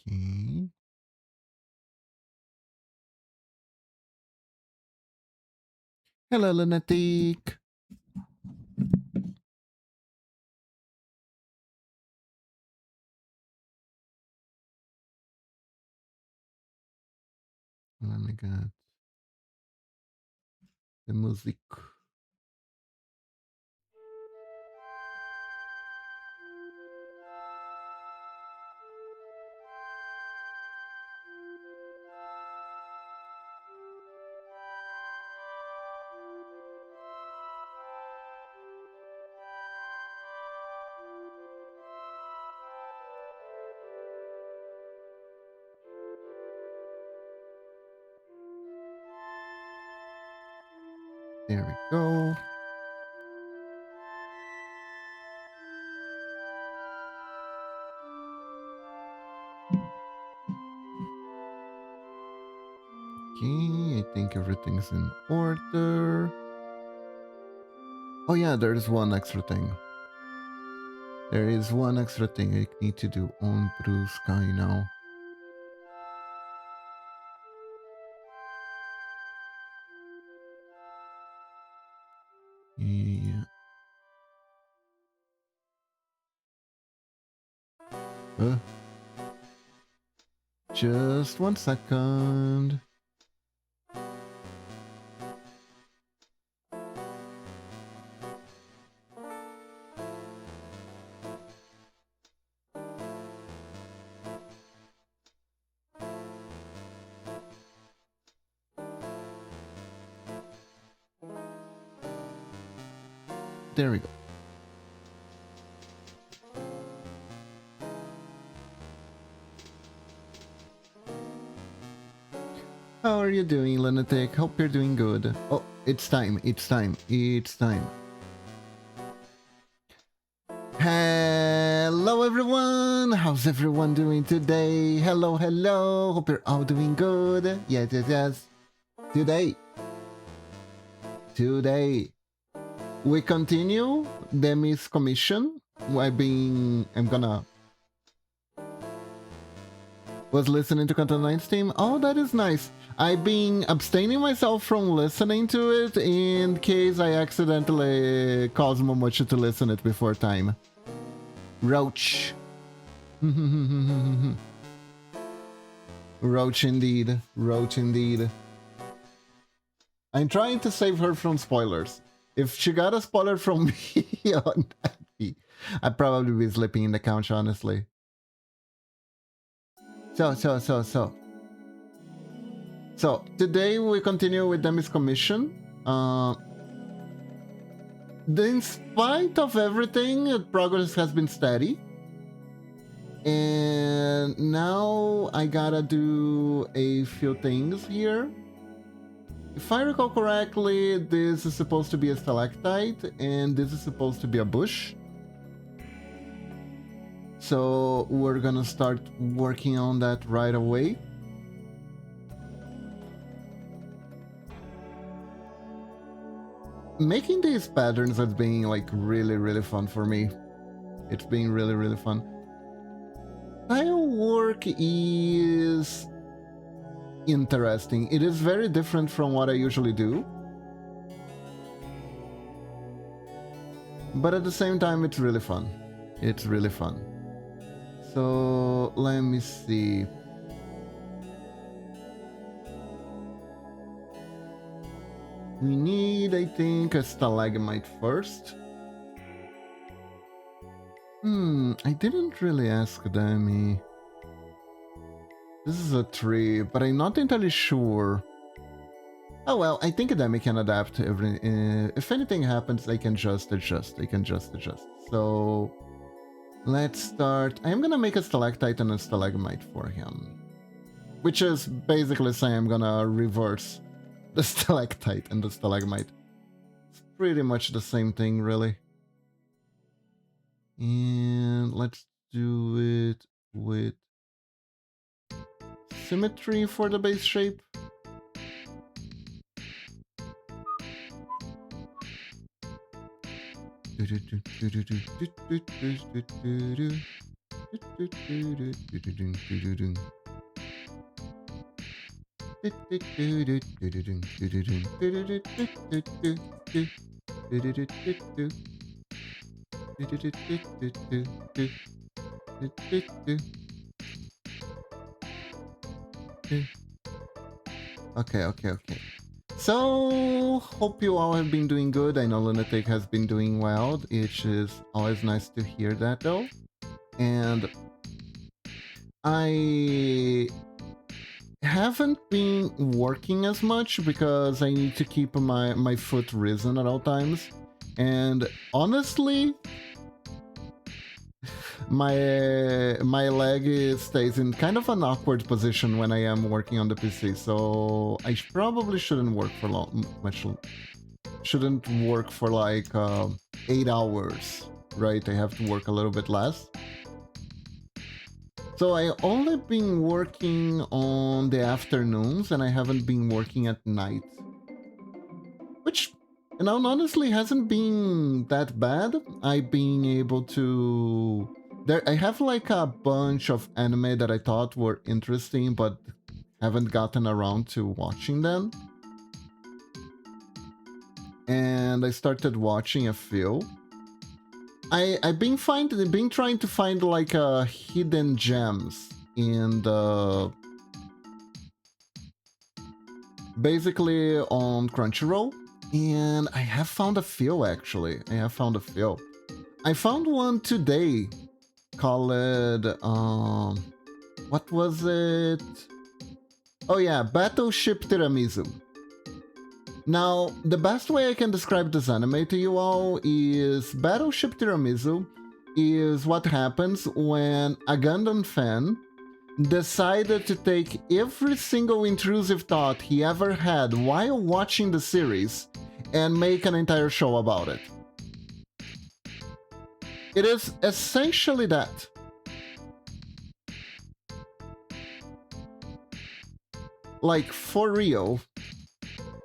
Okay. Hello, Lunatic. Let me get the music. There we go. Okay, I think everything's in order. Oh yeah, there's one extra thing. There is one extra thing I need to do on Blue Sky now. Yeah. Just 1 second. There we go. How are you doing, Lunatic? Hope you're doing good. Oh, it's time. It's time. It's time. Hello, everyone. How's everyone doing today? Hello, hello. Hope you're all doing good. Yes, yes, yes. Today, we continue Demi's commission. I'm gonna was listening to Content 9's team. Oh, that is nice. I've been abstaining myself from listening to it in case I accidentally cause Momochi to listen it before time. Roach. Roach indeed. Roach indeed. I'm trying to save her from spoilers. If she got a spoiler from me on that, I'd probably be sleeping in the couch, honestly. So today we continue with Demi's commission. In spite of everything, progress has been steady. And now I gotta do a few things here. If I recall correctly, this is supposed to be a stalactite, and this is supposed to be a bush. So we're gonna start working on that right away. Making these patterns has been like really fun for me. It's been really fun. Tile work is interesting. It is very different from what I usually do. But at the same time, it's really fun. It's really fun. So let me see. We need, I think, a stalagmite first. I didn't really ask Demi. This is a tree, but I'm not entirely sure. Oh well, I think Demi can adapt every... if anything happens, I can just adjust. So let's start. I'm gonna make a stalactite and a stalagmite for him. Which is basically saying I'm gonna reverse the stalactite and the stalagmite. It's pretty much the same thing, really. And let's do it with symmetry for the base shape. Okay. So, hope you all have been doing good. I know Lunatic has been doing well, which is always nice to hear that though. And I haven't been working as much because I need to keep my foot risen at all times. And honestly, my leg stays in kind of an awkward position when I am working on the PC, so I probably shouldn't work for shouldn't work for like 8 hours, right? I have to work a little bit less. So I only been working on the afternoons and I haven't been working at night, which, you know, honestly hasn't been that bad. I've been able to I have like a bunch of anime that I thought were interesting but haven't gotten around to watching them. And I started watching a few. I've been trying to find like hidden gems in the basically on Crunchyroll, and I have found a few actually. I found one today called what was it? Oh yeah, Battleship Tiramisu. Now, the best way I can describe this anime to you all is Battleship Tiramisu is what happens when a Gundam fan decided to take every single intrusive thought he ever had while watching the series and make an entire show about it. It is essentially that. Like, for real.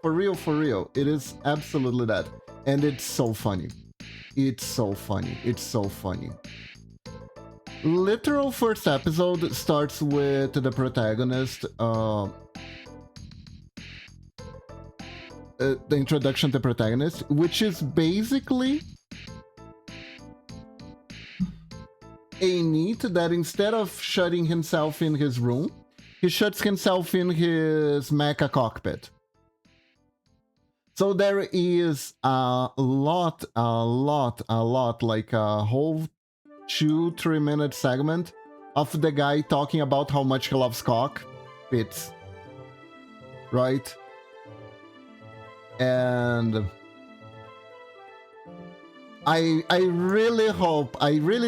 For real, it is absolutely that. And it's so funny. It's so funny. Literal first episode starts with the protagonist, the introduction to the protagonist, which is basically a NEET that instead of shutting himself in his room, he shuts himself in his mecha cockpit. So there is a lot, like a whole 2-3 minute segment of the guy talking about how much he loves cockpits, right? And I really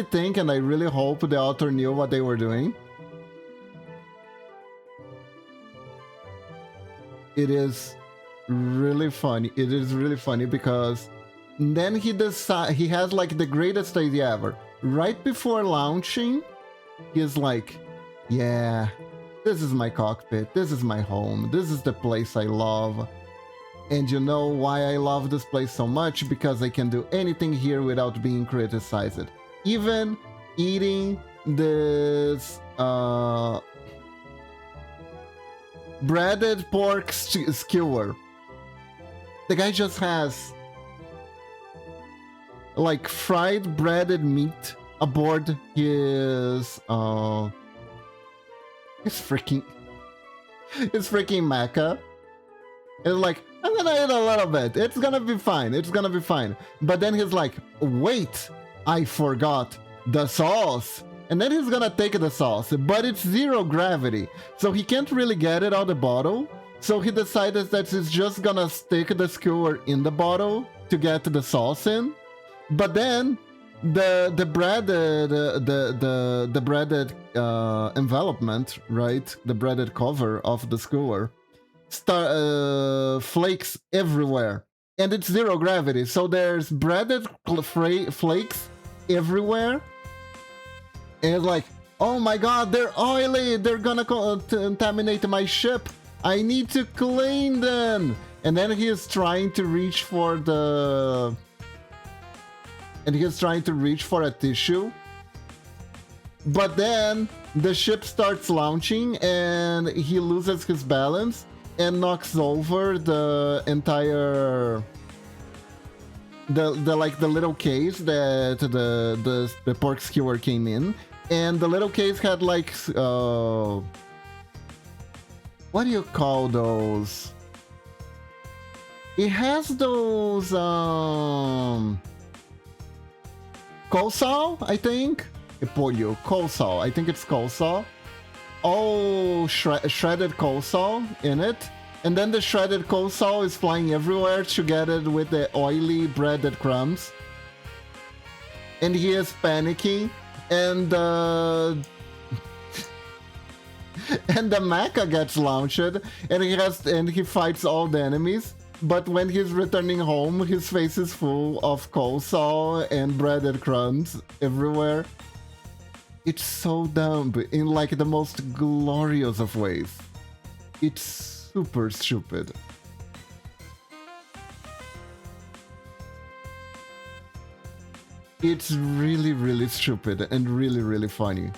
think and I really hope the author knew what they were doing. It is really funny. It is really funny because then he has like the greatest idea ever. Right before launching, he's like, yeah, this is my cockpit, this is my home, this is the place I love. And you know why I love this place so much? Because I can do anything here without being criticized. Even eating this breaded pork skewer. The guy just has like fried breaded meat aboard his freaking mecha. It's like, I'm gonna eat a little bit, it's gonna be fine. But then he's like, wait, I forgot the sauce. And then he's gonna take the sauce, but it's 0 gravity, so he can't really get it out of the bottle. So he decided that he's just gonna stick the skewer in the bottle to get the sauce in. But then the breaded envelopment, right? The breaded cover of the skewer flakes everywhere, and it's 0 gravity. So there's breaded flakes everywhere. And it's like, oh my god, they're oily, they're gonna contaminate my ship. I need to clean them. And then he is trying to reach for a tissue. But then the ship starts launching and he loses his balance and knocks over the entire the little case that the pork skewer came in, and the little case had like what do you call those? It has those coleslaw, I think. Pollo, coleslaw. I think it's coleslaw. All shredded coleslaw in it. And then the shredded coleslaw is flying everywhere together with the oily breaded crumbs. And he is panicking. And and the mecha gets launched, and he fights all the enemies. But when he's returning home, his face is full of coleslaw and breaded crumbs everywhere. It's so dumb in like the most glorious of ways. It's super stupid. It's really, really stupid and really, really funny.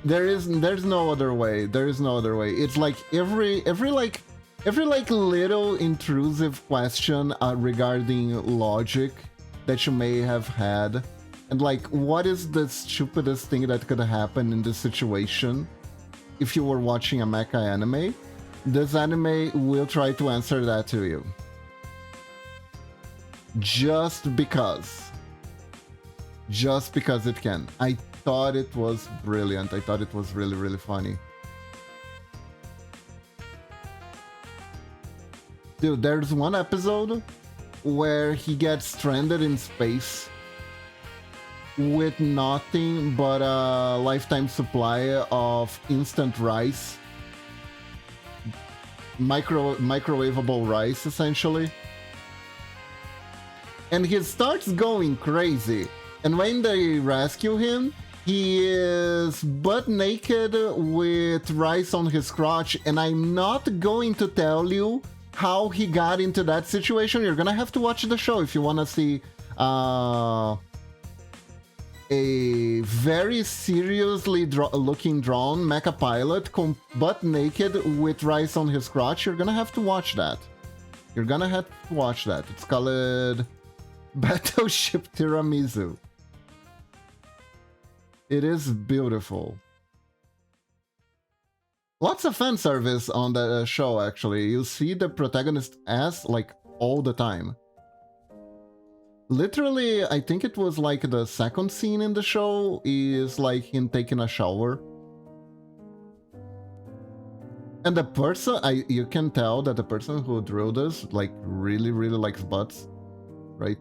There's no other way. There is no other way. It's like every little intrusive question regarding logic that you may have had, and like what is the stupidest thing that could happen in this situation if you were watching a mecha anime, this anime will try to answer that to you. Just because it can. I thought it was brilliant. I thought it was really, really funny. Dude, there's one episode where he gets stranded in space with nothing but a lifetime supply of instant rice. Microwavable rice, essentially. And he starts going crazy. And when they rescue him, he is butt naked with rice on his crotch. And I'm not going to tell you how he got into that situation. You're gonna have to watch the show if you want to see a very seriously looking drawn mecha pilot butt naked with rice on his crotch. You're gonna have to watch that. You're gonna have to watch that. It's called Battleship Tiramisu. It is beautiful. Lots of fan service on the show, actually. You see the protagonist ass like all the time. Literally, I think it was like the second scene in the show is like him taking a shower. And the person, you can tell that the person who drew this like really, really likes butts, right?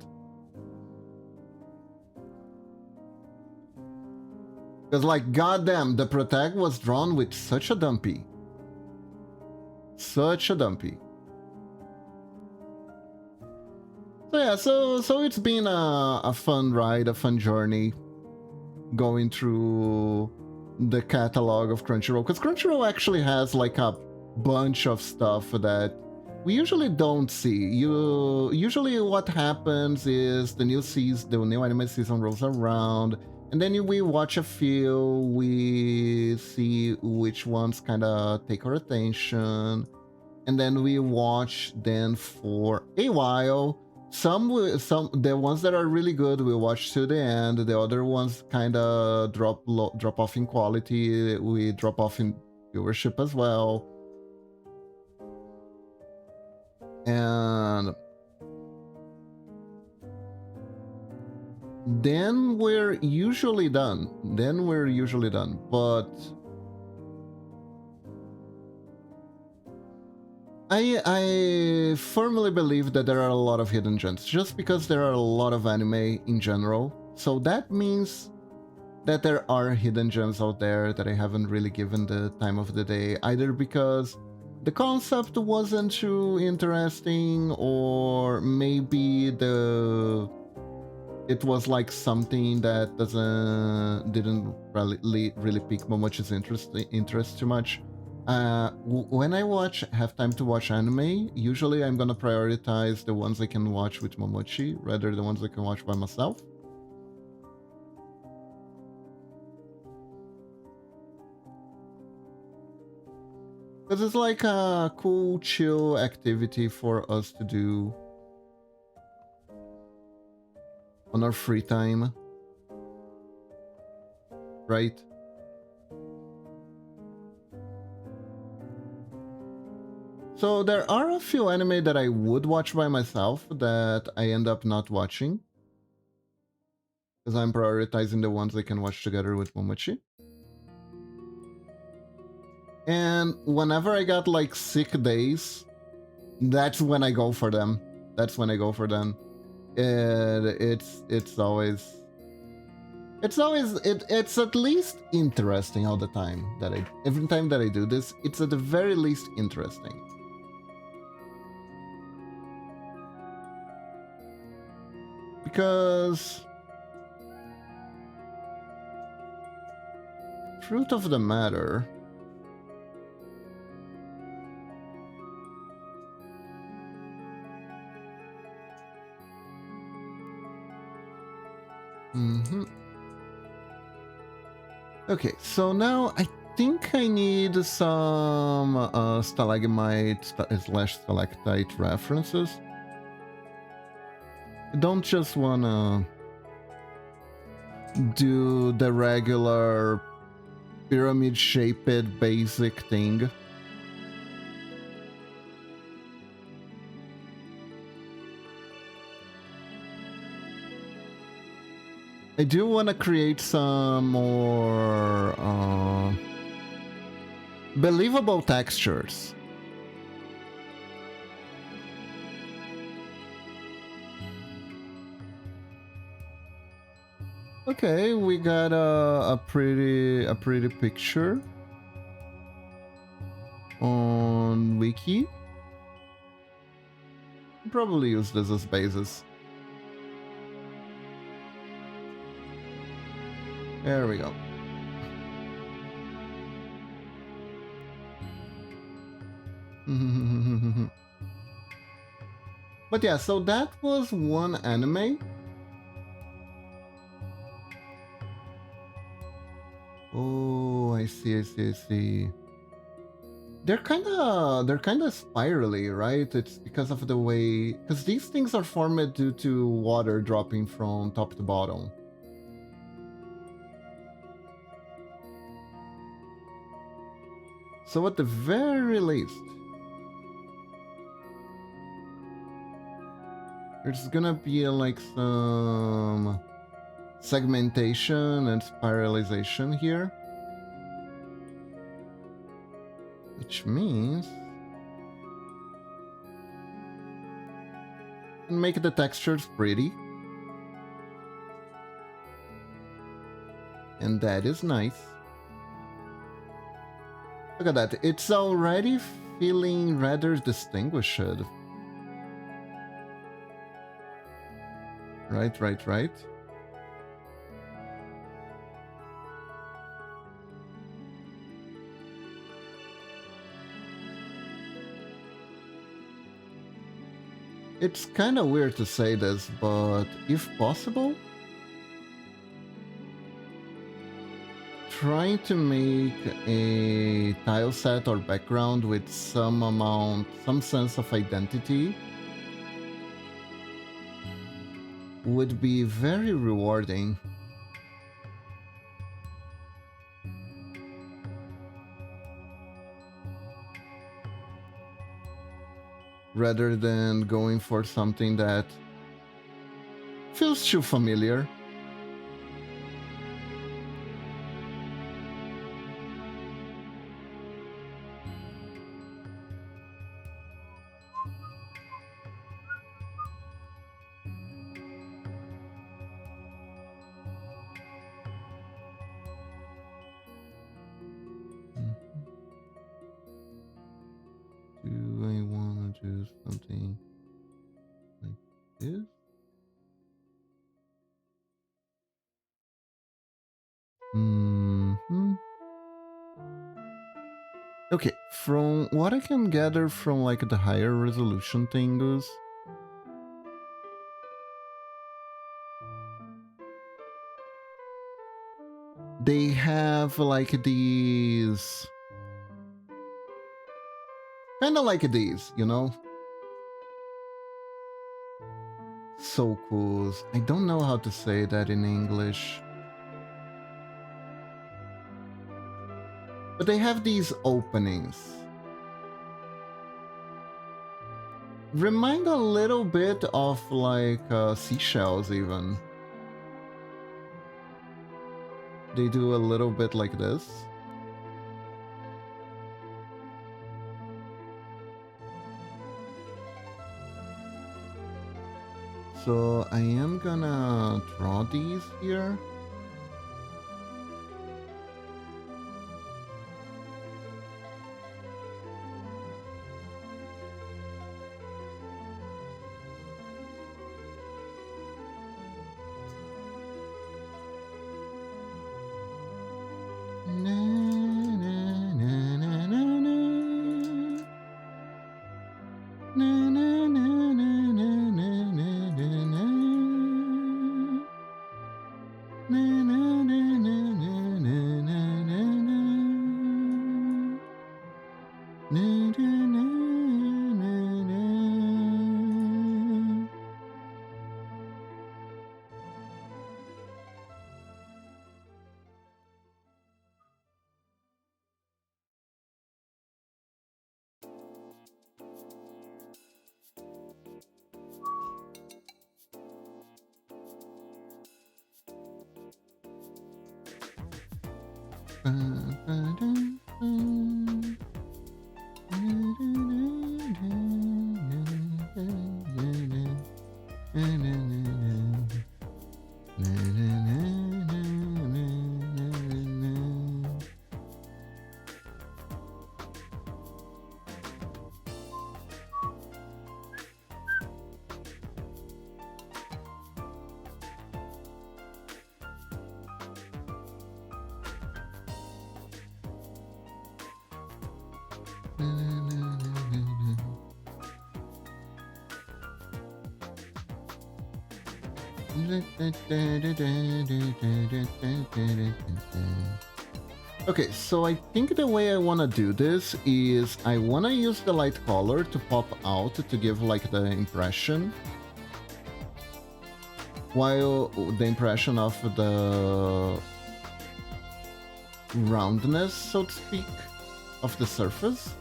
Because like, goddamn, the protag was drawn with such a dumpy. Such a dumpy. So yeah, so it's been a fun ride, a fun journey going through the catalog of Crunchyroll. Because Crunchyroll actually has like a bunch of stuff that we usually don't see. Usually what happens is the new anime season rolls around, and then we watch a few, we see which ones kind of take our attention, and then we watch them for a while. Some the ones that are really good we watch to the end. The other ones kind of drop off in quality. We drop off in viewership as well. And then we're usually done. But I firmly believe that there are a lot of hidden gems, just because there are a lot of anime in general. So that means that there are hidden gems out there that I haven't really given the time of the day, either because the concept wasn't too interesting, or maybe it was like something that didn't really pique Momochi's interest too much. When I have time to watch anime, usually I'm gonna prioritize the ones I can watch with Momochi rather than the ones I can watch by myself. Because it's like a cool, chill activity for us to do on our free time. Right? So there are a few anime that I would watch by myself that I end up not watching. Because I'm prioritizing the ones I can watch together with Momochi. And whenever I got like sick days, that's when I go for them. That's when I go for them. It's always it's at least interesting all the time that every time that I do this, it's at the very least interesting. Because truth of the matter, okay, so now I think I need some stalagmite slash stalactite references. I don't just wanna do the regular pyramid-shaped basic thing. I do want to create some more believable textures. Okay, we got a pretty picture on Wiki. Probably use this as basis. There we go. But yeah, so that was one anime. Oh, I see. They're kind of spirally, right? It's because of the way, because these things are formed due to water dropping from top to bottom. So at the very least, there's gonna be like some segmentation and spiralization here. Which means make the textures pretty. And that is nice. Look at that. It's already feeling rather distinguished. Right. It's kind of weird to say this, but if possible, trying to make a tile set or background with some sense of identity would be very rewarding. Rather than going for something that feels too familiar. Do I want to do something like this? Okay, from what I can gather from like the higher resolution things, they have like these Kind of like these, you know? So cool. I don't know how to say that in English. But they have these openings. Remind a little bit of like seashells even. They do a little bit like this. So I am gonna draw these here. Okay, so I think the way I want to do this is I want to use the light color to pop out to give like the impression, while the impression of the roundness, so to speak, of the surface,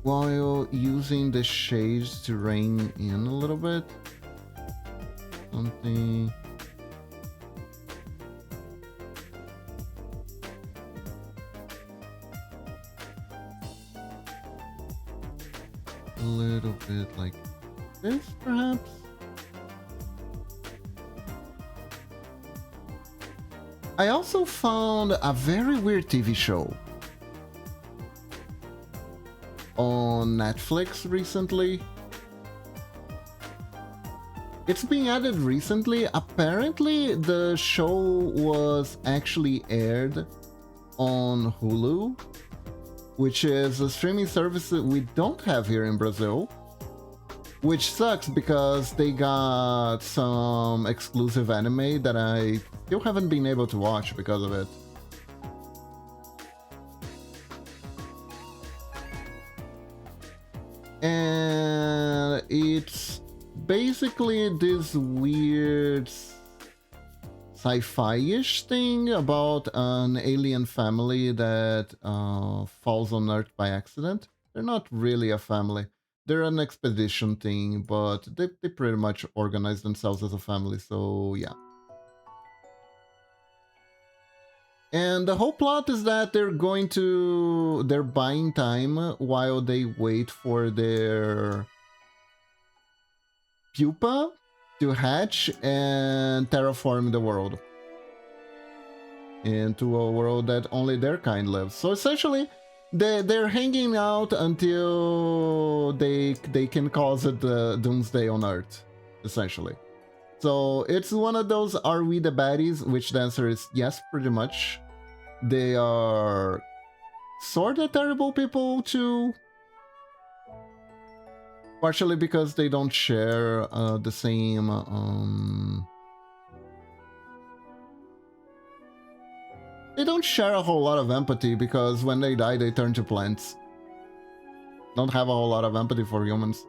while using the shades to rein in a little bit. Something... a little bit like this, perhaps? I also found a very weird TV show on Netflix recently. It's been added recently. Apparently, the show was actually aired on Hulu, which is a streaming service that we don't have here in Brazil, which sucks because they got some exclusive anime that I still haven't been able to watch because of it. And it's basically this weird sci-fi-ish thing about an alien family that falls on Earth by accident. They're not really a family. They're an expedition thing, but they pretty much organize themselves as a family, so yeah. And the whole plot is that they're buying time while they wait for their pupa to hatch and terraform the world into a world that only their kind lives. So essentially, they're hanging out until they can cause it the doomsday on Earth, essentially. So it's one of those, are we the baddies? Which the answer is yes, pretty much. They are sort of terrible people too. Partially because they don't share the same They don't share a whole lot of empathy because when they die, they turn to plants. Don't have a whole lot of empathy for humans.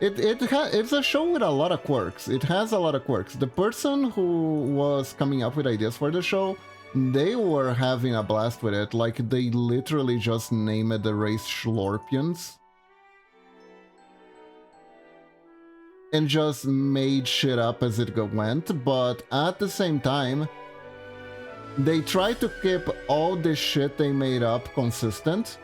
It's a show with a lot of quirks. It has a lot of quirks. The person who was coming up with ideas for the show, they were having a blast with it. Like, they literally just named the race Schlorpians. And just made shit up as it went, but at the same time, they tried to keep all the shit they made up consistent.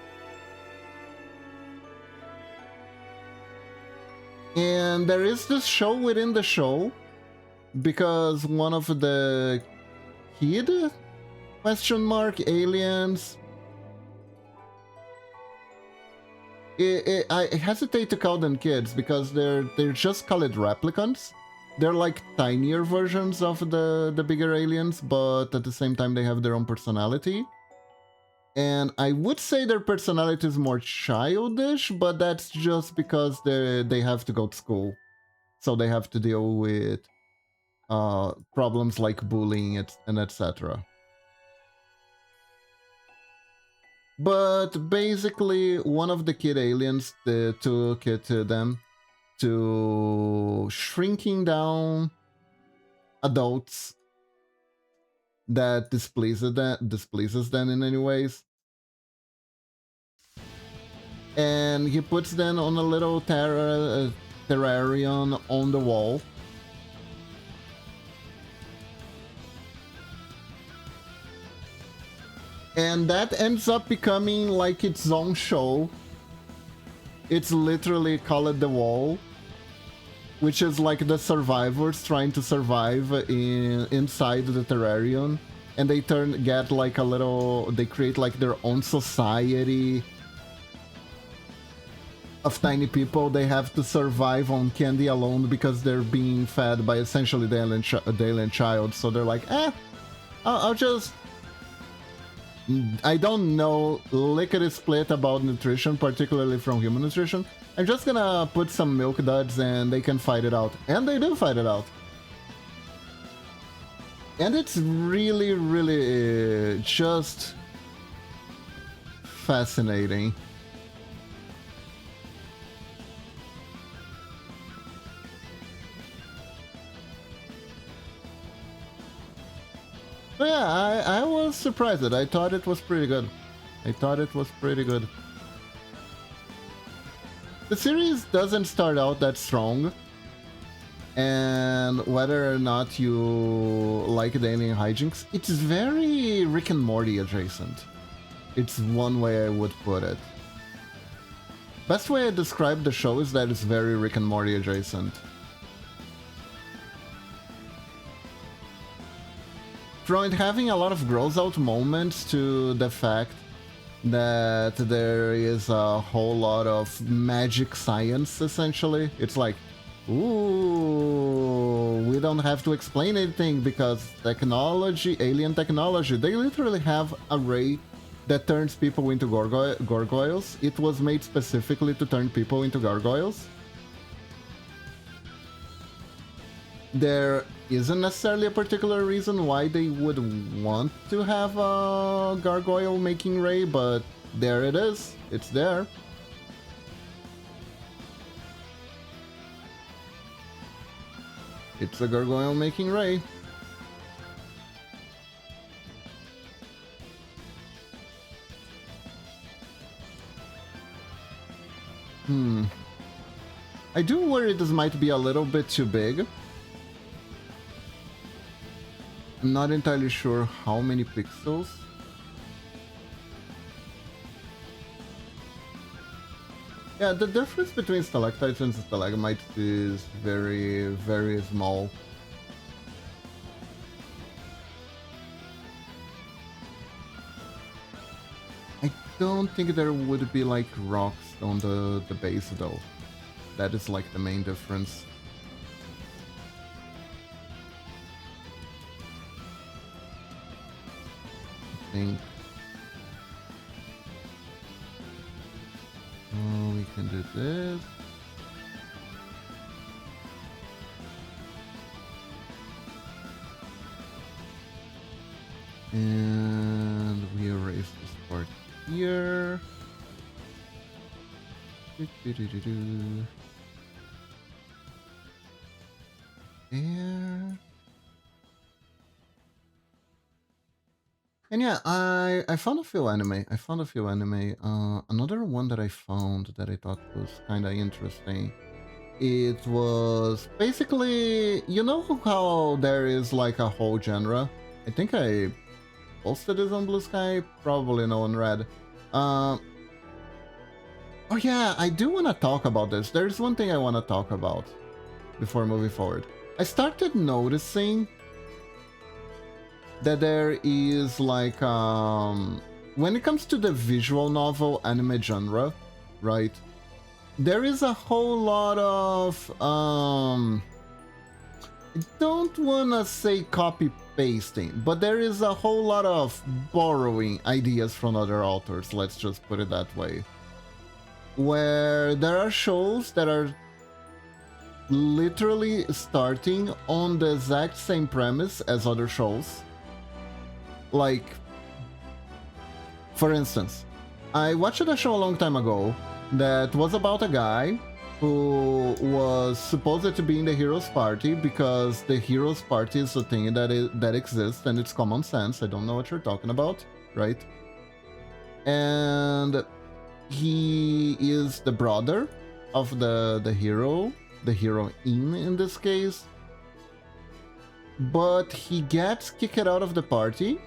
And there is this show within the show, because one of the kid aliens. I hesitate to call them kids because they're just called replicants. They're like tinier versions of the bigger aliens, but at the same time they have their own personality. And I would say their personality is more childish, but that's just because they have to go to school. So they have to deal with problems like bullying and etc. But basically, one of the kid aliens took it to them to shrinking down adults that displeases them in any ways. And he puts them on a little terrarium on the wall. And that ends up becoming like its own show. It's literally called The Wall, which is like the survivors trying to survive inside the terrarium. And they get like a little, they create like their own society of tiny people. They have to survive on candy alone because they're being fed by essentially the alien child. So they're like, I'll just... I don't know lickety split about nutrition, particularly from human nutrition. I'm just gonna put some milk duds and they can fight it out. And they do fight it out. And it's really, really just fascinating. But yeah, I was surprised. I thought it was pretty good. The series doesn't start out that strong. And whether or not you like the alien hijinks, it's very Rick and Morty adjacent. It's one way I would put it. Best way I describe the show is that it's very Rick and Morty adjacent. From it having a lot of gross out moments to the fact that there is a whole lot of magic science, essentially. It's like, ooh, we don't have to explain anything because technology, alien technology, they literally have a ray that turns people into gargoyles. It was made specifically to turn people into gargoyles. There isn't necessarily a particular reason why they would want to have a gargoyle making ray, but there it is. It's there. It's a gargoyle making ray. I do worry this might be a little bit too big. I'm not entirely sure how many pixels. Yeah, the difference between stalactites and stalagmites is very, very small. I don't think there would be like rocks on the base though. That is like the main difference. Oh, we can do this. And we erase this part here. There. And yeah, I found a few anime. Another one that I found that I thought was kind of interesting. It was basically, you know how there is like a whole genre? I think I posted this on Blue Sky, probably no one read. Oh yeah, I do want to talk about this. There's one thing I want to talk about before moving forward. I started noticing that there is like when it comes to the visual novel anime genre, right, there is a whole lot of I don't want to say copy pasting, but there is a whole lot of borrowing ideas from other authors, let's just put it that way, where there are shows that are literally starting on the exact same premise as other shows. Like, for instance, I watched a show a long time ago that was about a guy who was supposed to be in the hero's party because the hero's party is a thing that exists and it's common sense. I don't know what you're talking about, right? And he is the brother of the hero, the heroine in this case, but he gets kicked out of the party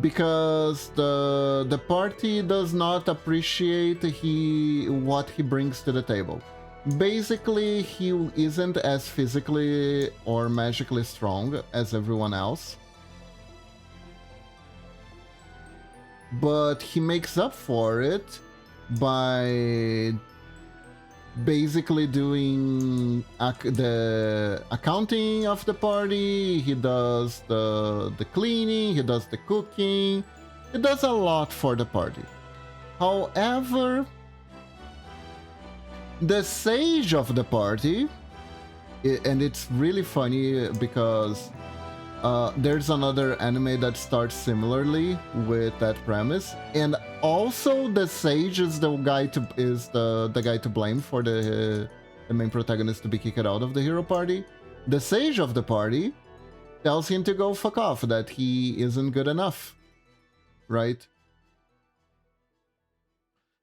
because the party does not appreciate what he brings to the table. Basically, he isn't as physically or magically strong as everyone else, but he makes up for it by basically doing the accounting of the party. He does the cleaning, he does the cooking, he does a lot for the party. However, the sage of the party, and it's really funny because there's another anime that starts similarly with that premise, and also the sage is the guy to blame for the main protagonist to be kicked out of the hero party. The sage of the party tells him to go fuck off, that he isn't good enough, right?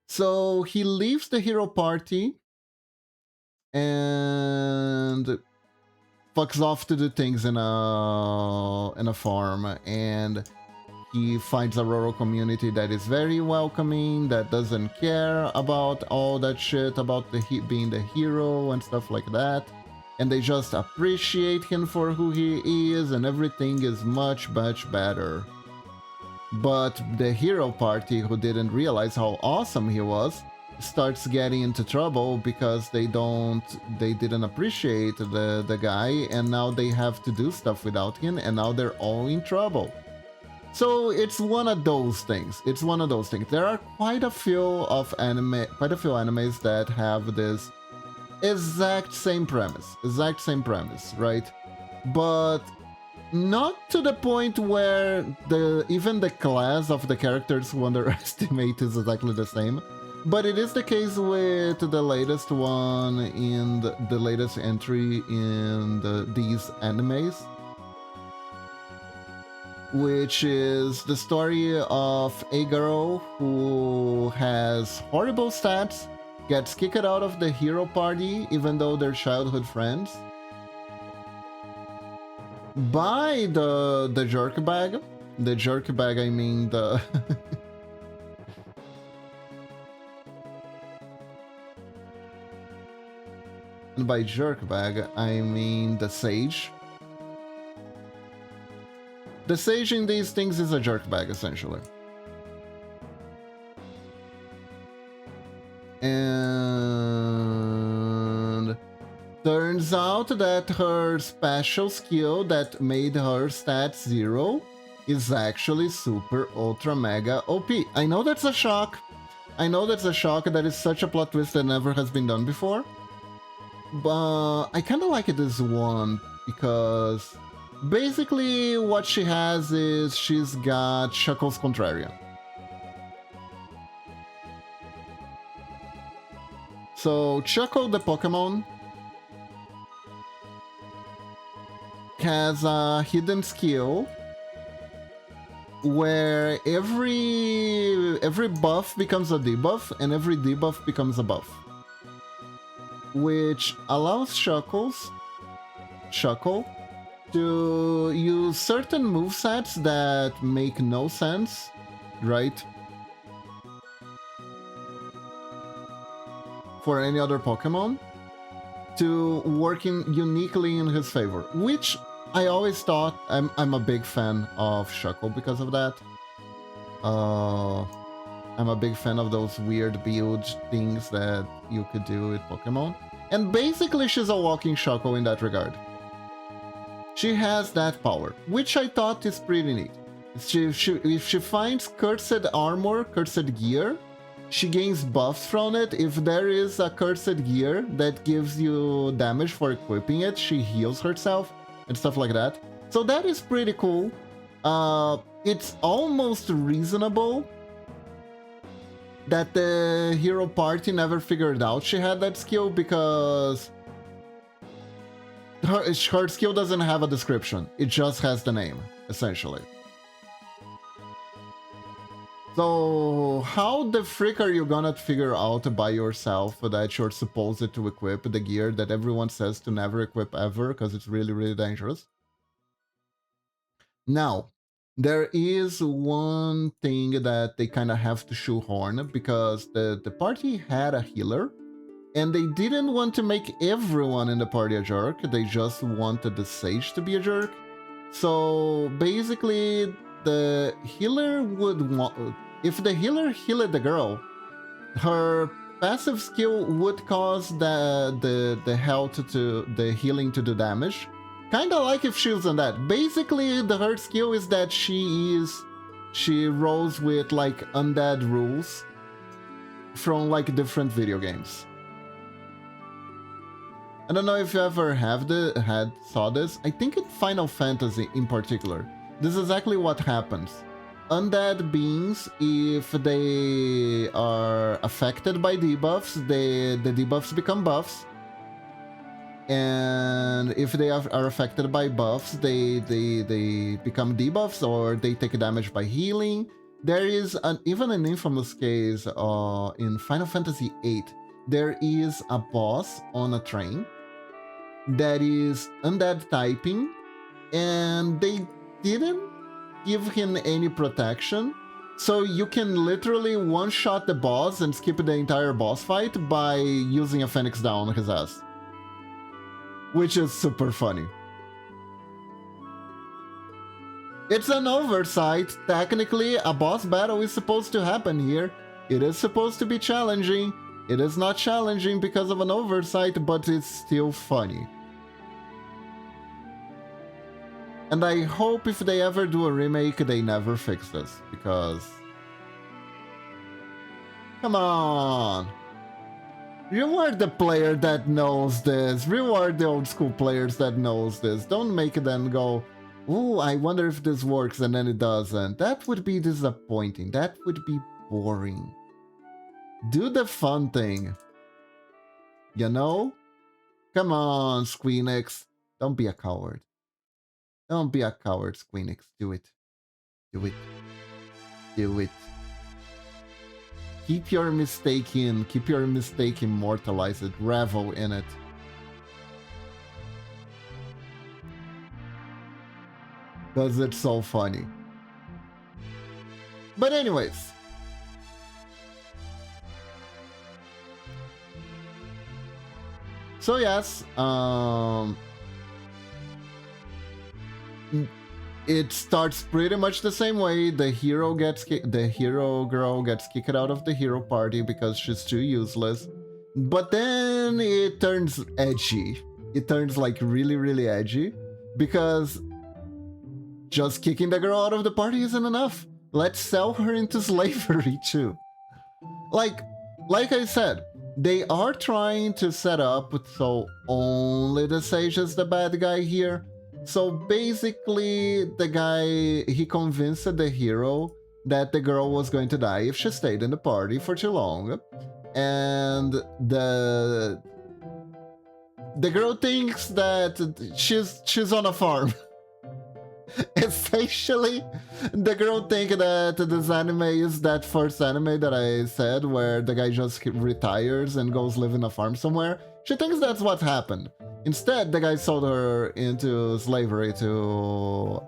So he leaves the hero party and fucks off to do things in a farm, and he finds a rural community that is very welcoming, that doesn't care about all that shit about being the hero and stuff like that, and they just appreciate him for who he is, and everything is much better. But the hero party, who didn't realize how awesome he was, starts getting into trouble because they didn't appreciate the guy, and now they have to do stuff without him, and now they're all in trouble. So it's one of those things. There are quite a few animes that have this exact same premise, right? But not to the point where even the class of the characters who underestimate is exactly the same. But it is the case with the latest one in the latest entry in these animes, which is the story of a girl who has horrible stats, gets kicked out of the hero party even though they're childhood friends, by the jerkbag. The jerkbag, I mean the and by jerkbag, I mean the sage. The sage in these things is a jerkbag, essentially. And turns out that her special skill that made her stats 0 is actually super ultra mega OP. I know that's a shock. That is such a plot twist that never has been done before. But I kind of like this one because Basically, what she has is she's got Shuckle's Contrarian. So Chuckle the Pokemon has a hidden skill where every buff becomes a debuff and every debuff becomes a buff, which allows Shuckle to use certain movesets that make no sense, right, for any other Pokemon, to working uniquely in his favor, which I always thought I'm a big fan of Shuckle because of that. I'm a big fan of those weird build things that you could do with Pokemon. And basically she's a walking Shuckle in that regard. She has that power, which I thought is pretty neat. If she finds cursed armor, cursed gear, she gains buffs from it. If there is a cursed gear that gives you damage for equipping it, she heals herself and stuff like that. So that is pretty cool. It's almost reasonable that the hero party never figured out she had that skill, because her skill doesn't have a description. It just has the name, essentially. So how the frick are you gonna figure out by yourself that you're supposed to equip the gear that everyone says to never equip ever because it's really, really dangerous? Now, there is one thing that they kind of have to shoehorn, because the party had a healer, and they didn't want to make everyone in the party a jerk. They just wanted the sage to be a jerk. So basically, the healer would want... If the healer healed the girl, her passive skill would cause the health to... the healing to do damage. Kinda like if she was on that. Basically, her skill is that she rolls with like undead rules from like different video games. I don't know if you ever saw this. I think in Final Fantasy in particular, this is exactly what happens. Undead beings, if they are affected by debuffs, the debuffs become buffs. And if they are affected by buffs, they become debuffs, or they take damage by healing. There is even an infamous case in Final Fantasy VIII. There is a boss on a train that is undead typing, and they didn't give him any protection. So you can literally one-shot the boss and skip the entire boss fight by using a Phoenix Down on his ass. Which is super funny. It's an oversight. Technically, a boss battle is supposed to happen here. It is supposed to be challenging. It is not challenging because of an oversight, but it's still funny. And I hope if they ever do a remake, they never fix this, because... Come on! Reward the player that knows this. Reward the old school players that knows this. Don't make them go, ooh, I wonder if this works, and then it doesn't. That would be disappointing. That would be boring. Do the fun thing. You know? Come on, Squeenix. Don't be a coward. Don't be a coward, Squeenix. Do it. Do it. Do it. Keep your mistake in. Keep your mistake immortalized. Revel in it. Because it's so funny. But anyways. So yes, it starts pretty much the same way. The hero girl gets kicked out of the hero party because she's too useless. But then it turns edgy. It turns like really, really edgy, because just kicking the girl out of the party isn't enough. Let's sell her into slavery too. Like I said, they are trying to set up so only the sage is the bad guy here. So basically, the guy, he convinced the hero that the girl was going to die if she stayed in the party for too long. And the girl thinks that she's on a farm. Essentially, the girl thinks that this anime is that first anime that I said where the guy just retires and goes live in a farm somewhere. She thinks that's what happened. Instead, the guy sold her into slavery to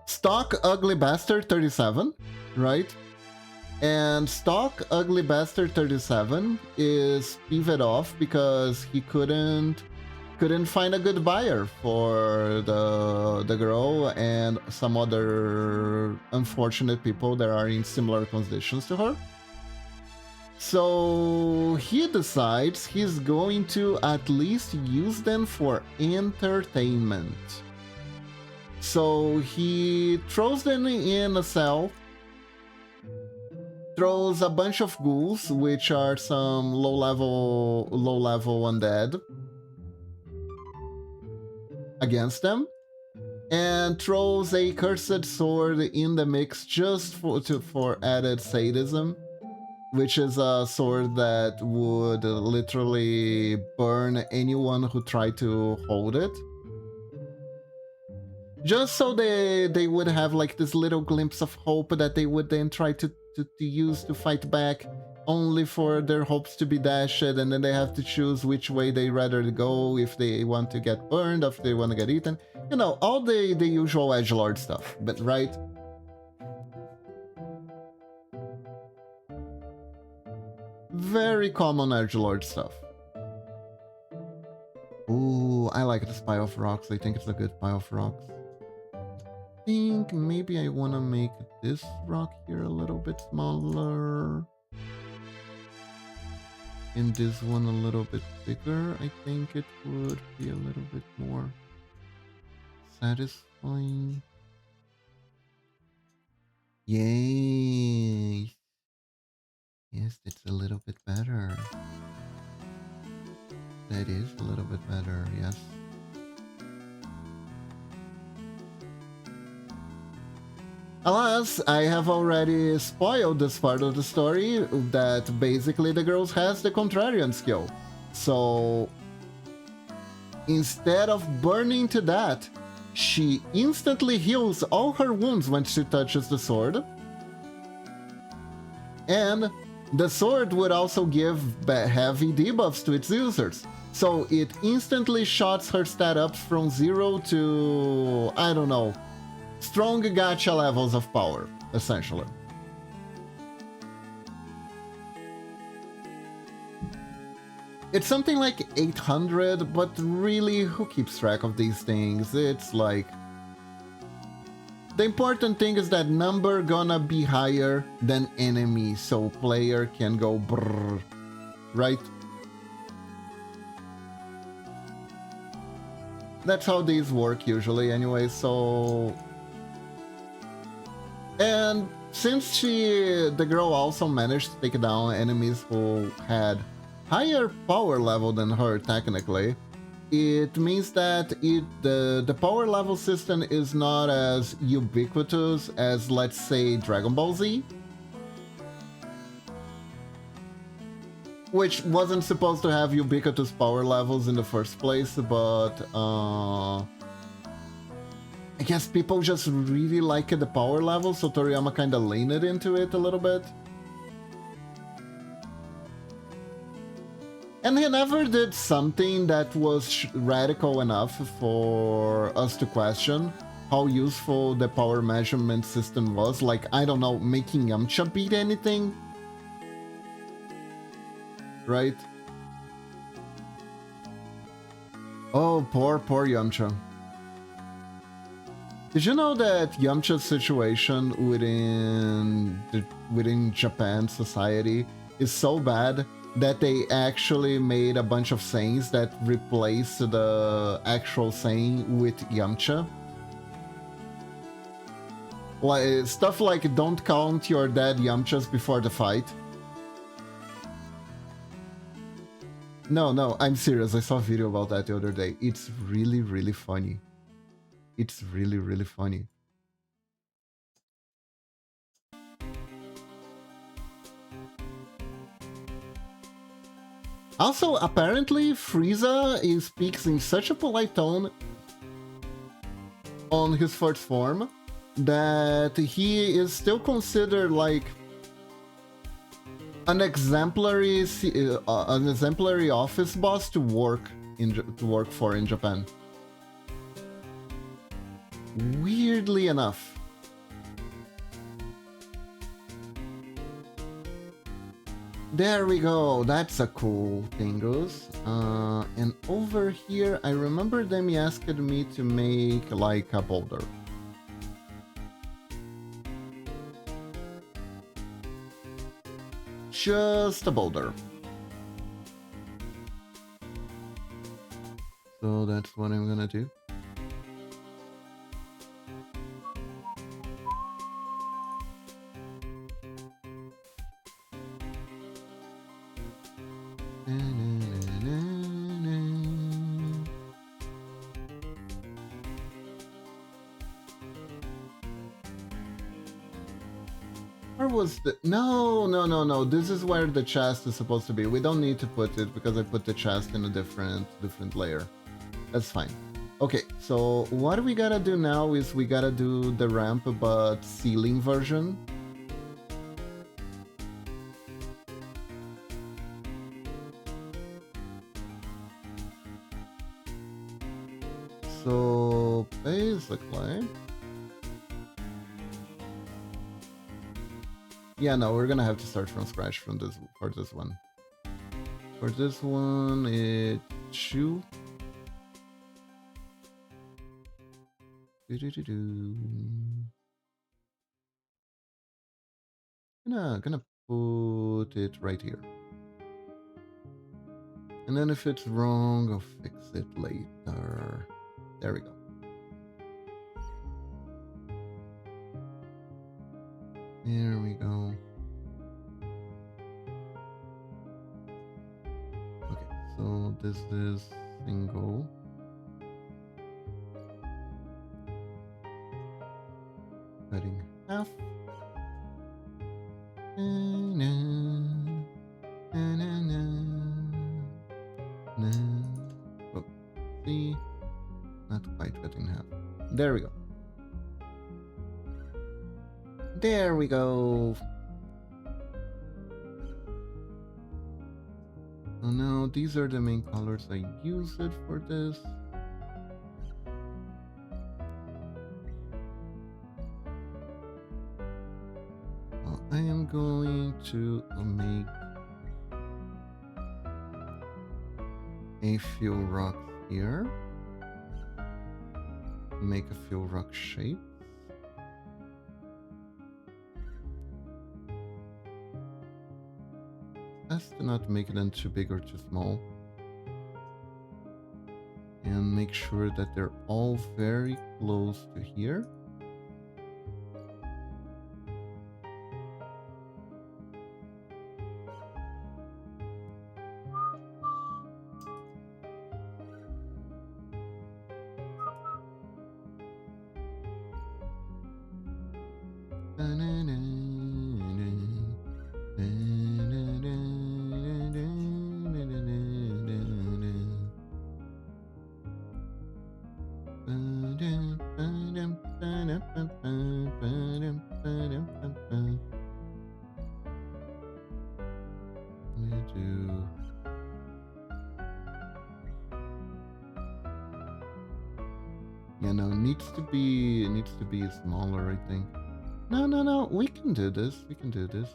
Stock Ugly Bastard 37, right? And Stock Ugly Bastard 37 is peeved off because he couldn't find a good buyer for the girl and some other unfortunate people that are in similar conditions to her. So he decides he's going to at least use them for entertainment. So he throws them in a cell, throws a bunch of ghouls, which are some low-level undead, against them, and throws a cursed sword in the mix just for added sadism, which is a sword that would literally burn anyone who tried to hold it. Just so they would have like this little glimpse of hope that they would then try to use to fight back, only for their hopes to be dashed, and then they have to choose which way they rather go, if they want to get burned, if they want to get eaten. You know, all the usual edgelord stuff, but right? Very common edgelord stuff. Ooh, I like this pile of rocks. I think it's a good pile of rocks. I think maybe I want to make this rock here a little bit smaller. And this one a little bit bigger. I think it would be a little bit more satisfying. Yay! Yes, it's a little bit better. That is a little bit better, yes. Alas, I have already spoiled this part of the story that basically the girl has the contrarian skill. So instead of burning to death, she instantly heals all her wounds when she touches the sword. And the sword would also give heavy debuffs to its users. So it instantly shots her stat ups from 0 to, I don't know, strong gacha levels of power, essentially. It's something like 800, but really, who keeps track of these things? It's like... the important thing is that number gonna be higher than enemy, so player can go brrr, right? That's how these work usually anyway, so... And since the girl also managed to take down enemies who had higher power level than her technically, it means that the power level system is not as ubiquitous as, let's say, Dragon Ball Z, which wasn't supposed to have ubiquitous power levels in the first place, but I guess people just really like the power level, so Toriyama kinda leaned into it a little bit. And he never did something that was radical enough for us to question how useful the power measurement system was. Like, I don't know, making Yamcha beat anything? Right? Oh, poor Yamcha. Did you know that Yamcha's situation within Japan society is so bad that they actually made a bunch of sayings that replace the actual saying with Yamcha? Like, stuff like, don't count your dead Yamchas before the fight. No, I'm serious. I saw a video about that the other day. It's really, really funny. It's really, really funny. Also, apparently, Frieza speaks in such a polite tone on his first form that he is still considered like an exemplary office boss to work for in Japan. Weirdly enough. There we go. That's a cool Tingus. And over here, I remember them asked me to make like a boulder. Just a boulder. So that's what I'm gonna do. Where was the... No. This is where the chest is supposed to be. We don't need to put it because I put the chest in a different layer. That's fine. Okay, so what we gotta do now is we gotta do the ramp but ceiling version. So basically... Yeah, no, we're gonna have to start from scratch for this one. For this one, it's 2. Gonna put it right here. And then if it's wrong, I'll fix it later. There we go. There we go. Okay, so this is single. Cutting half. Oh, see, not quite cutting half. There we go. There we go. Oh no, these are the main colors I use it for this. Well, I am going to make a few rocks here. Make a few rock shapes. Best to not make them too big or too small. And make sure that they're all very close to here. Yeah, no, it needs to be smaller, I think. No, we can do this. We can do this.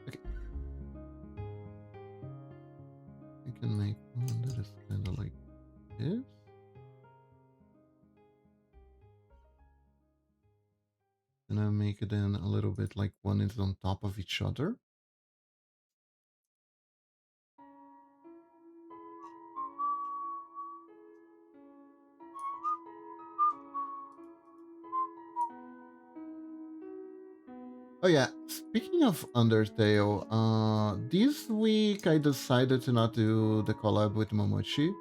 Okay. We can make one that is kind of like this. And I make it then a little bit like one is on top of each other. Oh yeah, speaking of Undertale, this week I decided to not do the collab with Momochi.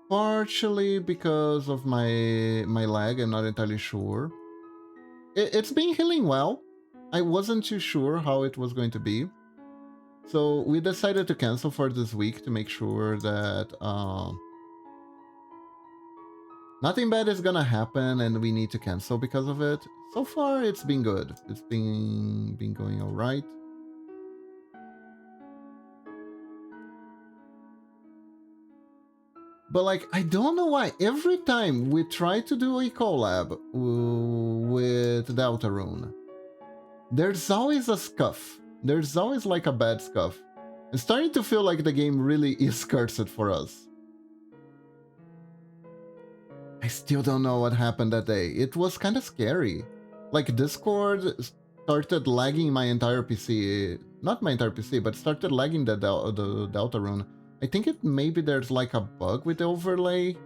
Partially because of my lag, I'm not entirely sure. It's been healing well. I wasn't too sure how it was going to be. So we decided to cancel for this week to make sure that nothing bad is gonna happen and we need to cancel because of it. So far it's been good. It's been going alright. But like, I don't know why every time we try to do a collab with Deltarune, there's always a scuff. There's always like a bad scuff. It's starting to feel like the game really is cursed for us. I still don't know what happened that day. It was kind of scary. Like Discord started lagging my entire PC. Not my entire PC, but started lagging the Deltarune. I think maybe there's like a bug with the overlay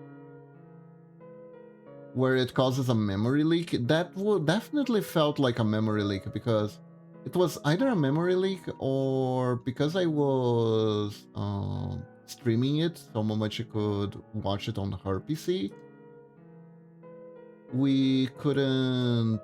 where it causes a memory leak. That would definitely felt like a memory leak because it was either a memory leak or because I was streaming it so Momochi could watch it on her PC. We couldn't...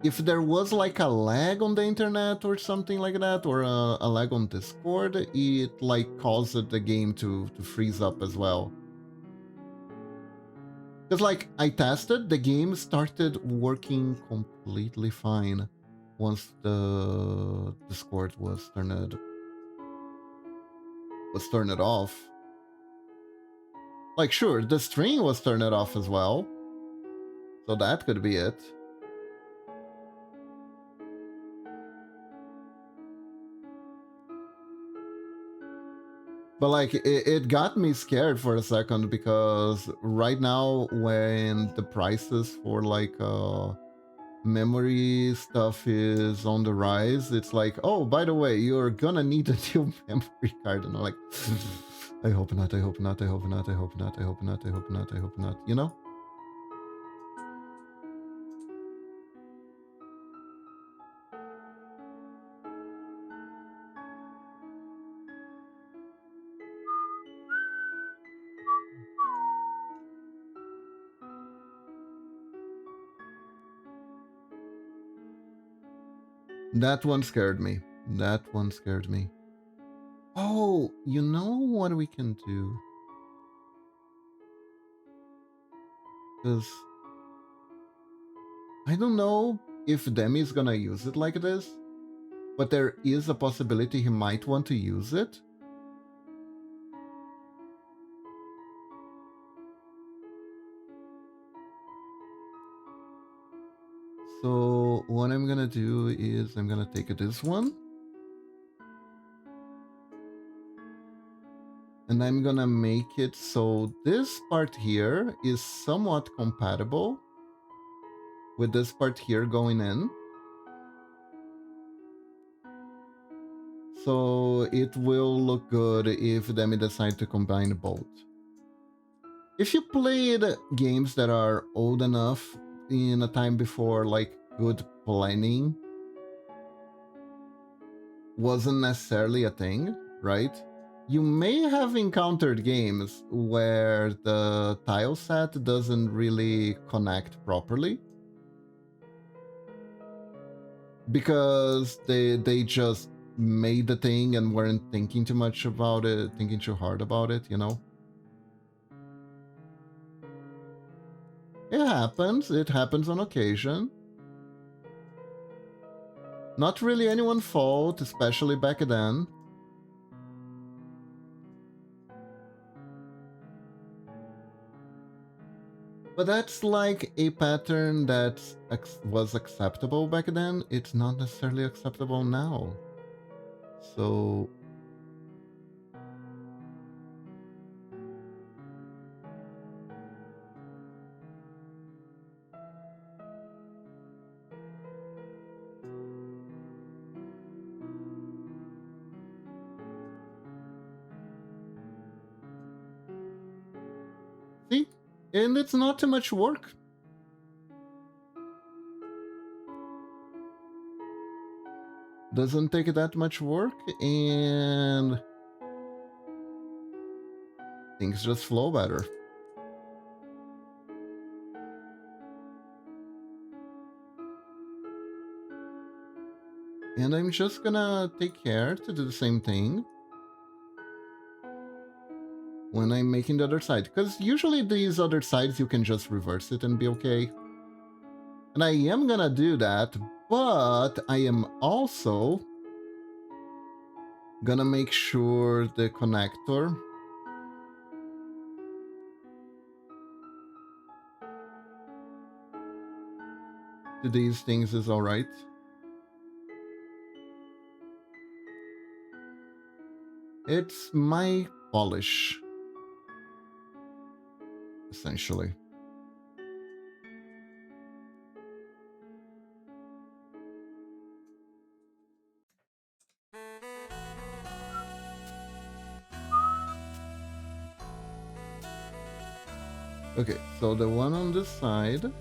If there was like a lag on the internet or something like that, or a lag on Discord, it like caused the game to freeze up as well. Because like I tested, the game started working completely fine once the Discord was turned off. Like sure, the stream was turned off as well, so that could be it. But like it got me scared for a second because right now when the prices for like memory stuff is on the rise, it's like, oh, by the way, you're gonna need a new memory card, and I'm like, I hope not, I hope not, I hope not, I hope not, I hope not, I hope not, I hope not, you know? That one scared me. That one scared me. Oh, you know what we can do? Because I don't know if Demi's gonna use it like this, but there is a possibility he might want to use it. So what I'm gonna do is I'm gonna take this one and I'm gonna make it so this part here is somewhat compatible with this part here going in. So it will look good if Demi decide to combine both. If you played games that are old enough in a time before like good planning wasn't necessarily a thing, right? You may have encountered games where the tile set doesn't really connect properly because they just made the thing and weren't thinking too much about it, thinking too hard about it, you know? It happens on occasion. Not really anyone's fault, especially back then. But that's like a pattern that was acceptable back then. It's not necessarily acceptable now. So... And it's not too much work. Doesn't take that much work, and things just flow better. And I'm just gonna take care to do the same thing when I'm making the other side, because usually these other sides you can just reverse it and be okay. And I am gonna do that, but I am also gonna make sure the connector to these things is alright. It's my polish, essentially. Okay, so the one on this side.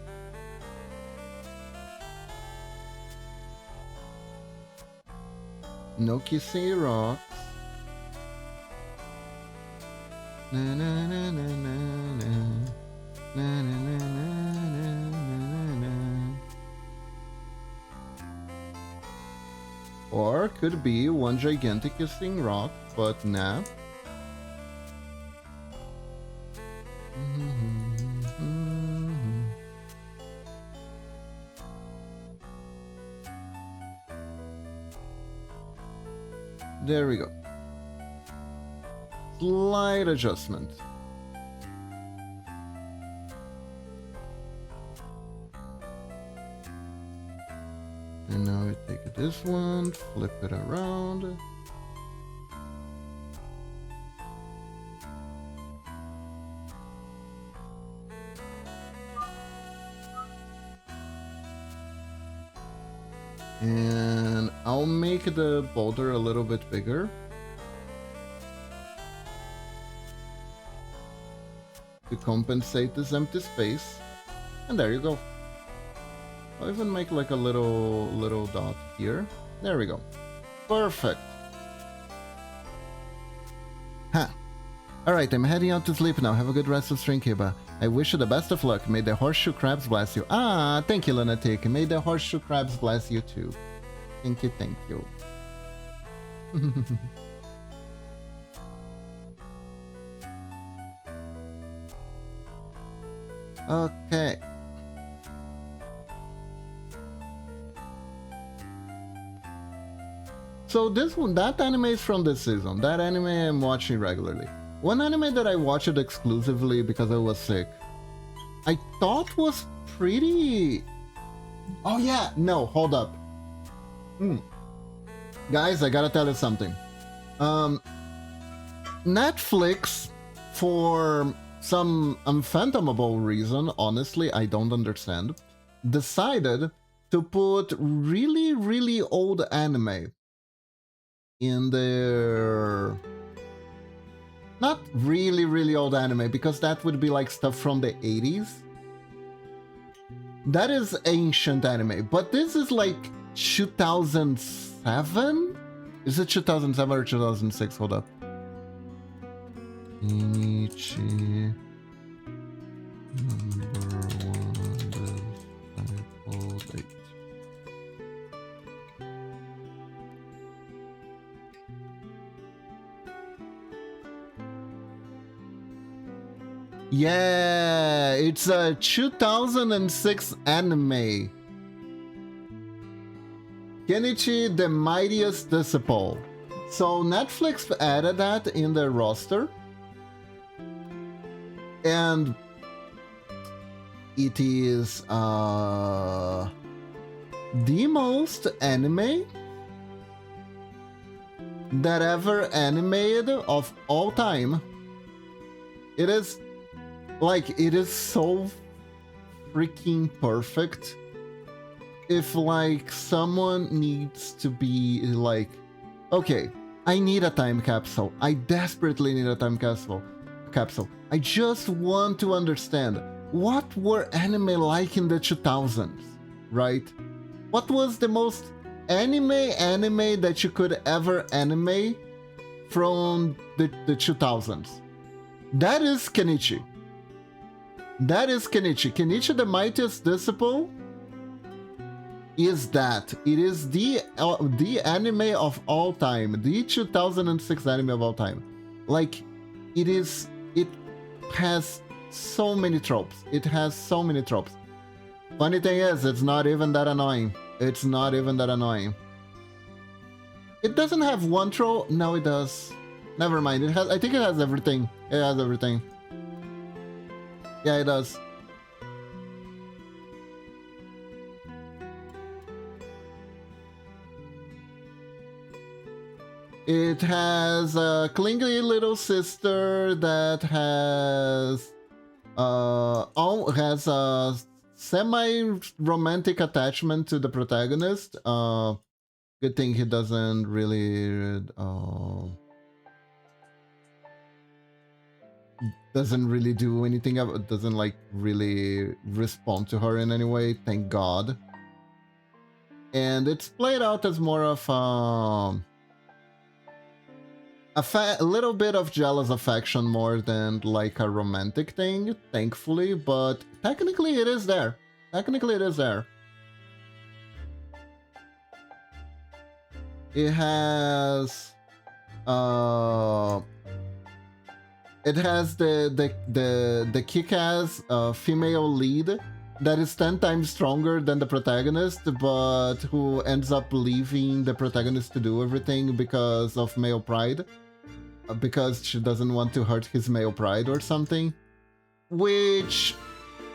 No kissing rocks. Na na na na na na. Na na na na na na. Or could be one gigantic kissing rock, but nah. There we go. Slight adjustment. And now we take this one, flip it around. And I'll make the boulder a little bit bigger to compensate this empty space. And there you go. I'll even make like a little dot here. There we go. Perfect. Ha! Alright, I'm heading out to sleep now. Have a good rest of stream, Kiba. I wish you the best of luck. May the horseshoe crabs bless you. Ah, thank you, Lunatic. May the horseshoe crabs bless you too. Thank you, thank you. Okay. So this one, that anime is from this season. That anime I'm watching regularly. One anime that I watched exclusively because I was sick, I thought was pretty... Oh yeah, no, hold up. Guys, I gotta tell you something. Netflix, for some unfathomable reason, honestly, I don't understand, decided to put really, really old anime in their... Not really, really old anime, because that would be like stuff from the 80s. That is ancient anime, but this is like 2007? Is it 2007 or 2006? Hold up. Inichi #1 Yeah, it's a 2006 anime. Kenichi the Mightiest Disciple. So Netflix added that in their roster. And it is the most anime that ever animated of all time. It is like, it is so freaking perfect. If like someone needs to be like, okay, I need a time capsule. I desperately need a time capsule. capsule. I just want to understand, what were anime like in the 2000s, right? What was the most anime that you could ever animate from the 2000s? That is Kenichi. That is Kenichi. Kenichi, the Mightiest Disciple, is that. It is the anime of all time. The 2006 anime of all time. Like, it has so many tropes. It has so many tropes. Funny thing is, it's not even that annoying. It's not even that annoying. It doesn't have one trope. No, it does. Never mind. It has. I think it has everything. It has everything. Yeah, it does. It has a clingy little sister that has a semi-romantic attachment to the protagonist. Good thing he doesn't really do anything. Doesn't like really respond to her in any way. Thank God. And it's played out as more of a little bit of jealous affection more than like a romantic thing, thankfully, but technically it is there. Technically it is there. It has the kick-ass female lead that is 10 times stronger than the protagonist, but who ends up leaving the protagonist to do everything because of male pride. Because she doesn't want to hurt his male pride or something. Which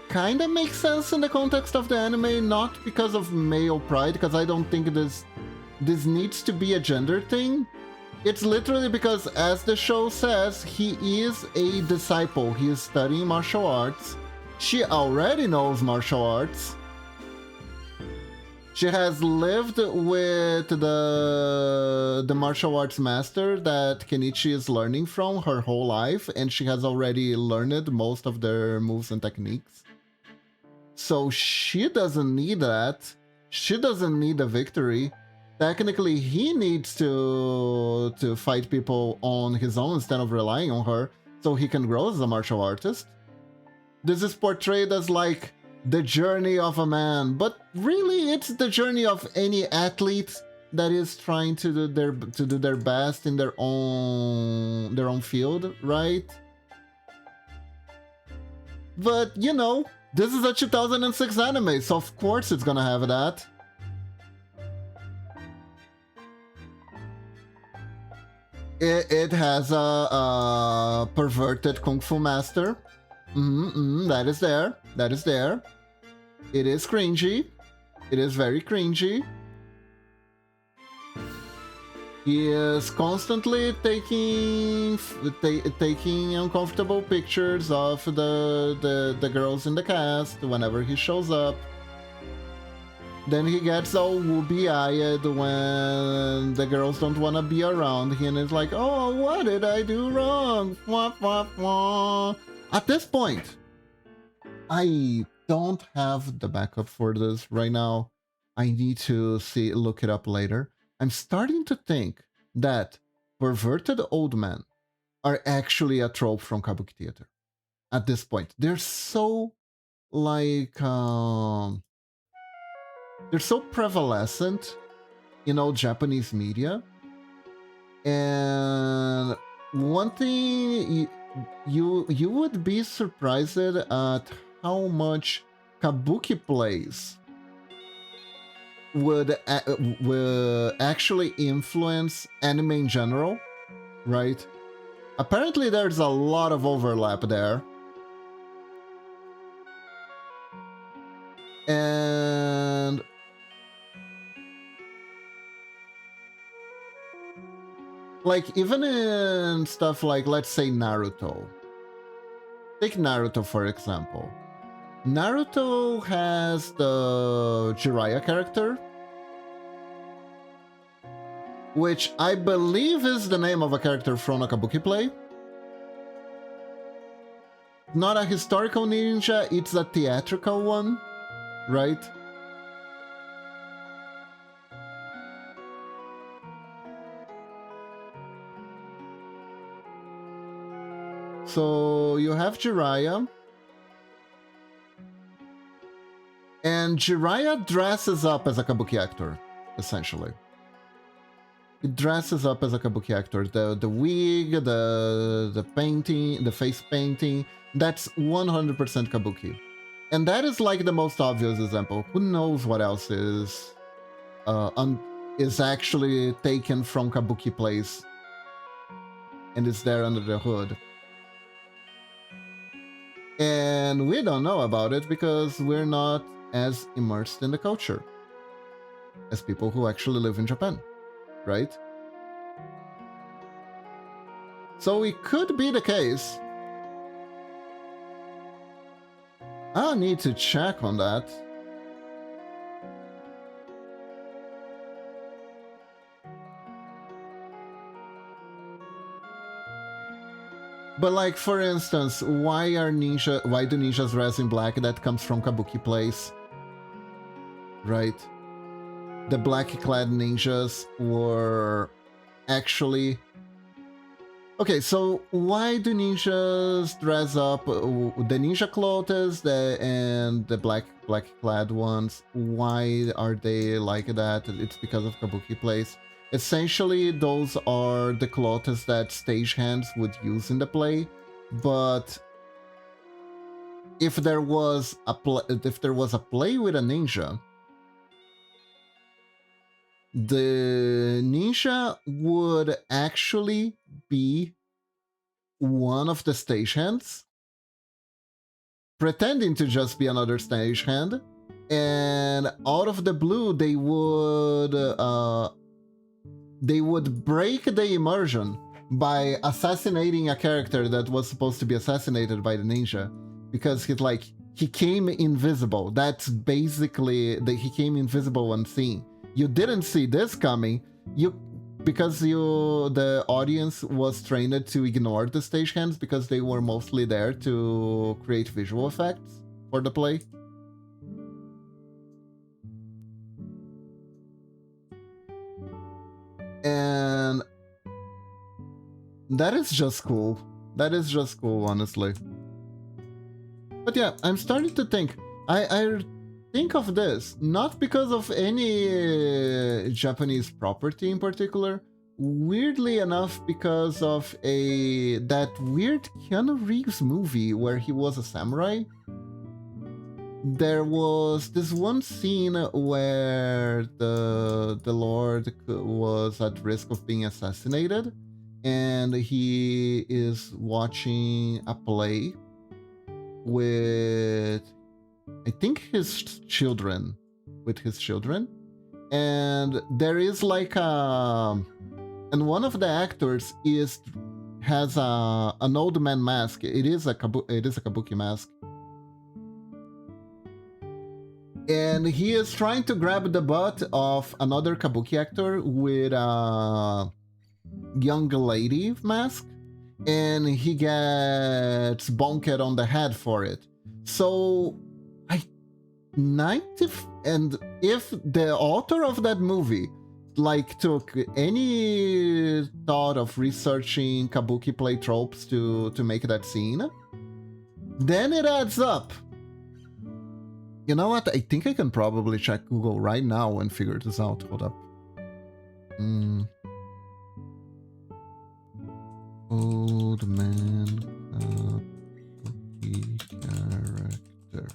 kind of makes sense in the context of the anime, not because of male pride, because I don't think this needs to be a gender thing. It's literally because, as the show says, he is a disciple. He is studying martial arts. She already knows martial arts. She has lived with the martial arts master that Kenichi is learning from her whole life, and she has already learned most of their moves and techniques. So she doesn't need that. She doesn't need a victory. Technically, he needs to fight people on his own instead of relying on her, so he can grow as a martial artist. This is portrayed as like the journey of a man, but really it's the journey of any athlete that is trying to do their best in their own field, right? But you know, this is a 2006 anime, so of course it's gonna have that. It has a perverted kung fu master. That is there. That is there. It is cringy. It is very cringy. He is constantly taking uncomfortable pictures of the girls in the cast whenever he shows up. Then he gets all wooby-eyed when the girls don't want to be around him, and it's like, oh, what did I do wrong? Wah, wah, wah. At this point, I don't have the backup for this right now. I need to look it up later. I'm starting to think that perverted old men are actually a trope from Kabuki theater. At this point, they're so like they're so prevalent in all Japanese media. And one thing you would be surprised at how much Kabuki plays would actually influence anime in general, right? Apparently there's a lot of overlap there. And like, even in stuff like, let's say, Naruto. Take Naruto, for example. Naruto has the Jiraiya character, which I believe is the name of a character from a Kabuki play. not a historical ninja, it's a theatrical one, right? So you have Jiraiya, and Jiraiya dresses up as a kabuki actor, essentially. It dresses up as a kabuki actor. The wig, the painting, the face painting, that's 100% kabuki. And that is like the most obvious example. Who knows what else is actually taken from kabuki plays and is there under the hood. And we don't know about it because we're not as immersed in the culture as people who actually live in Japan, right? So it could be the case. I'll need to check on that. But like, for instance, why do ninjas dress in black? That comes from kabuki plays, right? The black-clad ninjas were actually... Okay, so why do ninjas dress up? The ninja clothes and the black-clad ones, why are they like that? It's because of kabuki plays. Essentially, those are the clothes that stagehands would use in the play, but if there was a play with a ninja, the ninja would actually be one of the stagehands, pretending to just be another stagehand, and out of the blue they would break the immersion by assassinating a character that was supposed to be assassinated by the ninja, because he came invisible. That's basically he came invisible unseen. You didn't see this coming, because the audience was trained to ignore the stagehands because they were mostly there to create visual effects for the play. And that is just cool. That is just cool, honestly. But yeah, I'm starting to think. I think of this not because of any Japanese property in particular. Weirdly enough, because of that weird Keanu Reeves movie where he was a samurai. There was this one scene where the Lord was at risk of being assassinated, and he is watching a play with, I think, his children, and there is like and one of the actors has an old man mask. It is a kabuki mask. And he is trying to grab the butt of another kabuki actor with a young lady mask, and he gets bonked on the head for it. So and if the author of that movie took any thought of researching kabuki play tropes to make that scene, then it adds up. You know what? I think I can probably check Google right now and figure this out. Hold up. Old man kabuki character.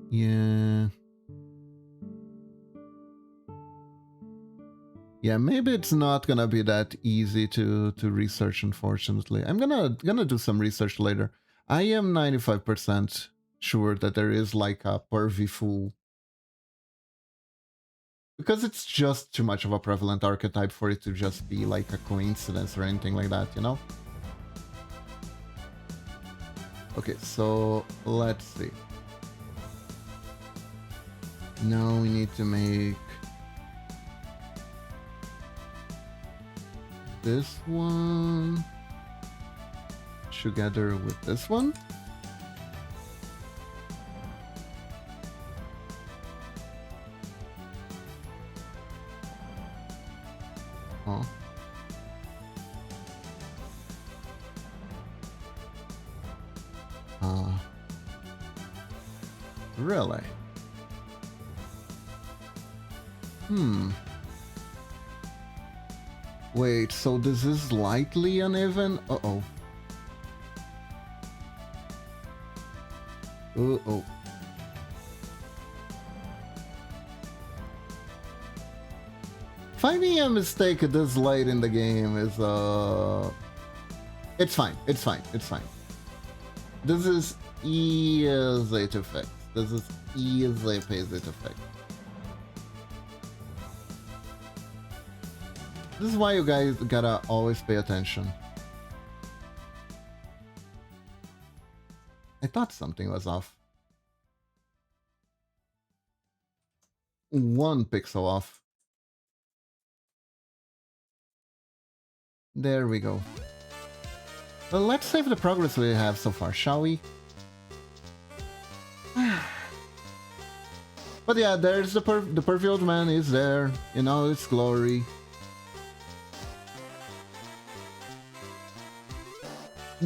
Yeah. Yeah, maybe it's not gonna be that easy to research, unfortunately. I'm gonna do some research later. I am 95% sure that there is like a pervy fool, because it's just too much of a prevalent archetype for it to just be like a coincidence or anything like that, you know? Okay, so let's see. Now we need to make this one together with this one. Oh. Really? Wait, so this is slightly uneven? Uh-oh. Uh-oh. Finding a mistake this late in the game is, It's fine, it's fine, it's fine. This is easy to fix. This is easy to fix. This is why you guys gotta always pay attention. I thought something was off. 1 pixel off. There we go. Well, let's save the progress we have so far, shall we? But yeah, there's the perfect old man is there in all its glory.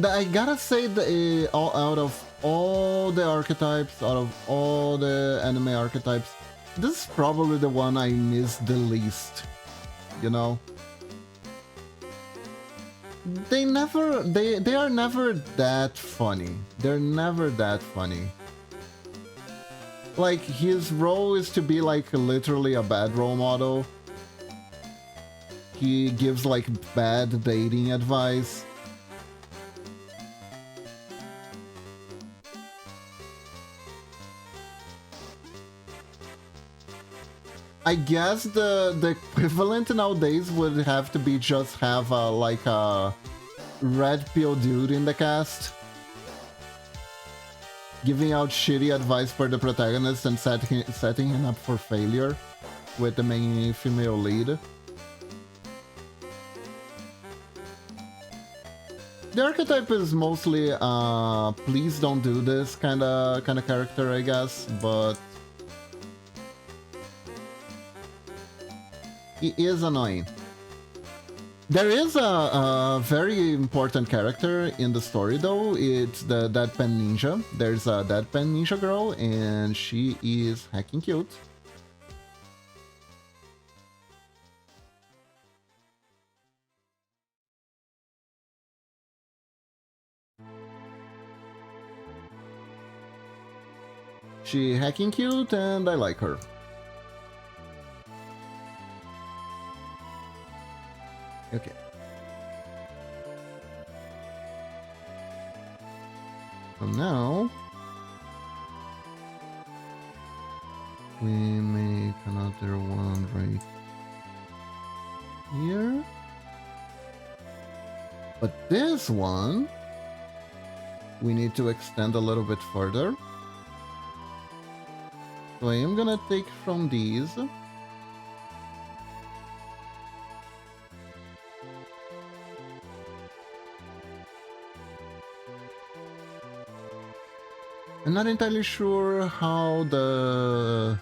I gotta say that out of all the archetypes, out of all the anime archetypes, this is probably the one I miss the least, you know? They are never that funny. They're never that funny. Like, his role is to be like literally a bad role model. He gives like bad dating advice. I guess the equivalent nowadays would have to be just have like a red pill dude in the cast, giving out shitty advice for the protagonist and setting him up for failure with the main female lead. The archetype is mostly please don't do this kind of character, I guess, but he is annoying. There is a very important character in the story, though. It's the Deadpan Ninja. There's a Deadpan Ninja girl, and she is heckin' cute. She heckin' cute, and I like her. Okay. So now we make another one right here. But this one we need to extend a little bit further. So I am gonna take from these. I'm not entirely sure how the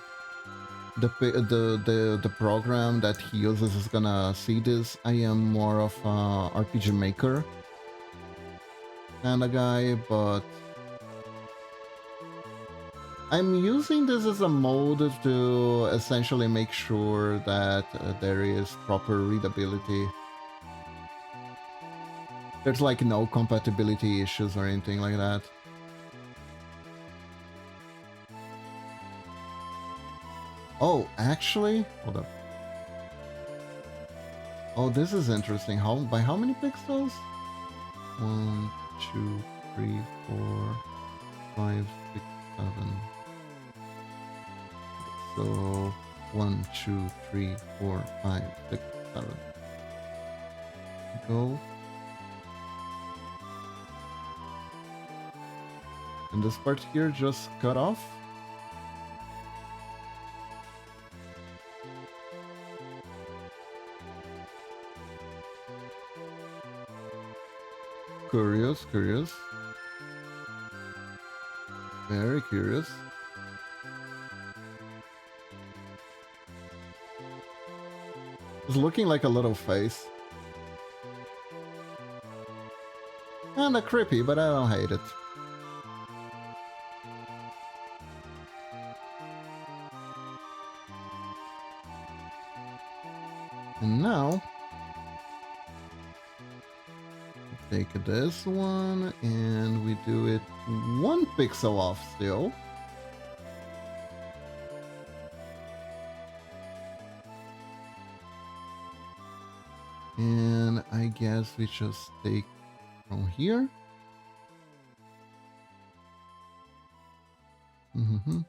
program that he uses is gonna see this. I am more of a RPG maker kind of guy, but I'm using this as a mode to essentially make sure that there is proper readability. There's like no compatibility issues or anything like that. Oh, actually, hold up. Oh, this is interesting. By how many pixels? 1, 2, 3, 4, 5, 6, 7. So 1, 2, 3, 4, 5, 6, 7. Go. And this part here just cut off. Curious, curious. Very curious. It's looking like a little face. Kinda creepy, but I don't hate it. And now, take this one and we do it 1 pixel off still. And I guess we just take from here. Mm-hmm.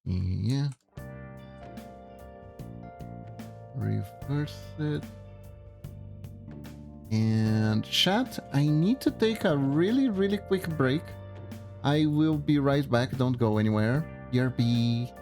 Yeah. Reverse it. And chat, I need to take a really quick break. I will be right back. Don't go anywhere. BRB.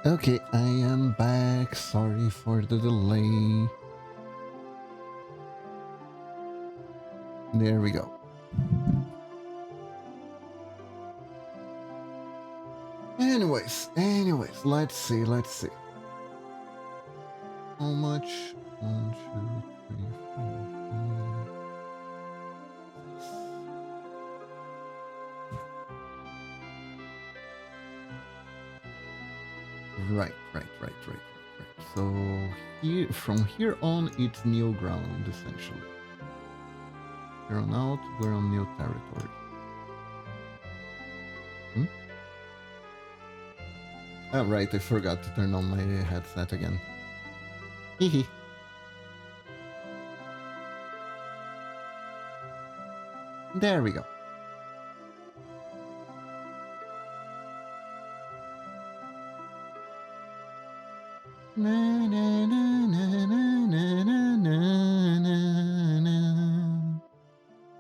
Okay, I am back. Sorry for the delay. There we go. Anyways, let's see. How much? 1, 2, 3, 4, 5. Right. So here, from here on, it's new ground essentially. Here on out, we're on new territory. Oh, right, I forgot to turn on my headset again. Hehe. There we go. Na, na, na, na, na, na, na, na, na.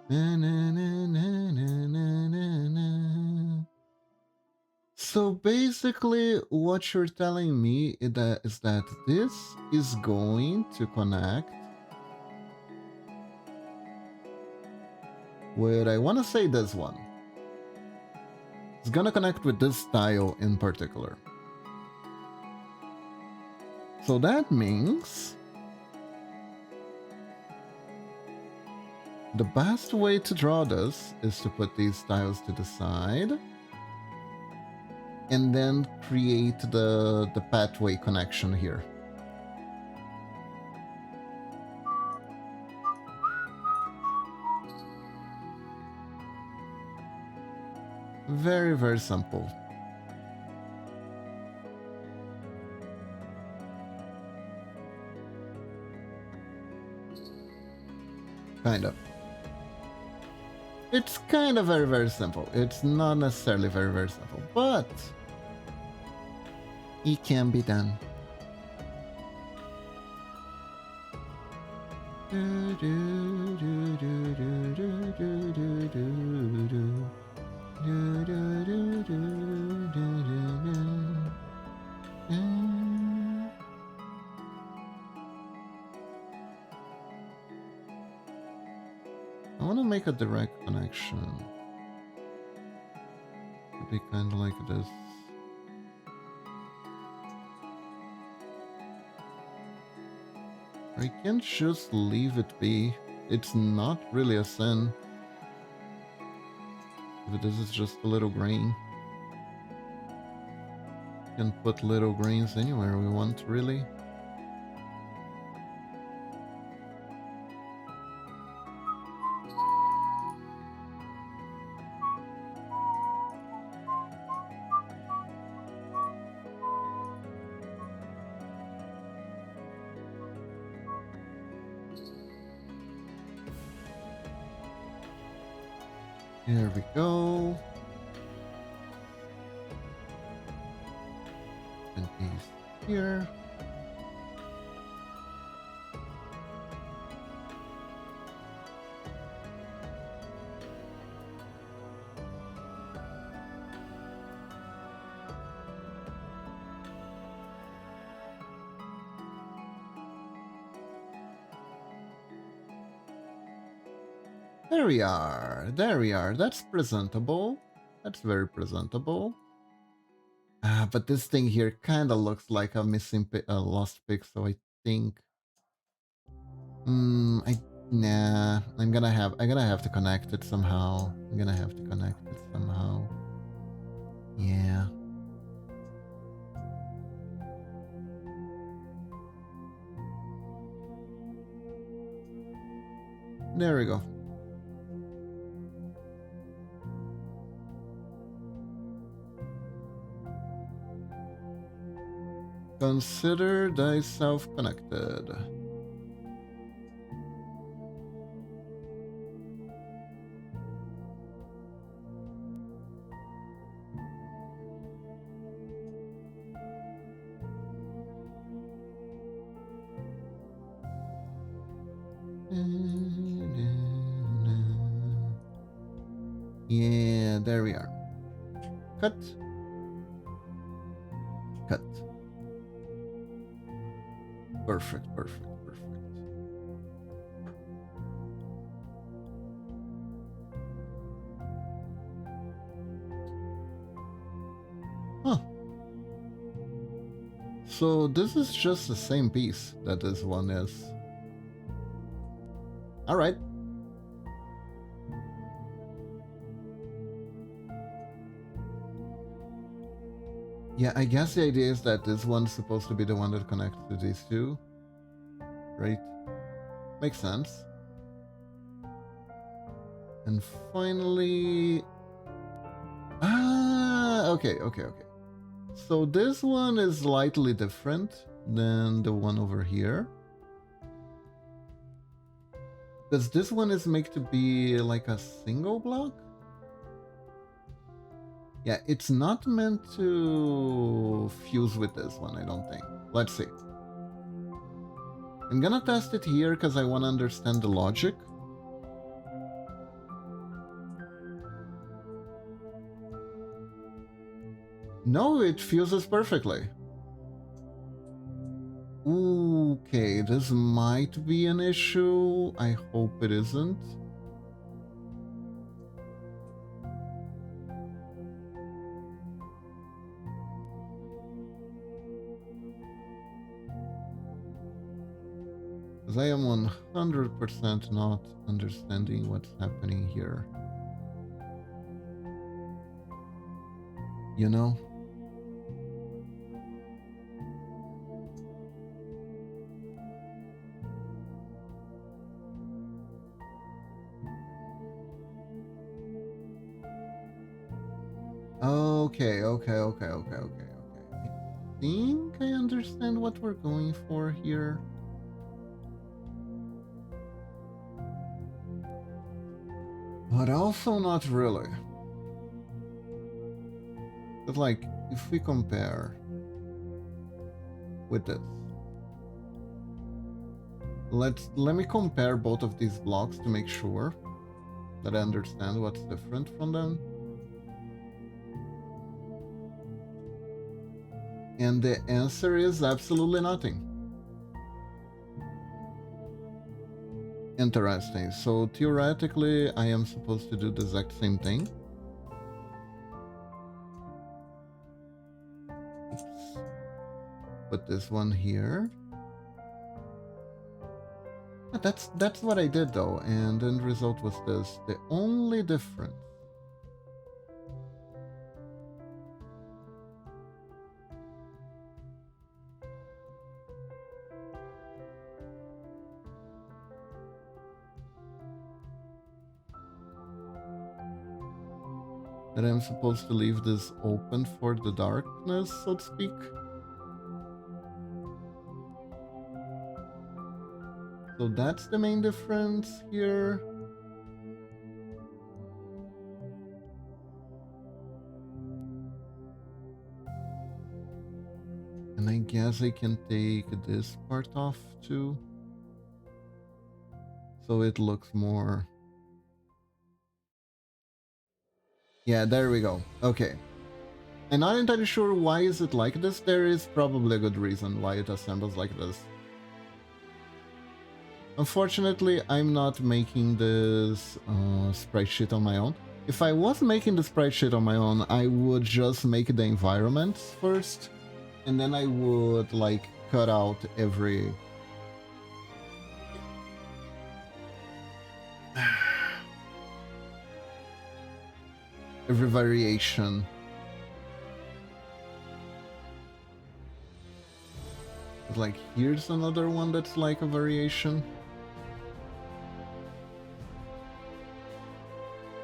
Na, na, na, na, na, na, na. So basically, what you're telling me is that this is going to connect with, I want to say this one. It's gonna connect with this tile in particular. So that means the best way to draw this is to put these tiles to the side and then create the pathway connection here. Very, very simple. Kind of. It's kind of very, very simple. It's not necessarily very, very simple, but it can be done. I want to make a direct connection. It'd be kind of like this. I can just leave it be. It's not really a sin. If this is just a little grain. We can put little grains anywhere we want, really. Here we go. And paste here. There we are. There we are. That's presentable. That's very presentable. But this thing here kind of looks like a a lost pixel, I think. Nah, I'm gonna have to connect it somehow. I'm gonna have to connect it somehow. Yeah. There we go. Consider thyself connected. Yeah, there we are. Cut. Cut. Perfect, perfect, perfect. Huh. So this is just the same piece that this one is. Alright. Yeah, I guess the idea is that this one's supposed to be the one that connects to these two. Right? Makes sense. And finally... okay. So this one is slightly different than the one over here. Because this one is made to be like a single block? Yeah, it's not meant to fuse with this one, I don't think. Let's see. I'm gonna test it here because I want to understand the logic. No, it fuses perfectly. Okay, this might be an issue. I hope it isn't. Because I am 100% not understanding what's happening here. You know? Okay. I think I understand what we're going for here. But also not really. But like, if we compare with this. Let me compare both of these blocks to make sure that I understand what's different from them. And the answer is absolutely nothing. Interesting. So theoretically, I am supposed to do the exact same thing. Oops. Put this one here. That's what I did though, and the end result was this. The only difference that I'm supposed to leave this open for the darkness, so to speak. So that's the main difference here. And I guess I can take this part off too. So it looks more... Yeah, there we go. Okay. I'm not entirely sure why is it like this. There is probably a good reason why it assembles like this. Unfortunately, I'm not making this sprite sheet on my own. If I was making the sprite sheet on my own, I would just make the environments first, and then I would like cut out every variation. Like here's another one that's like a variation.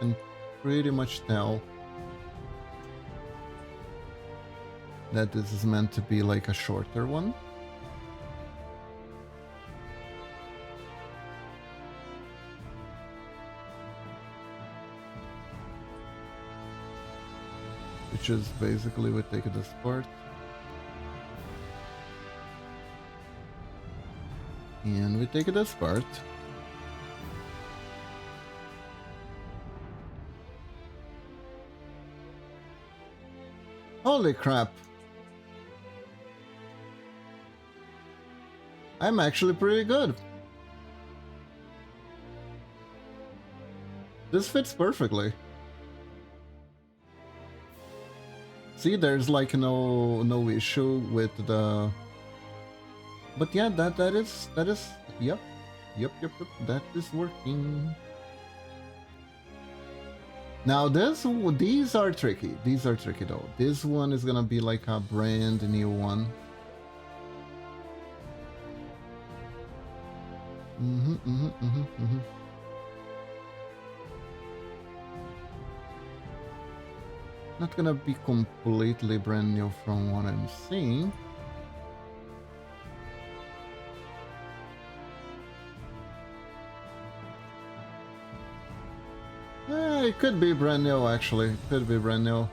And pretty much tell that this is meant to be like a shorter one. Which is basically we take this part and we take this part. Holy crap. I'm actually pretty good. This fits perfectly. See, there's like no issue with the. But yeah, that is yep, that is working. Now these are tricky. These are tricky though. This one is gonna be like a brand new one. Not gonna be completely brand new from what I'm seeing. It could be brand new actually. It could be brand new.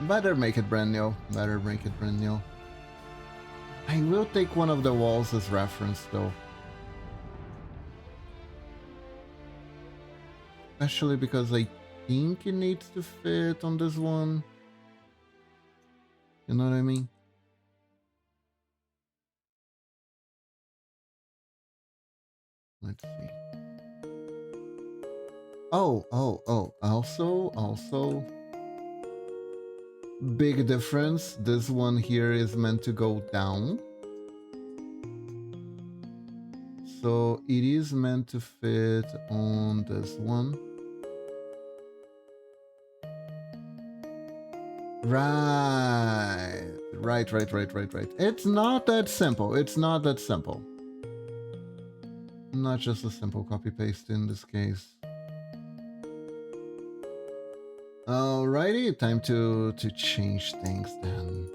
Better make it brand new. Better make it brand new. I will take one of the walls as reference though. Especially because I think it needs to fit on this one. You know what I mean? Let's see. Oh. Also. Big difference. This one here is meant to go down. So it is meant to fit on this one. Right. It's not that simple. It's not that simple. Not just a simple copy paste in this case. Alrighty, time to change things then.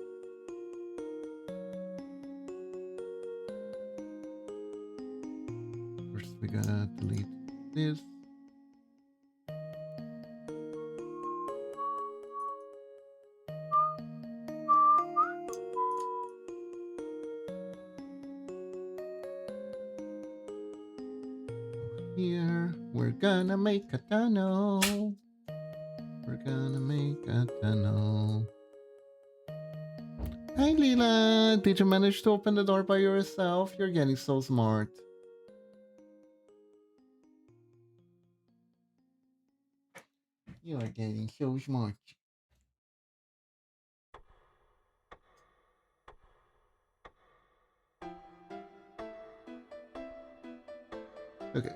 First we gotta delete this. Here, we're gonna make a tunnel. We're gonna make a tunnel. Hi Leela, did you manage to open the door by yourself? You're getting so smart. You are getting so smart. Okay.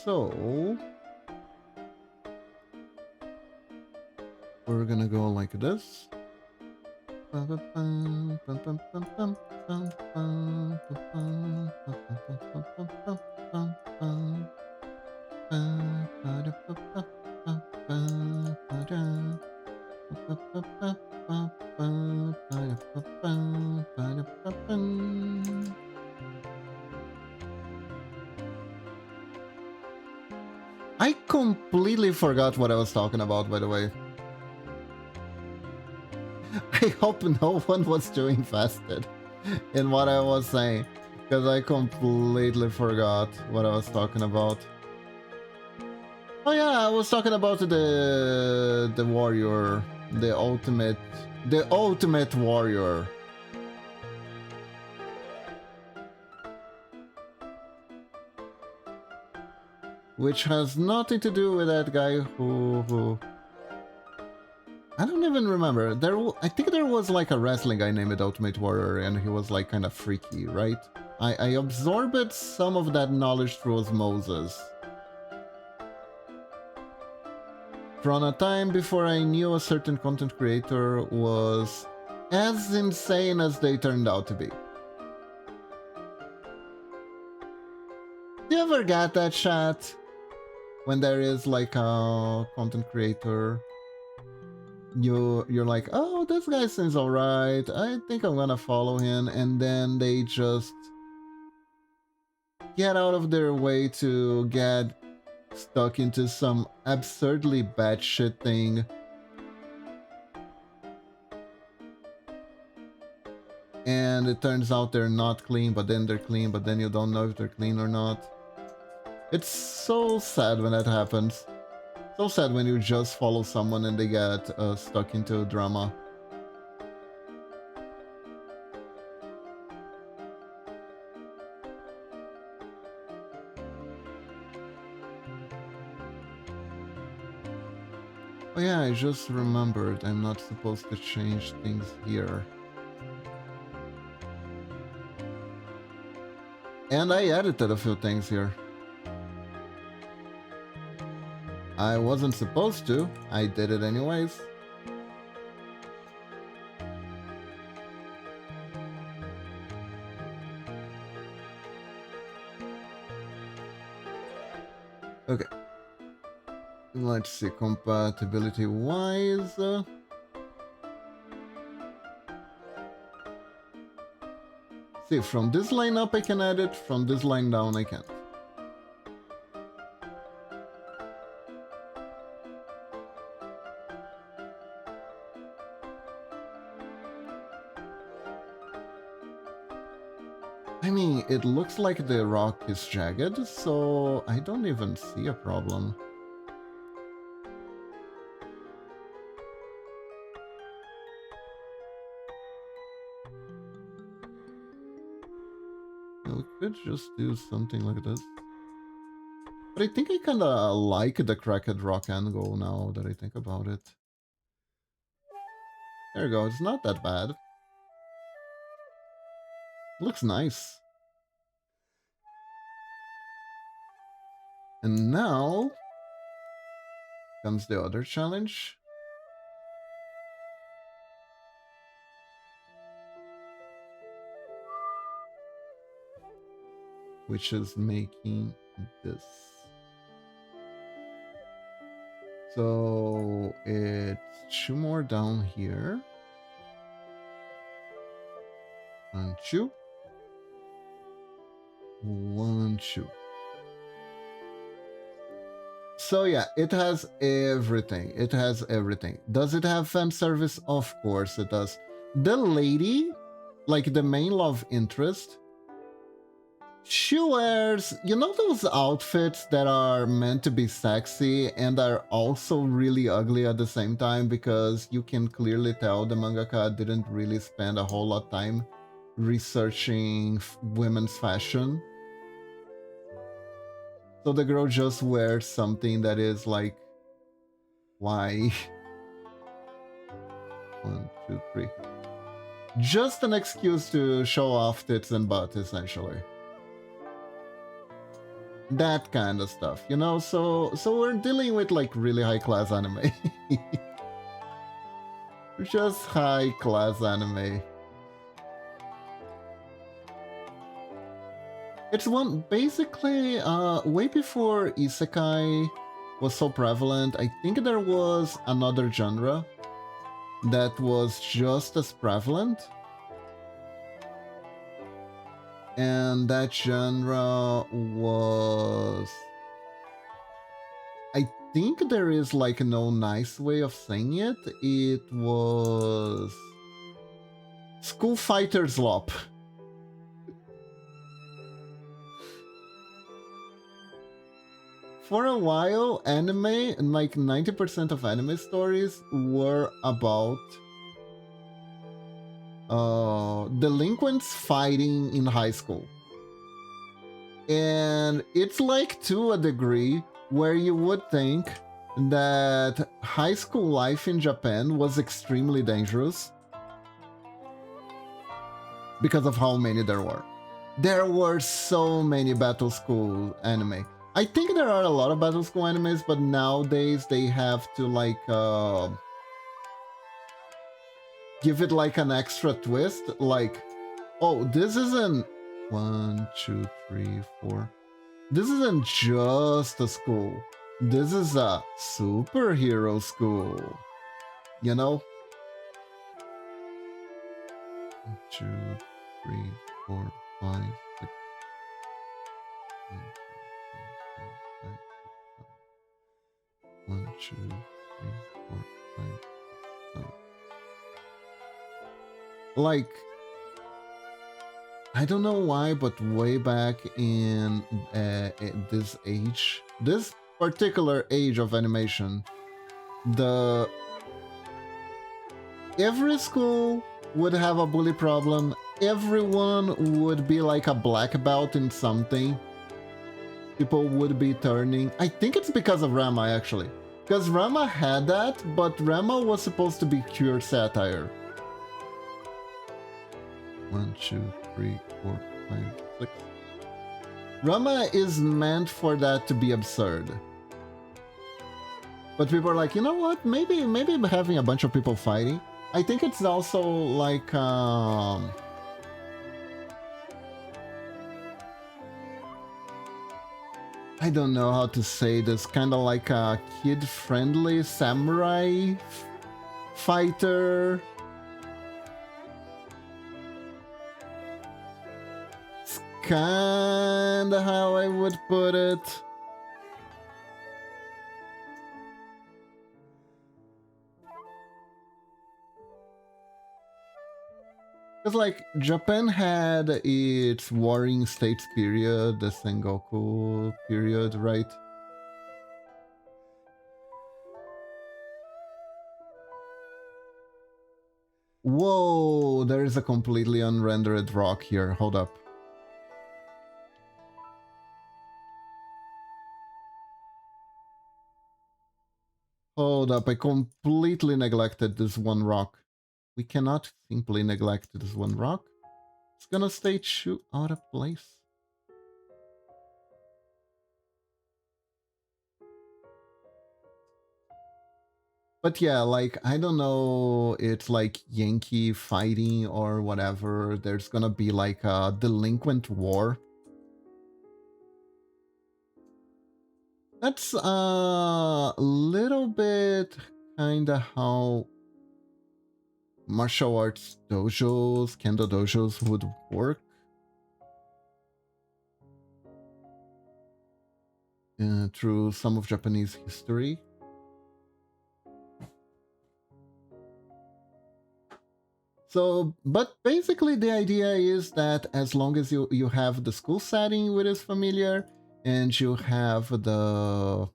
So we're gonna go like this. I completely forgot what I was talking about, by the way. I hope no one was too invested in what I was saying, because I completely forgot what I was talking about. Oh yeah, I was talking about the warrior, the ultimate warrior. which has nothing to do with that guy who I don't even remember. I think there was like a wrestling guy named Ultimate Warrior, and he was like kind of freaky, right? I absorbed some of that knowledge through osmosis. From a time before I knew a certain content creator was as insane as they turned out to be. Do you ever get that chat? When there is like a content creator, you're like, oh, this guy seems alright, I think I'm gonna follow him, and then they just get out of their way to get stuck into some absurdly bad shit thing. And it turns out they're not clean, but then they're clean, but then you don't know if they're clean or not. It's so sad when that happens. So sad when you just follow someone and they get stuck into drama. Oh yeah, I just remembered I'm not supposed to change things here. And I edited a few things here. I wasn't supposed to, I did it anyways. Okay. Let's see, compatibility wise. See, from this line up I can edit, from this line down I can't. I mean, it looks like the rock is jagged, so I don't even see a problem. We could just do something like this. But I think I kinda like the cracked rock angle now that I think about it. There you go, it's not that bad. Looks nice. And now comes the other challenge. Which is making this. So it's 2 more down here. 1, 2. 1, 2. So yeah, it has everything. It has everything. Does it have fan service? Of course it does. The lady, like the main love interest, she wears, you know, those outfits that are meant to be sexy and are also really ugly at the same time, because you can clearly tell the mangaka didn't really spend a whole lot of time researching women's fashion. So the girl just wears something that is like, why? 1, 2, 3. Just an excuse to show off tits and butt, essentially. That kind of stuff, you know? So we're dealing with like really high class anime. Just high class anime. It's one basically way before isekai was so prevalent. I think there was another genre that was just as prevalent. And that genre was... I think there is like no nice way of saying it. It was... School Fighter's Lop. For a while, anime, like 90% of anime stories were about delinquents fighting in high school. And it's like to a degree where you would think that high school life in Japan was extremely dangerous because of how many there were. There were so many battle school anime. I think there are a lot of battle school animes, but nowadays they have to like give it like an extra twist. Like, oh, this isn't 1, 2, 3, 4. This isn't just a school. This is a superhero school. You know? 1, 2, 3, 4, 5, 6. 1, 2, 3, 4, 5, 6, 7. Like, I don't know why, but way back in this age, this particular age of animation, every school would have a bully problem. Everyone would be like a black belt in something. People would be turning. I think it's because of Rama, actually. Because Rama had that, but Rama was supposed to be pure satire. 1, 2, 3, 4, 5, 6. Rama is meant for that to be absurd. But people are like, you know what? Maybe having a bunch of people fighting. I think it's also like I don't know how to say this, kind of like a kid-friendly samurai fighter. It's kind of how I would put it. Because, like, Japan had its Warring States period, the Sengoku period, right? Whoa, there is a completely unrendered rock here. Hold up. Hold up, I completely neglected this one rock. We cannot simply neglect this one rock. It's gonna stay too out of place. But yeah, like, I don't know, it's like Yankee fighting or whatever. There's gonna be like a delinquent war. That's a little bit kinda how martial arts dojos, kendo dojos would work. Through some of Japanese history. So, but basically the idea is that as long as you have the school setting which is familiar, and you have the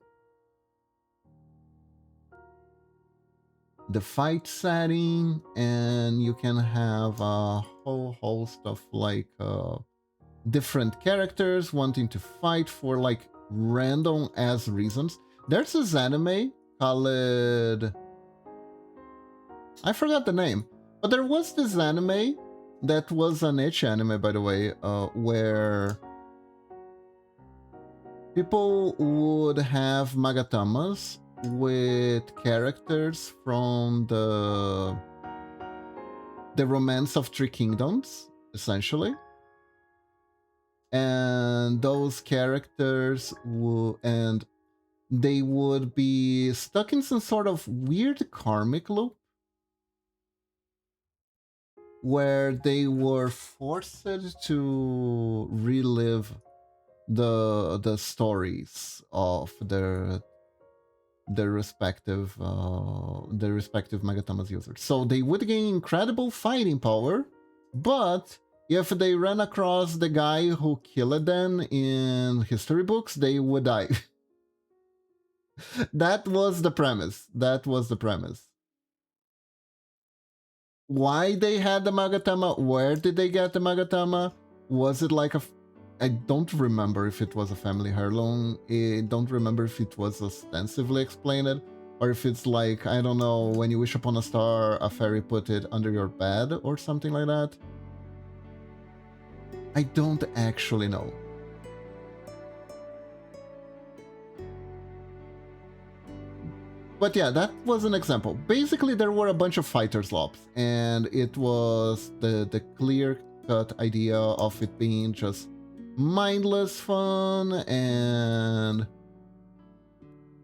fight setting, and you can have a whole host of like different characters wanting to fight for like random ass reasons. There's this anime called, I forgot the name, but there was this anime that was a niche anime, by the way, where people would have magatamas with characters from the Romance of Three Kingdoms, essentially. And those characters they would be stuck in some sort of weird karmic loop where they were forced to relive the stories of their respective Magatamas users. So they would gain incredible fighting power, but if they ran across the guy who killed them in history books, they would die. That was the premise. Why they had the Magatama? Where did they get the Magatama? Was it like I don't remember if it was a family heirloom. I don't remember if it was ostensively explained, or if it's like, I don't know, when you wish upon a star, a fairy put it under your bed or something like that. I don't actually know. But yeah, that was an example. Basically, there were a bunch of fighter slops, and it was the clear-cut idea of it being just mindless fun and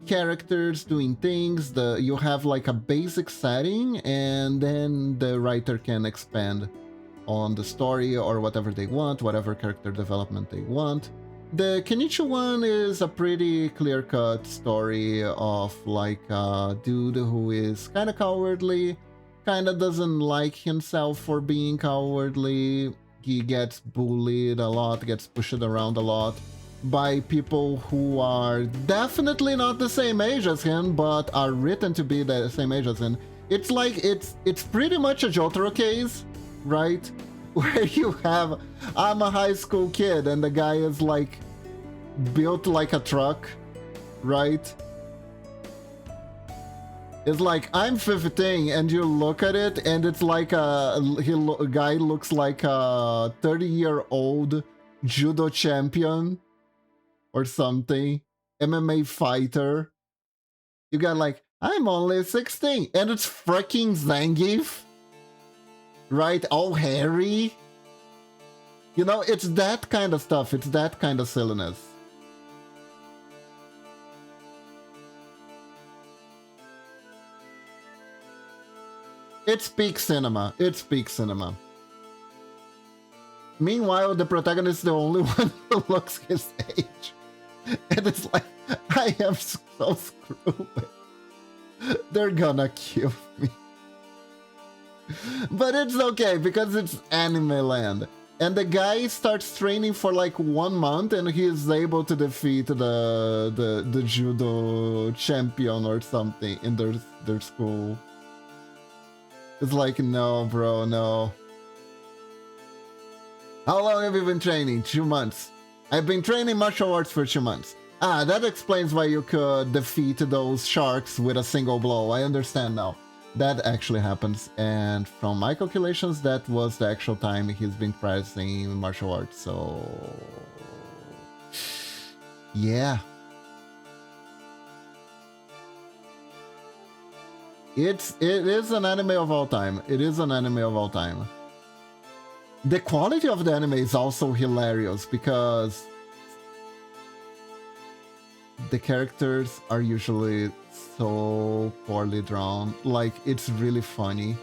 characters doing things. You have like a basic setting, and then the writer can expand on the story or whatever they want, whatever character development they want. The Kenichi one is a pretty clear-cut story of like a dude who is kind of cowardly, kind of doesn't like himself for being cowardly. He gets bullied a lot, gets pushed around a lot by people who are definitely not the same age as him, but are written to be the same age as him. It's like, it's pretty much a Jotaro case, right? Where you have, I'm a high school kid, and the guy is like built like a truck, right? It's like, I'm 15, and you look at it, and it's like a guy looks like a 30-year-old judo champion or something, MMA fighter. You got like, I'm only 16, and it's freaking Zangief, right? All hairy. You know, it's that kind of stuff. It's that kind of silliness. It's peak cinema. It's peak cinema. Meanwhile, the protagonist is the only one who looks his age. And it's like, I am so screwed. They're gonna kill me. But it's okay, because it's anime land. And the guy starts training for like 1 month, and he is able to defeat the judo champion or something in their school. It's like, no, bro, no. How long have you been training? 2 months. I've been training martial arts for 2 months. Ah, that explains why you could defeat those sharks with a single blow. I understand now. That actually happens, and from my calculations, that was the actual time he's been practicing martial arts, so... yeah. It is an anime of all time. It is an anime of all time. The quality of the anime is also hilarious, because the characters are usually so poorly drawn. Like, it's really funny.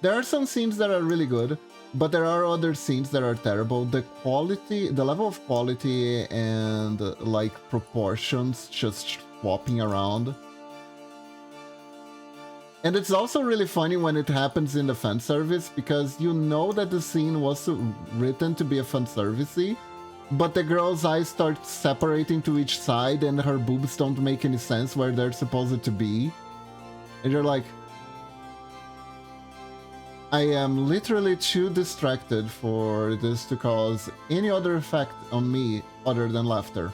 There are some scenes that are really good, but there are other scenes that are terrible. The quality, the level of quality and like proportions just swapping around. And it's also really funny when it happens in the fan service, because you know that the scene was written to be a fan servicey, but the girl's eyes start separating to each side, and her boobs don't make any sense where they're supposed to be. And you're like, I am literally too distracted for this to cause any other effect on me other than laughter.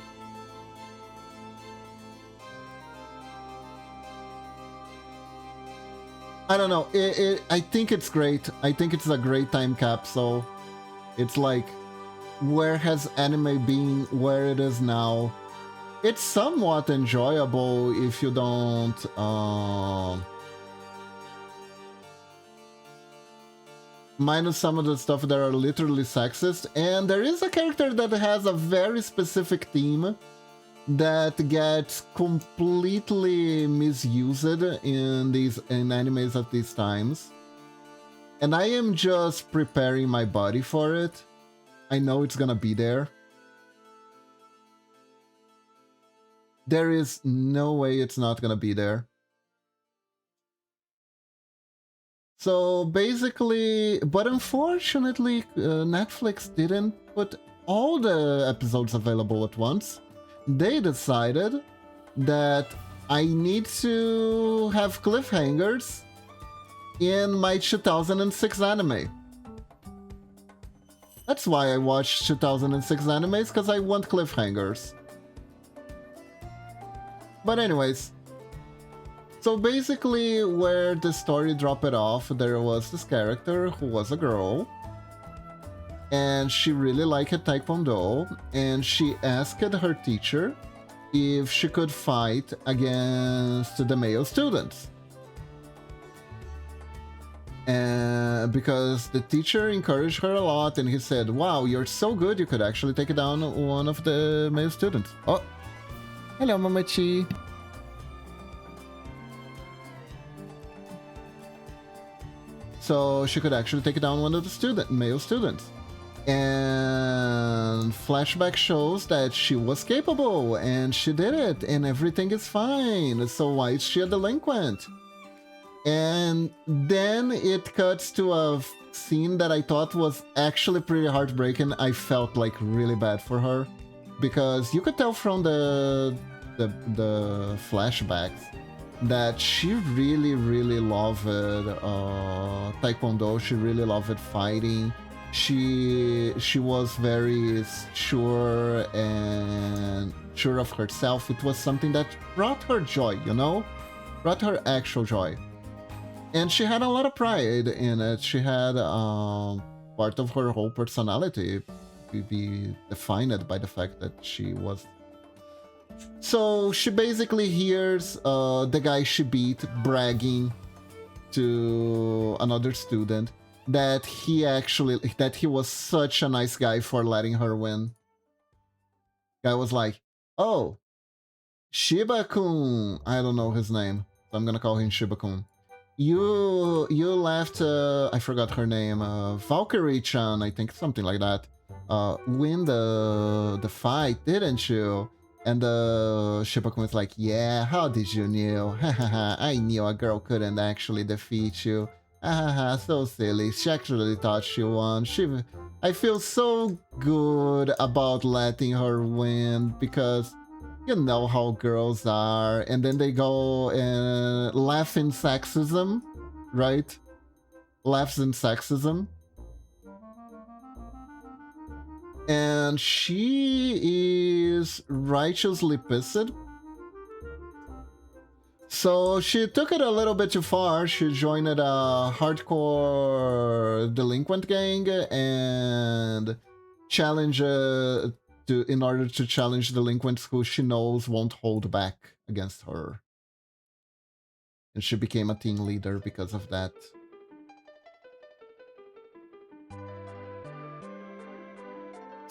I don't know, I think it's great. I think it's a great time capsule. It's like, where has anime been, where it is now? It's somewhat enjoyable if you don't minus some of the stuff that are literally sexist, and there is a character that has a very specific theme that gets completely misused in animes at these times, and I am just preparing my body for it. I know it's gonna be there. There is no way it's not gonna be there. So basically, but unfortunately, Netflix didn't put all the episodes available at once. They decided that I need to have cliffhangers in my 2006 anime. That's why I watch 2006 animes, because I want cliffhangers. But anyways, so basically where the story dropped off, there was this character who was a girl, and she really liked Taekwondo, and she asked her teacher if she could fight against the male students. And because the teacher encouraged her a lot, and he said, wow, you're so good, you could actually take down one of the male students. Oh, hello, Mamachi. So she could actually take down one of the male students. And flashback shows that she was capable, and she did it, and everything is fine. So why is she a delinquent? And then it cuts to a scene that I thought was actually pretty heartbreaking. I felt like really bad for her, because you could tell from the flashbacks that she really loved Taekwondo. She really loved fighting. She was very sure of herself. It was something that brought her joy, you know, brought her actual joy. And she had a lot of pride in it. She had part of her whole personality be defined by the fact that she was. So she basically hears the guy she beat bragging to another student that he was such a nice guy for letting her win. Guy was like, oh, Shiba-kun, I don't know his name, so I'm gonna call him Shiba-kun. You left, I forgot her name, Valkyrie-chan, I think, something like that, win the fight, didn't you? And Shiba-kun was like, yeah, how did you know? Hahaha, I knew a girl couldn't actually defeat you. Hahaha, so silly. She actually thought she won. I feel so good about letting her win, because you know how girls are. And then they go and laugh in sexism, right? Laughs in sexism. And she is righteously pissed. So she took it a little bit too far. She joined a hardcore delinquent gang and challenge in order to challenge delinquents who she knows won't hold back against her. And she became a team leader because of that.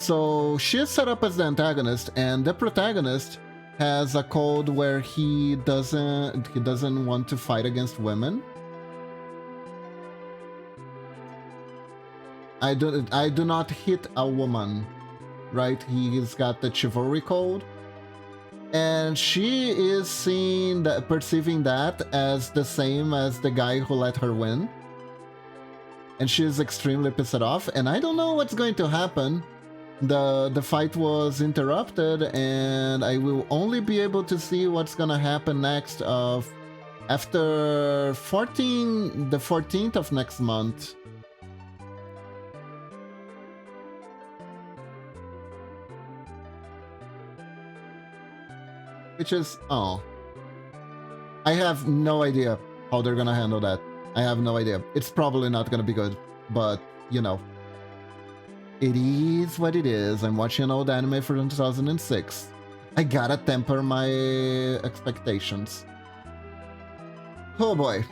So she is set up as the antagonist, and the protagonist has a code where he doesn't want to fight against women. I do not hit a woman, right? He's got the chivalry code, and she is perceiving that as the same as the guy who let her win, and she is extremely pissed off. And I don't know what's going to happen. The fight was interrupted, and I will only be able to see what's gonna happen next after the 14th of next month. Which is, oh, I have no idea how they're gonna handle that. I have no idea. It's probably not gonna be good, but you know. It is what it is. I'm watching an old anime from 2006. I gotta temper my expectations. Oh boy.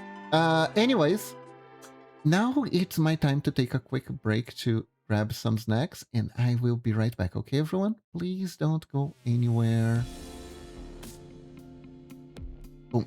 Anyways, now it's my time to take a quick break to grab some snacks, and I will be right back, okay, everyone? Please don't go anywhere. Boom.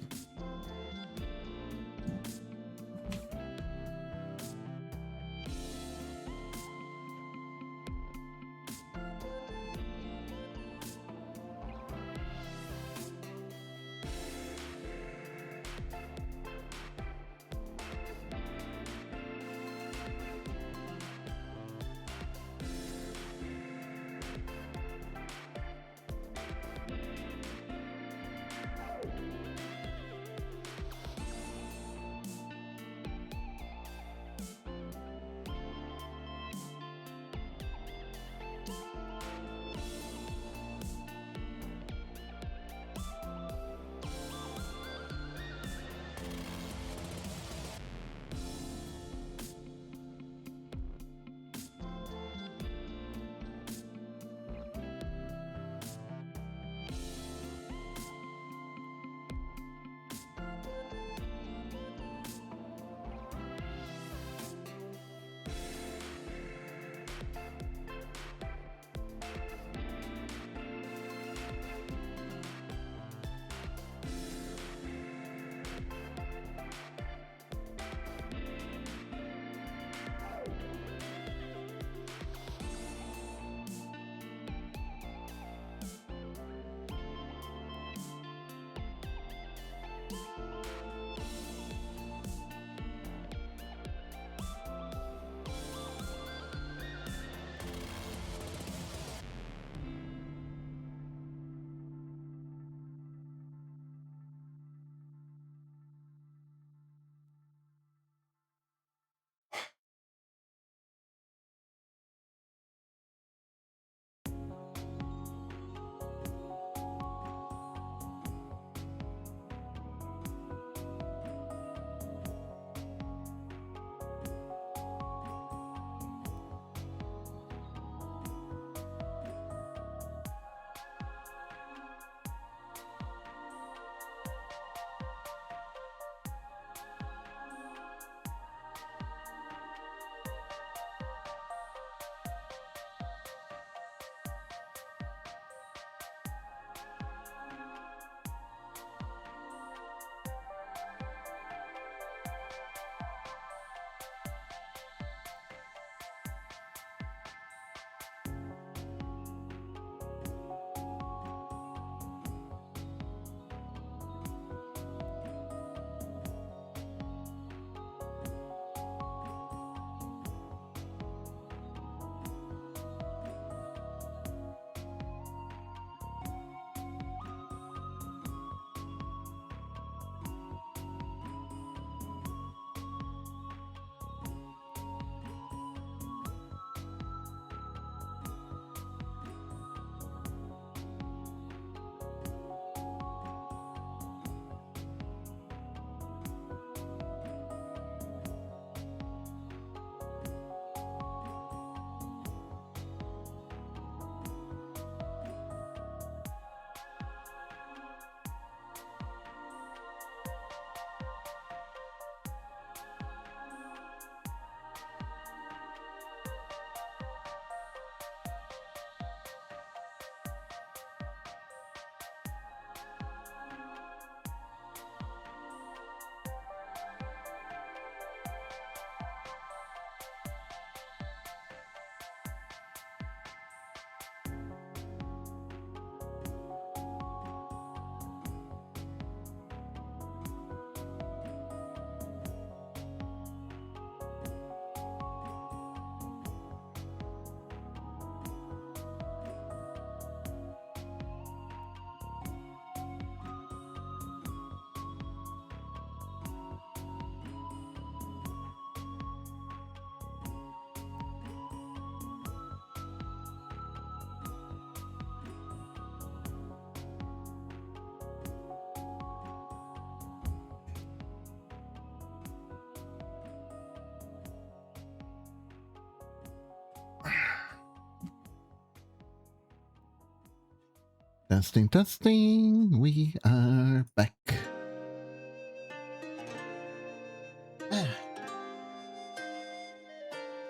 Testing, testing. We are back.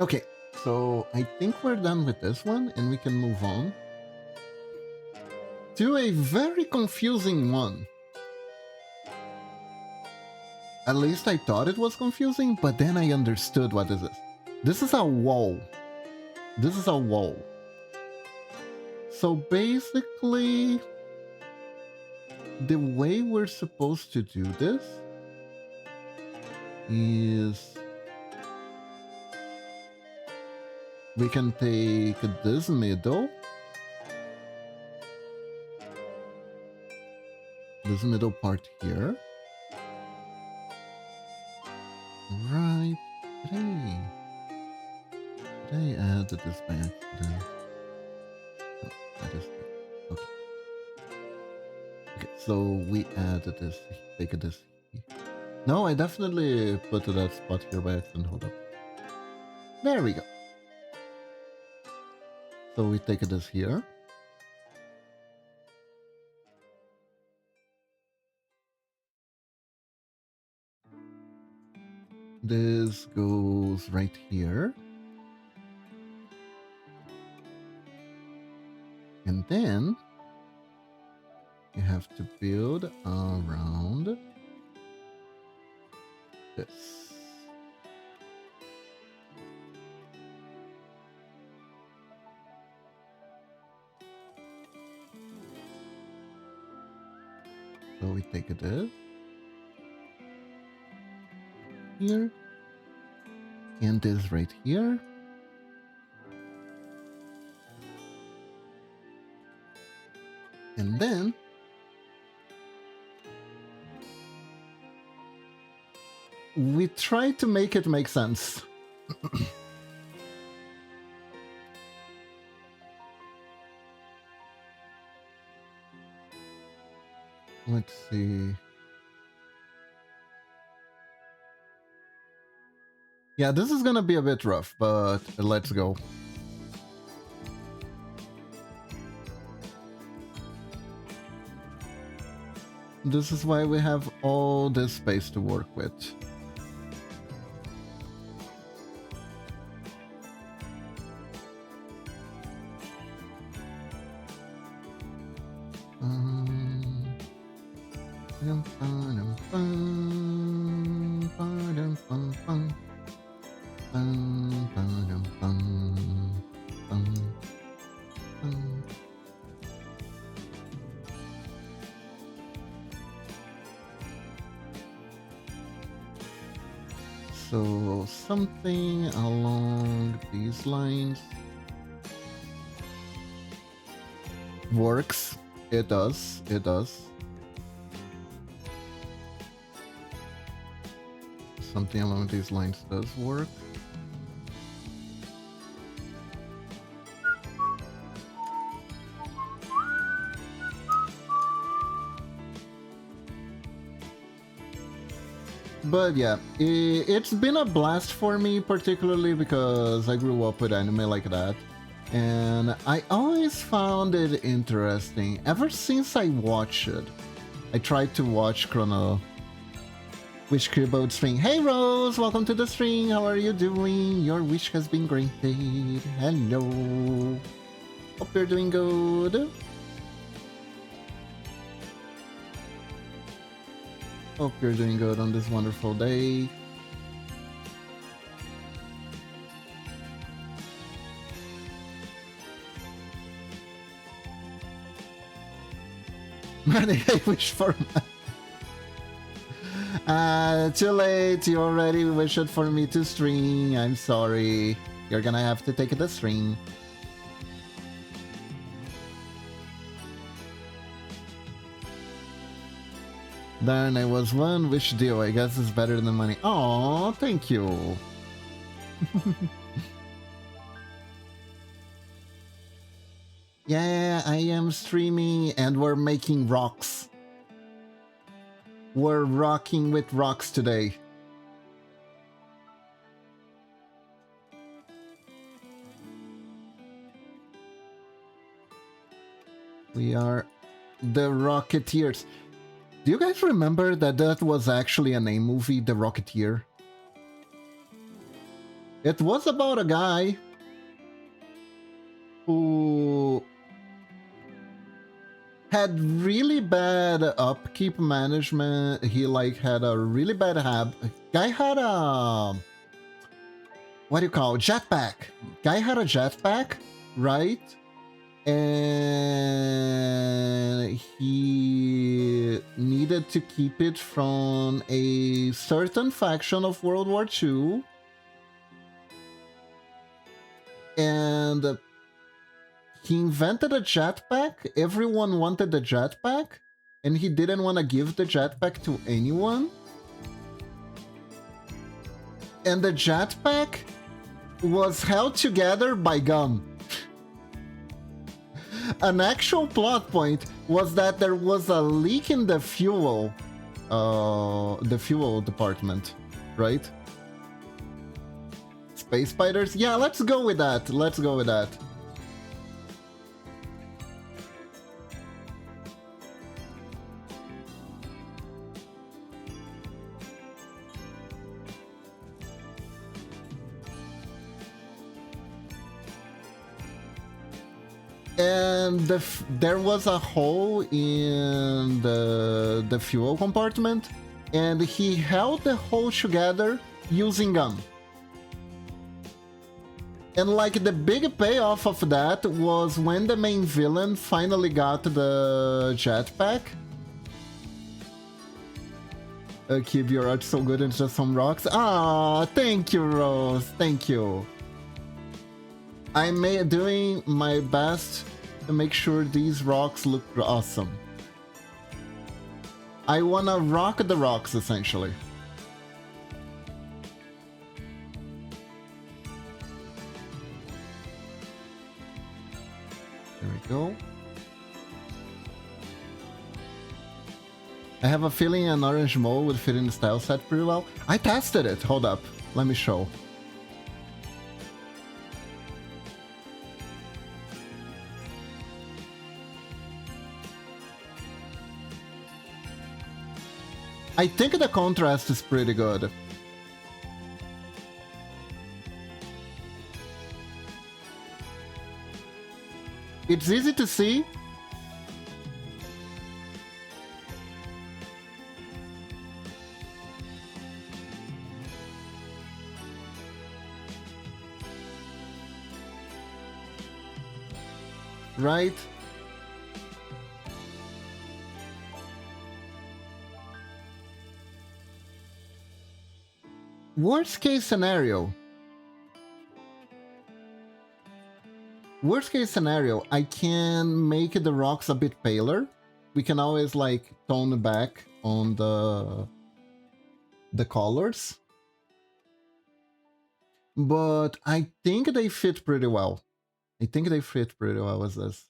Okay, so I think we're done with this one and we can move on to a very confusing one. At least I thought it was confusing, but then I understood what this is. This is a wall. This is a wall. So basically, the way we're supposed to do this is we can take this middle part here. Right. Did I add this by accident? No, that is okay. Okay, so we added this, take this. No, I definitely put that spot here by accident. Hold up. There we go. So we take this here. This goes right here. And then you have to build around this. So we take this here and this right here. And then we try to make it make sense. Let's see. Yeah, this is gonna be a bit rough, but let's go. This is why we have all this space to work with. So something along these lines works. It does. It does. Something along these lines does work. But yeah, it's been a blast for me, particularly because I grew up with anime like that. And I always found it interesting. Ever since I watched it, I tried to watch Chrono Wish Keyboard String. Hey Rose, welcome to the stream. How are you doing? Your wish has been granted. Hello. Hope you're doing good. Hope you're doing good on this wonderful day. Money I wish for. Too late. You already wished for me to stream. I'm sorry. You're gonna have to take the stream. Darn, I was one wish deal. I guess it's better than money. Oh, thank you. Yeah, I am streaming and we're making rocks. We're rocking with rocks today. We are The Rocketeers. Do you guys remember that that was actually a name movie, The Rocketeer? It was about a guy who had really bad upkeep management. He like had a really bad habit. Guy had a, what do you call, jetpack. Guy had a jetpack, right? And he needed to keep it from a certain faction of World War II. And he invented a jetpack. Everyone wanted the jetpack, and he didn't want to give the jetpack to anyone. And the jetpack was held together by gum. An actual plot point was that there was a leak in the fuel department, right? Space spiders? Yeah, let's go with that. Let's go with that. And there was a hole in the fuel compartment, and he held the hole together using gum. And like the big payoff of that was when the main villain finally got the jetpack. Kib, your art's so good, it's just some rocks. Ah, thank you, Rose. Thank you. I'm doing my best to make sure these rocks look awesome. I wanna rock the rocks, essentially. There we go. I have a feeling an orange mole would fit in the style set pretty well. I tested it. Hold up. Let me show. I think the contrast is pretty good. It's easy to see. Right? Worst case scenario. Worst case scenario, I can make the rocks a bit paler. We can always like tone back on the colors. But I think they fit pretty well. I think they fit pretty well with this.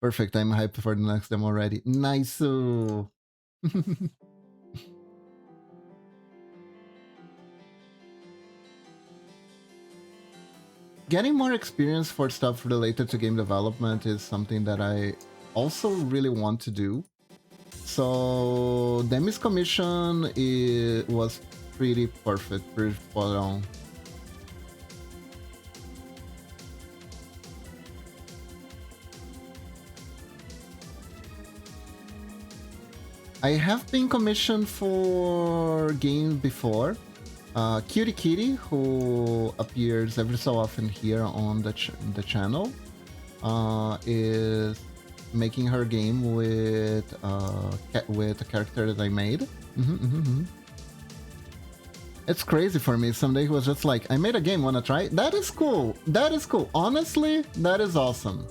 Perfect, I'm hyped for the next demo already. Nice. Getting more experience for stuff related to game development is something that I also really want to do. So Demi's commission was pretty perfect, pretty spot on. I have been commissioned for games before. Cutie Kitty, who appears every so often here on the channel, is making her game with a character that I made. It's crazy for me. Someday he was just like, I made a game, wanna try? That is cool. That is cool. Honestly, that is awesome.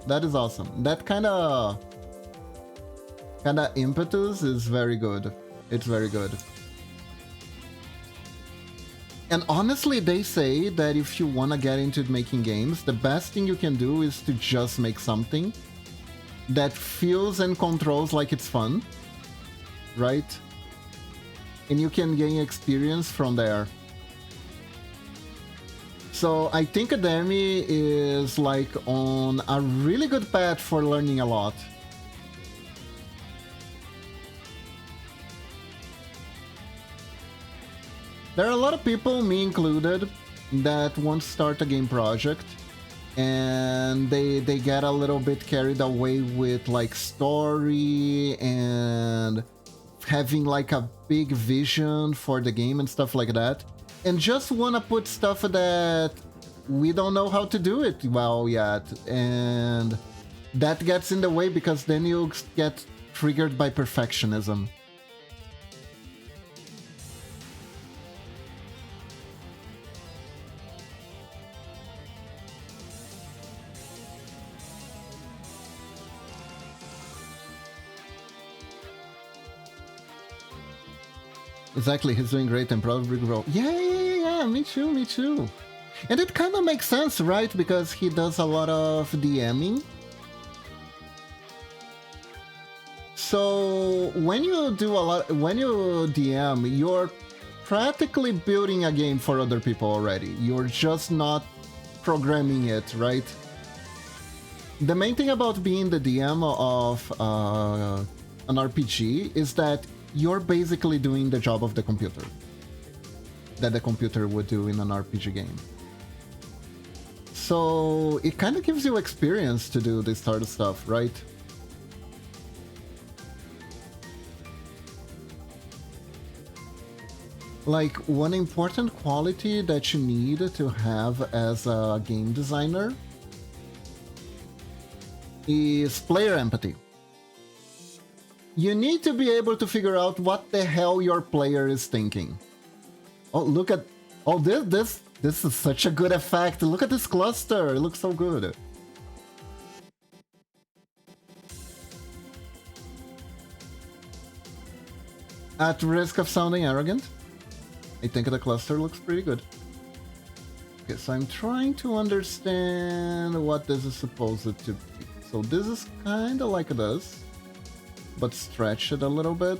That is awesome. That kind of impetus is very good. It's very good. And honestly, they say that if you want to get into making games, the best thing you can do is to just make something that feels and controls like it's fun, right? And you can gain experience from there. So I think Demi is like on a really good path for learning a lot. There are a lot of people, me included, that want to start a game project and they get a little bit carried away with like story and having like a big vision for the game and stuff like that, and just want to put stuff that we don't know how to do it well yet, and that gets in the way because then you get triggered by perfectionism. Exactly, he's doing great and probably grow. Yeah, me too, me too. And it kind of makes sense, right? Because he does a lot of DMing. So when you when you DM, you're practically building a game for other people already. You're just not programming it, right? The main thing about being the DM of an RPG is that you're basically doing the job of the computer that the computer would do in an RPG game. So it kind of gives you experience to do this sort of stuff, right? Like, one important quality that you need to have as a game designer is player empathy. You need to be able to figure out what the hell your player is thinking. Oh, look at... Oh, this is such a good effect. Look at this cluster. It looks so good. At risk of sounding arrogant, I think the cluster looks pretty good. Okay, so I'm trying to understand what this is supposed to be. So this is kind of like this, but stretch it a little bit.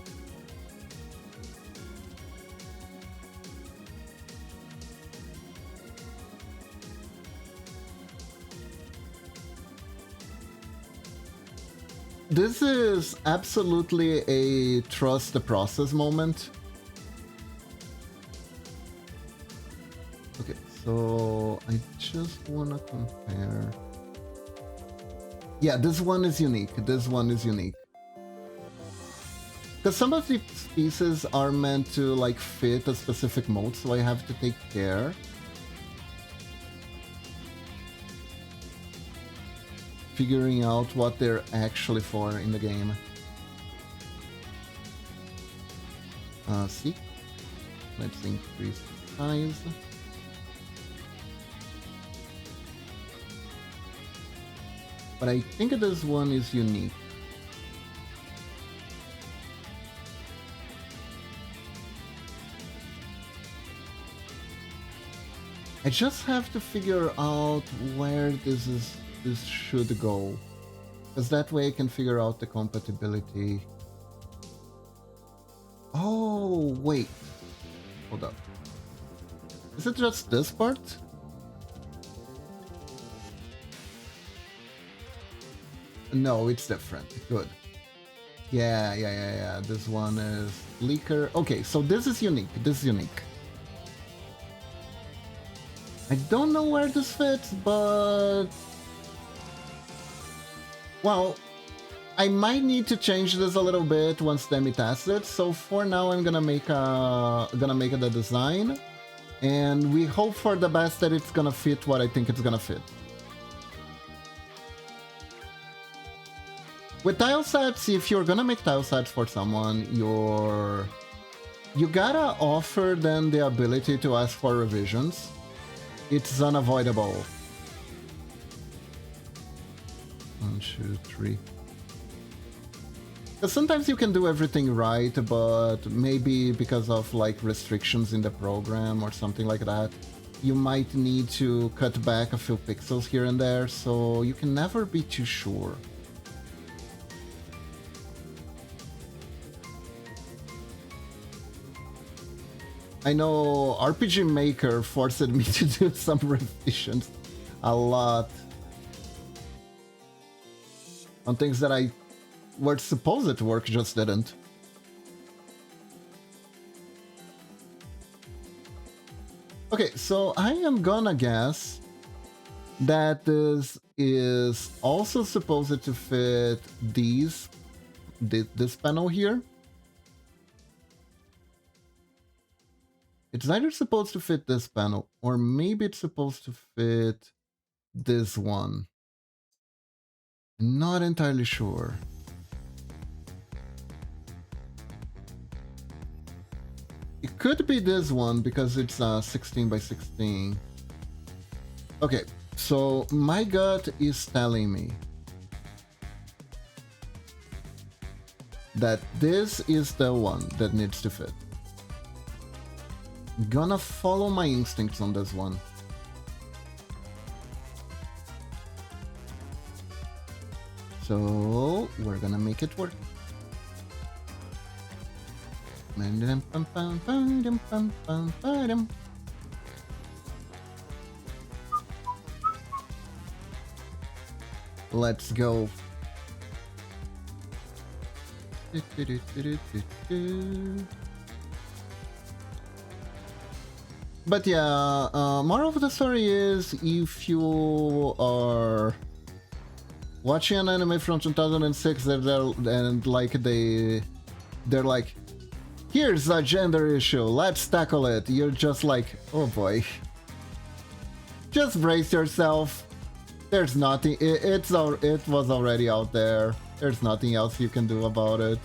This is absolutely a trust the process moment. Okay, so I just want to compare. Yeah, this one is unique. This one is unique. Because some of these pieces are meant to like fit a specific mode, so I have to take care. Figuring out what they're actually for in the game. See? Let's increase the size. But I think this one is unique. I just have to figure out where this should go, because that way I can figure out the compatibility. Oh, wait. Hold up. Is it just this part? No, it's different. Good. Yeah. This one is leaker. Okay, so this is unique. This is unique. I don't know where this fits, but... Well, I might need to change this a little bit once Demi tests it. So for now, I'm gonna make the design, and we hope for the best that it's gonna fit what I think it's gonna fit. With tile sets, if you're gonna make tile sets for someone, you gotta offer them the ability to ask for revisions. It's unavoidable. 1, 2, 3. Because sometimes you can do everything right, but maybe because of like restrictions in the program or something like that, you might need to cut back a few pixels here and there, so you can never be too sure. I know RPG Maker forced me to do some revisions a lot on things that I were supposed to work, just didn't. Okay, so I am gonna guess that this is also supposed to fit this panel here. It's either supposed to fit this panel, or maybe it's supposed to fit this one. Not entirely sure. It could be this one because it's 16 by 16. Okay, so my gut is telling me that this is the one that needs to fit. Gonna follow my instincts on this one. So we're gonna make it work. Let's go. But yeah, moral of the story is, if you are watching an anime from 2006 and like they're like, here's a gender issue, let's tackle it, you're just like, oh boy. Just brace yourself. There's nothing, it was already out there. There's nothing else you can do about it.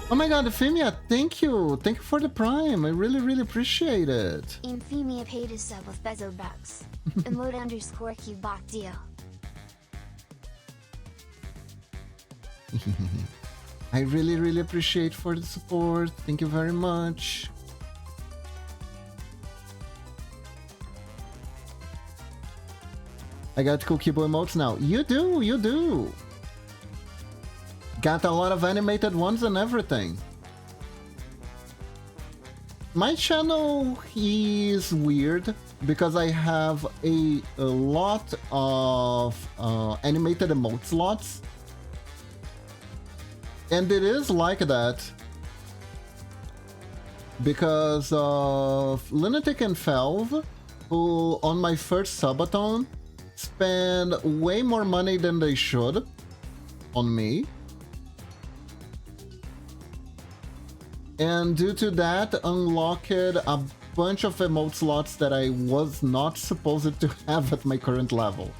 Oh my god, Euphemia, thank you! Thank you for the Prime, I really appreciate it. Euphemia paid a sub with Bezo bucks. Emote underscore Cubot deal. I really appreciate for the support, thank you very much. I got Kukibo emotes now. You do! Got a lot of animated ones and everything. My channel is weird because I have a lot of animated emote slots. And it is like that because of Lunatic and Felv, who on my first subathon spend way more money than they should on me. And due to that, unlocked a bunch of emote slots that I was not supposed to have at my current level.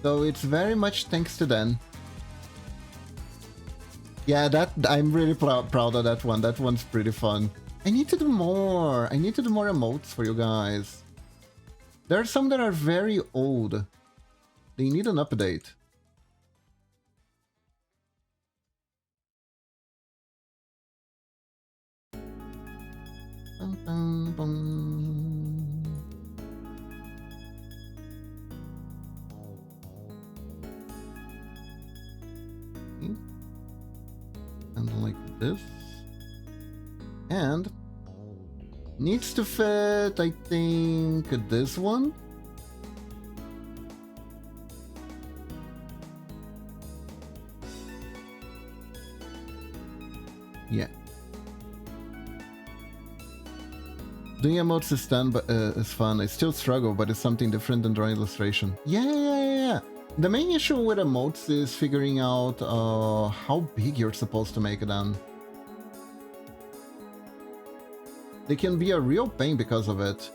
So it's very much thanks to them. Yeah, that I'm really proud of that one. That one's pretty fun. I need to do more. I need to do more emotes for you guys. There are some that are very old. They need an update. Bum, bum, bum. Okay. And like this. And needs to fit, I think, this one. Yeah. Doing emotes is done, but is fun. I still struggle, but it's something different than drawing illustration. Yeah. The main issue with emotes is figuring out how big you're supposed to make them. They can be a real pain because of it.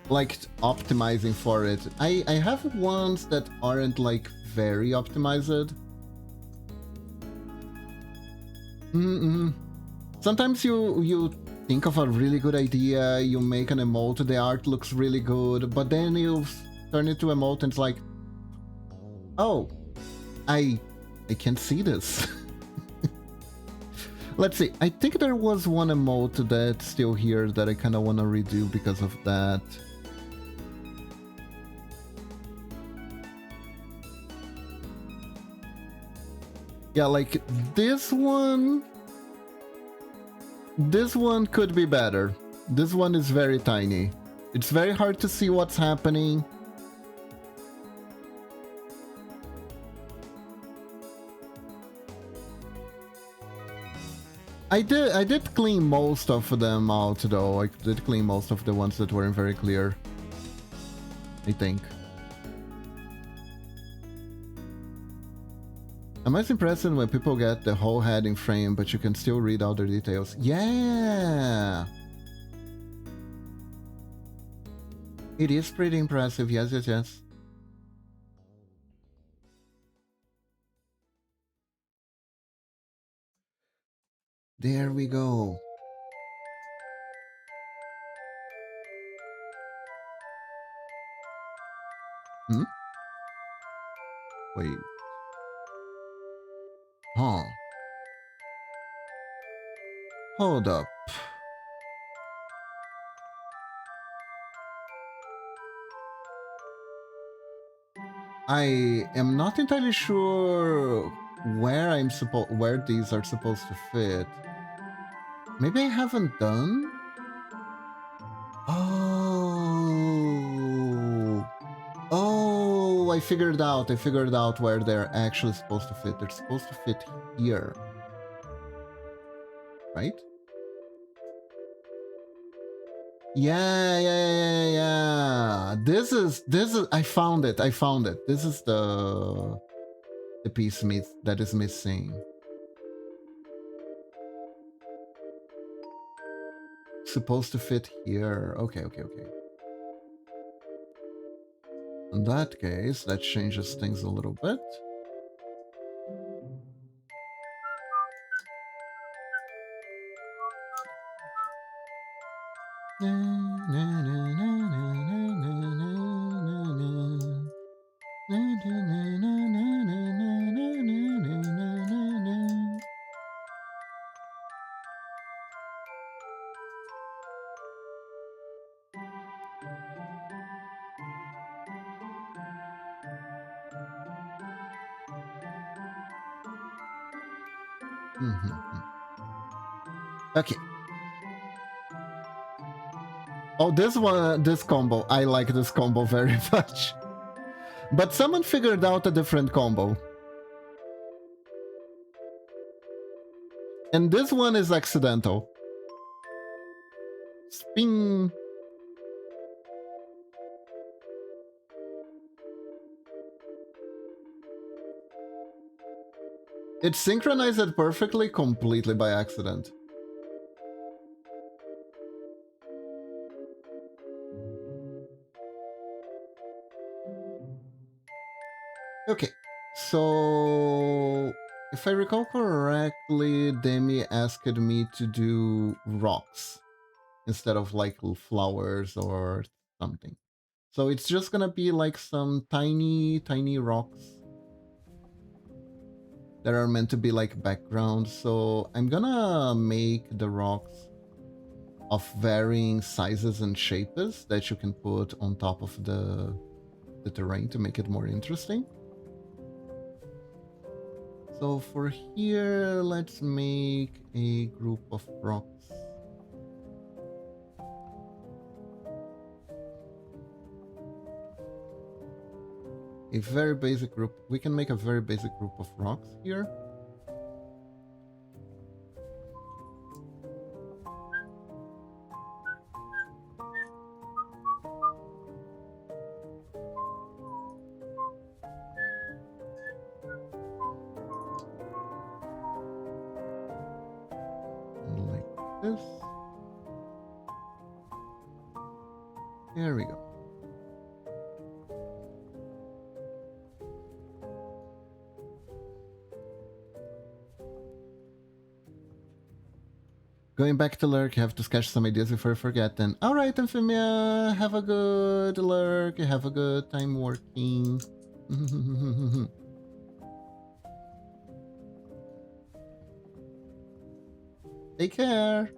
Like optimizing for it. I have ones that aren't like very optimized. Sometimes you think of a really good idea, you make an emote, the art looks really good, but then you turn it to emote and it's like, oh, I can't see this. Let's see, I think there was one emote that's still here that I kind of want to redo because of that. Yeah, like this one could be better. This one is very tiny. It's very hard to see what's happening. I did clean most of them out though. I did clean most of the ones that weren't very clear, I think. I'm most impressed when people get the whole heading frame, but you can still read all the details. Yeah! It is pretty impressive, yes, yes, yes. There we go. Hmm? Wait. Huh. Hold up. I am not entirely sure where these are supposed to fit. Maybe I haven't done? Oh. Oh, I figured out where they're actually supposed to fit. They're supposed to fit here. Right? Yeah. This is I found it. This is the piece that is missing. Supposed to fit here. Okay. In that case, that changes things a little bit. Okay. Oh, this combo. I like this combo very much. But someone figured out a different combo. And this one is accidental. Spin. It synchronized it perfectly, completely by accident. Okay, so if I recall correctly, Demi asked me to do rocks instead of like flowers or something. So it's just gonna be like some tiny rocks that are meant to be like background. So I'm gonna make the rocks of varying sizes and shapes that you can put on top of the terrain to make it more interesting. So for here, let's make a group of rocks. A very basic group. We can make a very basic group of rocks here. Like this. There we go. Going back to lurk, you have to sketch some ideas before you forget then. Alright, Amphimia, have a good lurk, have a good time working. Take care.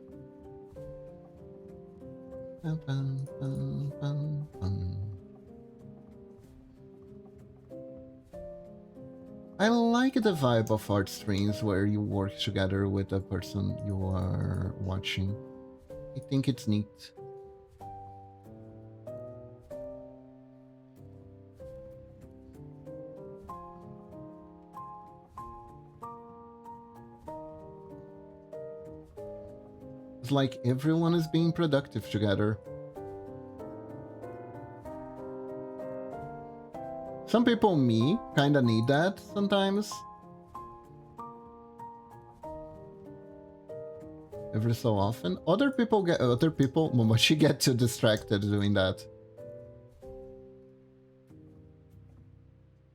I like the vibe of art streams where you work together with the person you are watching. I think it's neat. It's like everyone is being productive together. Some people, me, kinda need that sometimes. Every so often. Other people, Momochi get too distracted doing that.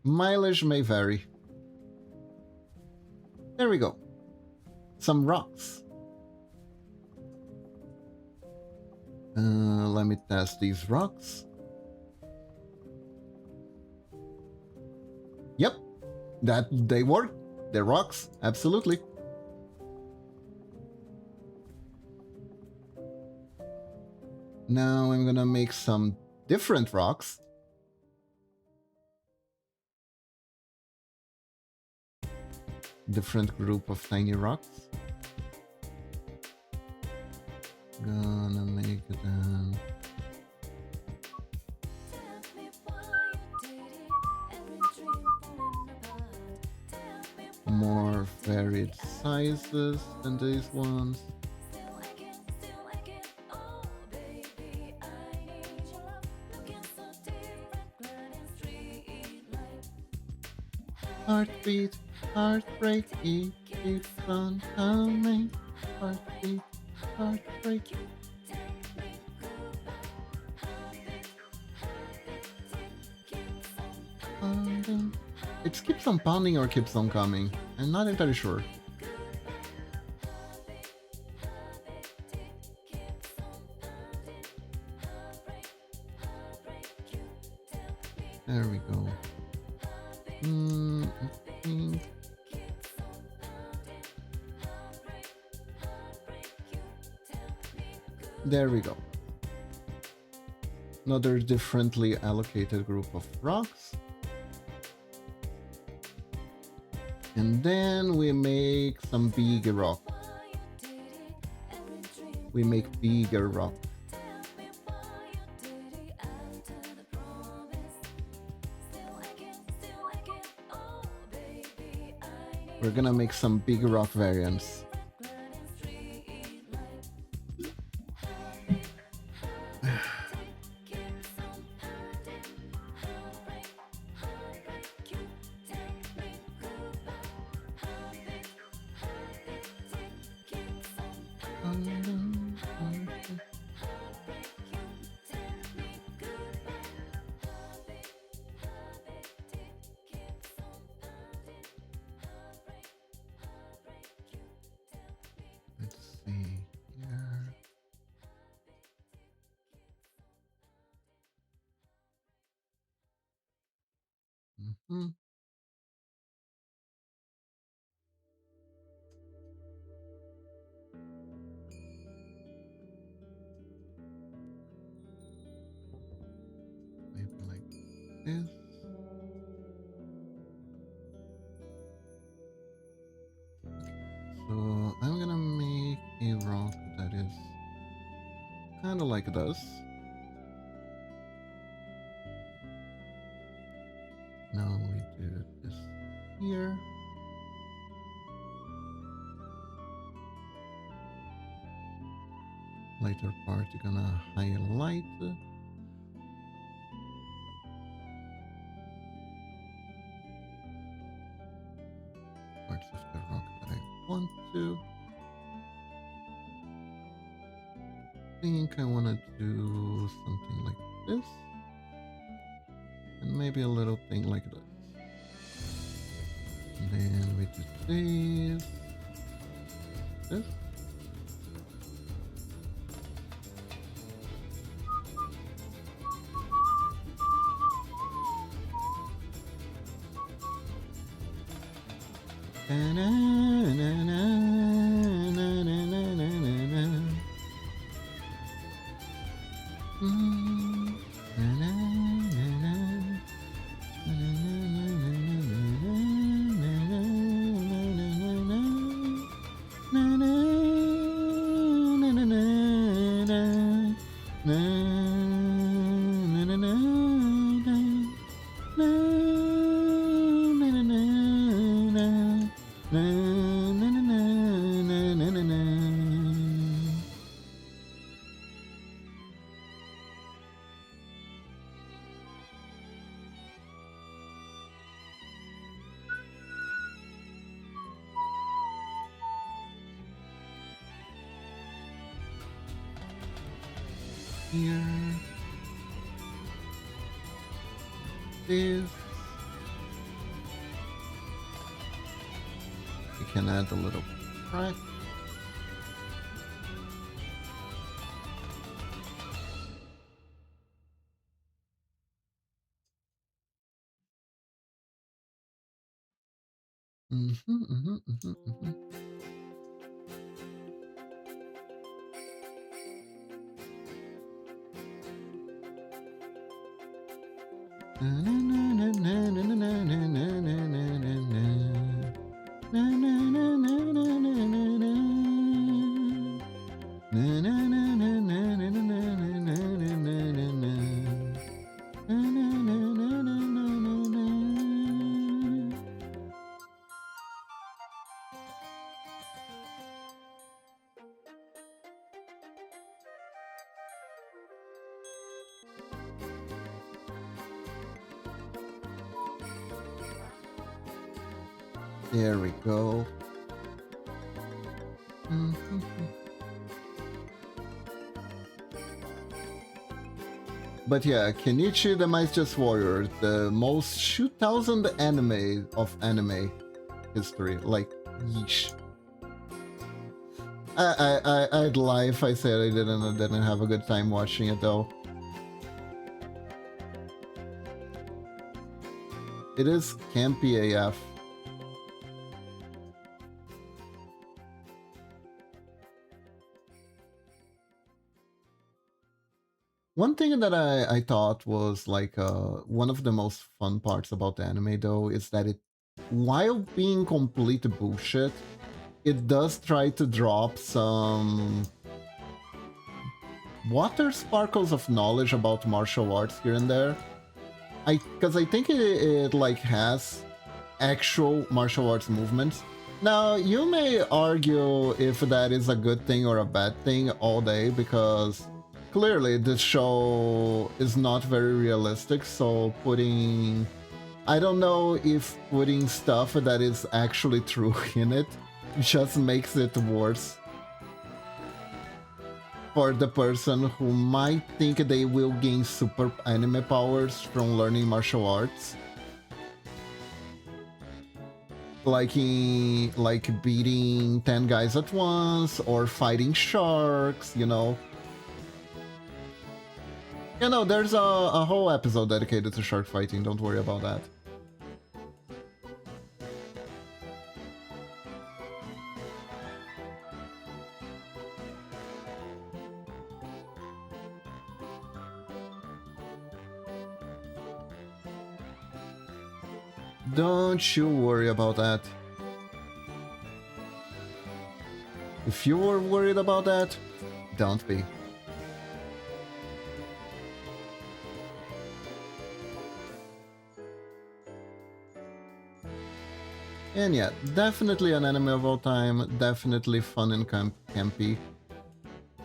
Mileage may vary. There we go. Some rocks. Let me test these rocks. Yep, that they work. They're rocks, absolutely. Now I'm gonna make some different rocks. Different group of tiny rocks. Gonna make them more varied sizes than these ones. Heartbeat, heartbreak, it keeps on coming. Heartbeat, heartbreak. It keeps on pounding or keeps on coming. I'm not entirely sure. There we go. I think... There we go. Another differently allocated group of rocks. And then we make some bigger rock. We make bigger rock. We're gonna make some big rock variants. Let's see here. Maybe like this. So I'm gonna make a rock that is kind of like this. Now we do this here. Later part, you're gonna highlight. Parts of the rock that I want to. I think I want to do something like this. And maybe a little thing like this. And then we do this. This. Na, na, na, na, na, na, na, na, na, na, na, na, na, na, na. Here. This. We can add a little crack. There we go. But yeah, Kenichi the Mightiest Warrior, the most 2000 anime of anime history. Like, yeesh. I'd lie if I said I didn't have a good time watching it though. It is campy AF. One thing that I thought was like one of the most fun parts about the anime though is that it, while being complete bullshit, it does try to drop some water sparkles of knowledge about martial arts here and there. Because I think it like has actual martial arts movements. Now, you may argue if that is a good thing or a bad thing all day, because clearly this show is not very realistic, so putting... I don't know if putting stuff that is actually true in it just makes it worse for the person who might think they will gain super anime powers from learning martial arts. Like beating 10 guys at once or fighting sharks, you know. You know, there's a whole episode dedicated to shark fighting, don't worry about that. Don't you worry about that. If you were worried about that, don't be. And yeah, definitely an anime of all time, definitely fun and campy.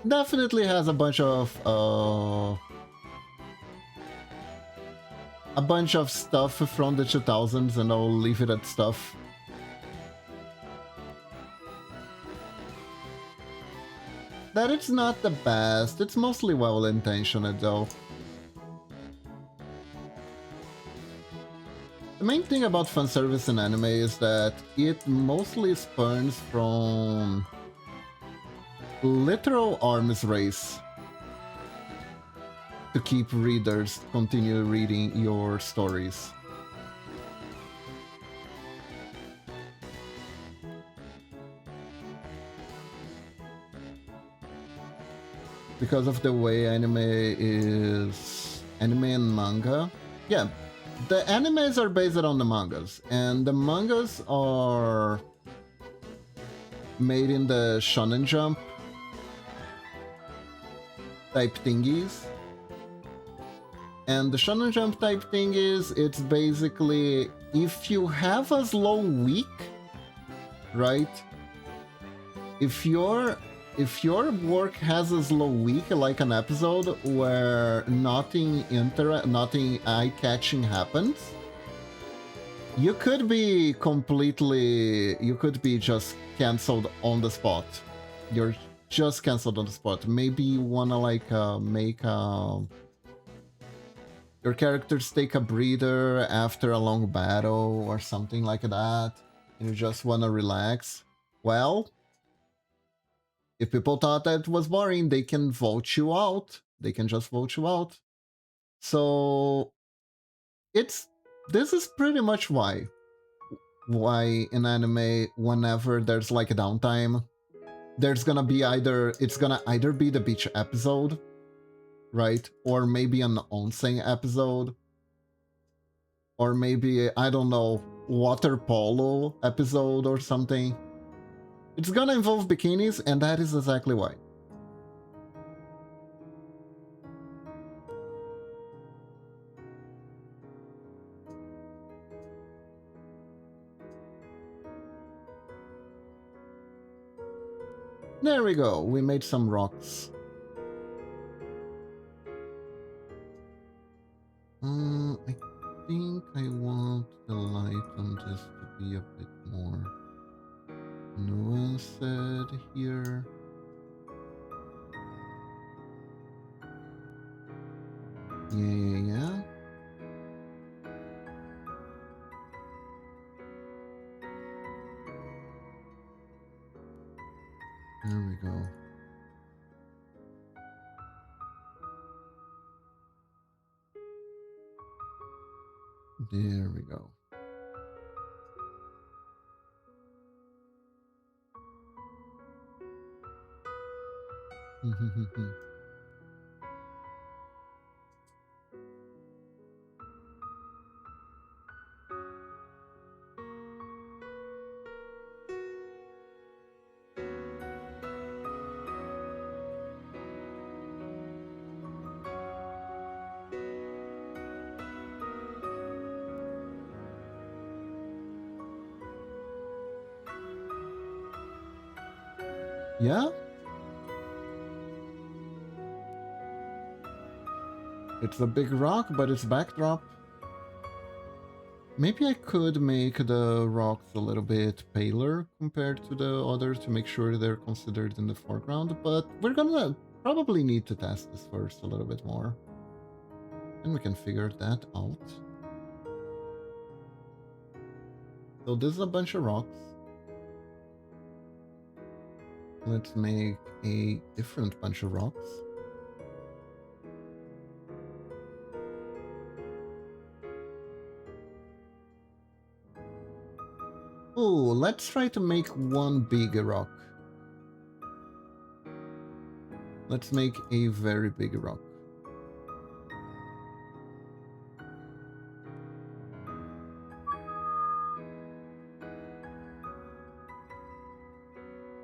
Definitely has a bunch of stuff from the 2000s, and I'll leave it at stuff. That it's not the best, it's mostly well-intentioned though. The main thing about fanservice in anime is that it mostly spurns from literal arms race to keep readers continue reading your stories. Because of the way anime and manga. Yeah, the animes are based on the mangas, and the mangas are made in the Shonen Jump. type thingies. And the Shonen Jump type thing is, it's basically if you have a slow week, right? If your work has a slow week, like an episode where nothing eye-catching happens, you could be just cancelled on the spot. You're just cancelled on the spot. Maybe you wanna like make your characters take a breather after a long battle or something like that, and you just wanna relax. Well, if people thought that was boring, they can vote you out. They can just vote you out. So this is pretty much why in anime, whenever there's like a downtime, it's gonna either be the beach episode, right? Or maybe an onsen episode. Or maybe, I don't know, water polo episode or something. It's gonna involve bikinis, and that is exactly why. There we go, we made some rocks. I think I want the light on this to be a bit more nuanced here. Yeah. There we go. There we go. Yeah? It's a big rock, but it's backdrop. Maybe I could make the rocks a little bit paler compared to the others to make sure they're considered in the foreground, but we're gonna probably need to test this first a little bit more. And we can figure that out. So this is a bunch of rocks. Let's make a different bunch of rocks. Oh, let's try to make one big rock. Let's make a very big rock.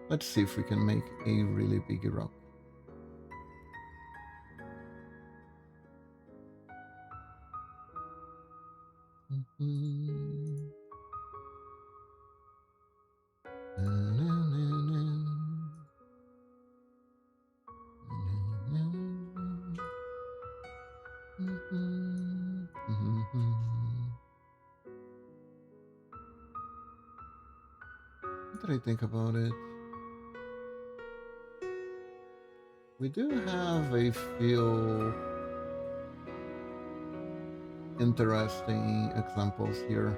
Let's see if we can make a really big rock. What did I think about it? We do have a few interesting examples here.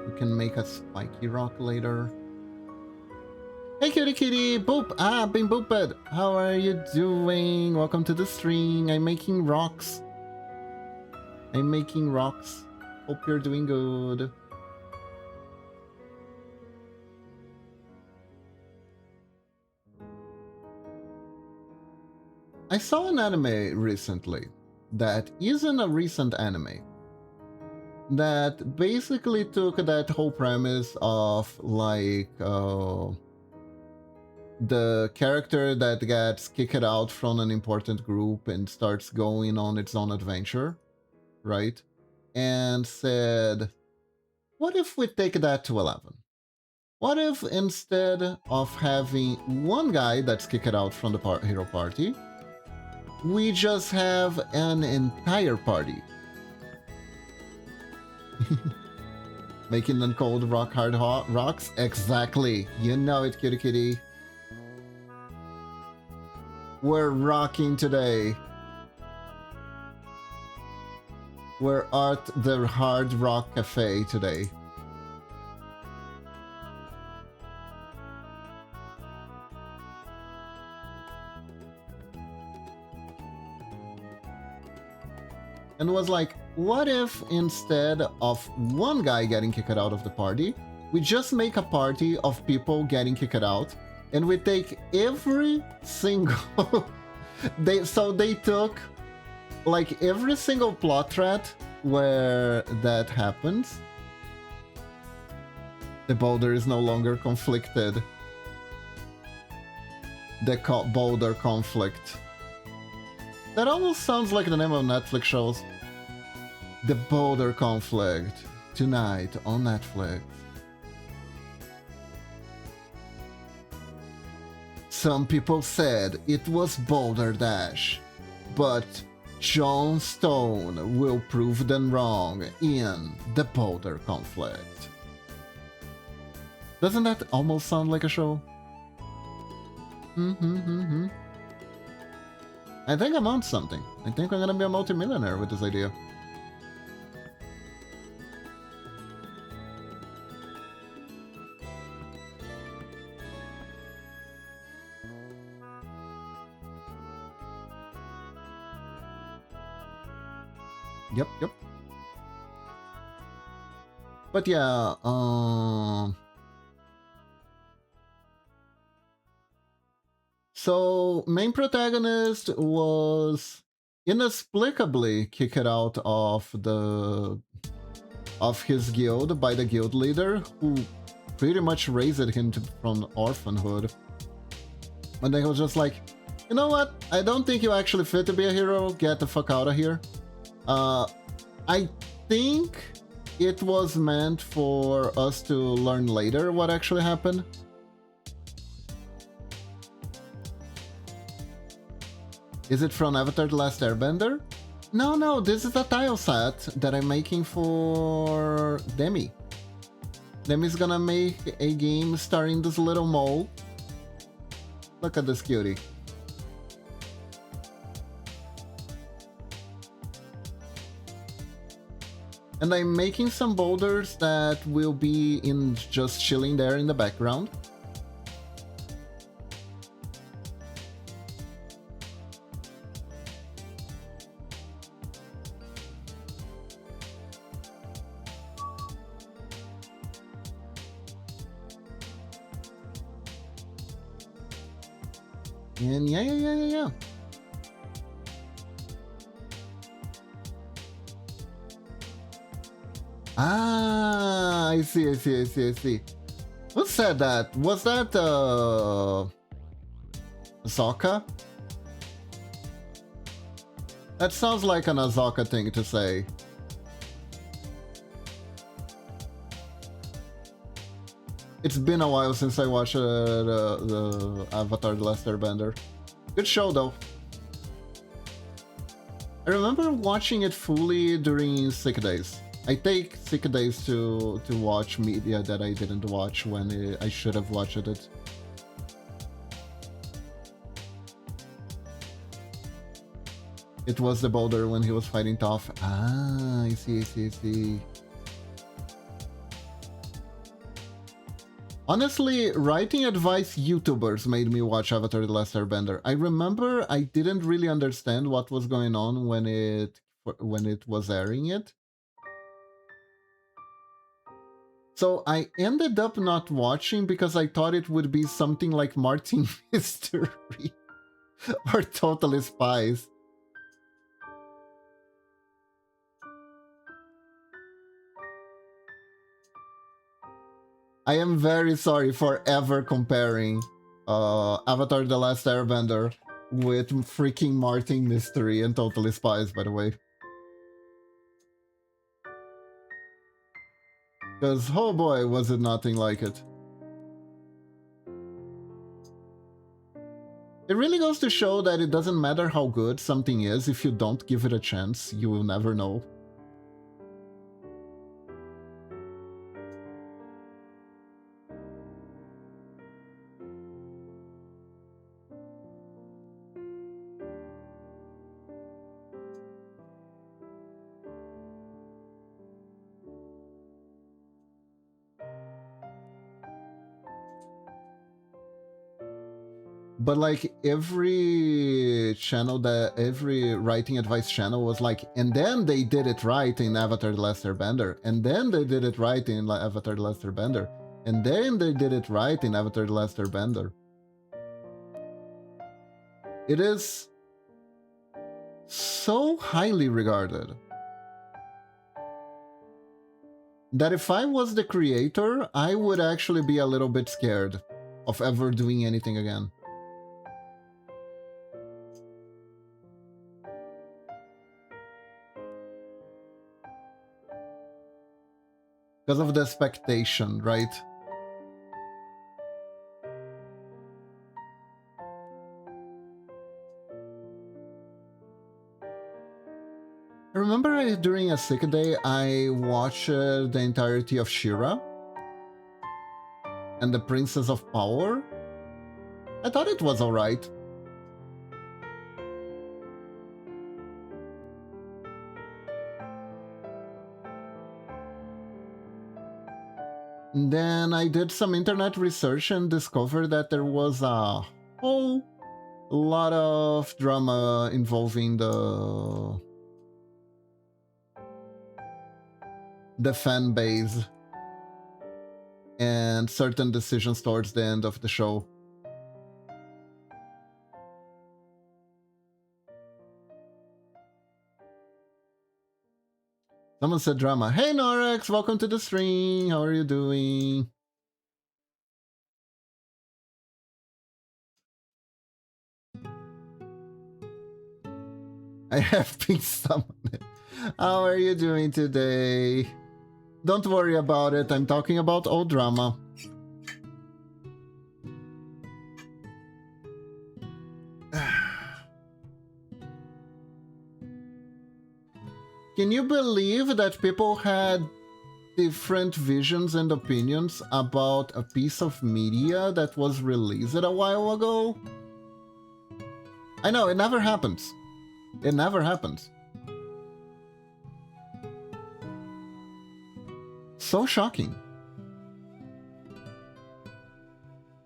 We can make a spiky rock later. Hey cutie kitty! Boop! Ah, been booped! How are you doing? Welcome to the stream. I'm making rocks. Hope you're doing good. I saw an anime recently that isn't a recent anime that basically took that whole premise of like the character that gets kicked out from an important group and starts going on its own adventure, right? And said, what if we take that to 11? What if instead of having one guy that's kicked out from the hero party, we just have an entire party? Making them cold rock hard rocks? Exactly. You know it, kitty kitty. We're rocking today. We're at the Hard Rock Cafe today. And was like, what if instead of one guy getting kicked out of the party, we just make a party of people getting kicked out, and we take every single... So they took like every single plot thread where that happens. The boulder is no longer conflicted. The boulder conflict. That almost sounds like the name of Netflix shows. The Boulder Conflict, tonight on Netflix. Some people said it was Boulder Dash, but Jon Stone will prove them wrong in The Boulder Conflict. Doesn't that almost sound like a show? I think I'm on something. I think I'm gonna be a multimillionaire with this idea. Yep. But yeah, so main protagonist was inexplicably kicked out of his guild by the guild leader, who pretty much raised him from orphanhood. And then he was just like, you know what? I don't think you actually fit to be a hero. Get the fuck out of here. I think it was meant for us to learn later what actually happened. Is it from Avatar: The Last Airbender? No, this is a tile set that I'm making for Demi. Demi's gonna make a game starring this little mole. Look at this cutie. And I'm making some boulders that will be in just chilling there in the background. And yeah. Ah, I see. Who said that? Was that, Sokka? That sounds like an Azaka thing to say. It's been a while since I watched the Avatar: The Last Airbender. Good show, though. I remember watching it fully during sick days. I take sick days to watch media that I didn't watch when I should have watched it. It was the boulder when he was fighting Toph. Ah, I see. Honestly, writing advice YouTubers made me watch Avatar: The Last Airbender. I remember I didn't really understand what was going on when it was airing it. So I ended up not watching because I thought it would be something like Martin Mystery or Totally Spies. I am very sorry for ever comparing Avatar The Last Airbender with freaking Martin Mystery and Totally Spies, by the way. Because, oh boy, was it nothing like it. It really goes to show that it doesn't matter how good something is, if you don't give it a chance, you will never know. But like every channel, every writing advice channel was like, and then they did it right in Avatar The Last Airbender, and then they did it right in Avatar The Last Airbender, and then they did it right in Avatar The Last Airbender. It is so highly regarded that if I was the creator, I would actually be a little bit scared of ever doing anything again. Because of the expectation, right? I remember during a sick day, I watched the entirety of She-Ra and the Princess of Power. I thought it was alright. Then I did some internet research and discovered that there was a whole lot of drama involving the fan base and certain decisions towards the end of the show. Someone said drama. Hey Norex, welcome to the stream. How are you doing? I have been summoned. How are you doing today? Don't worry about it. I'm talking about old drama. Can you believe that people had different visions and opinions about a piece of media that was released a while ago? I know, it never happens. It never happens. So shocking.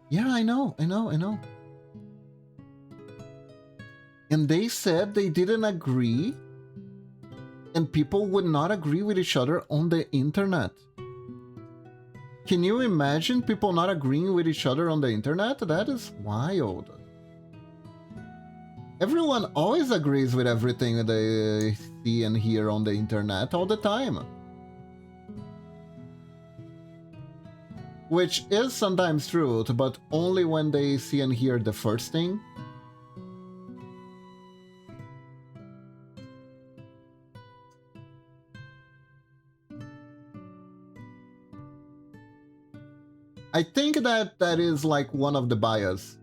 Yeah, I know. And they said they didn't agree, and people would not agree with each other on the internet. Can you imagine people not agreeing with each other on the internet? That is wild. Everyone always agrees with everything they see and hear on the internet all the time. Which is sometimes true, but only when they see and hear the first thing. I think that is like one of the bias.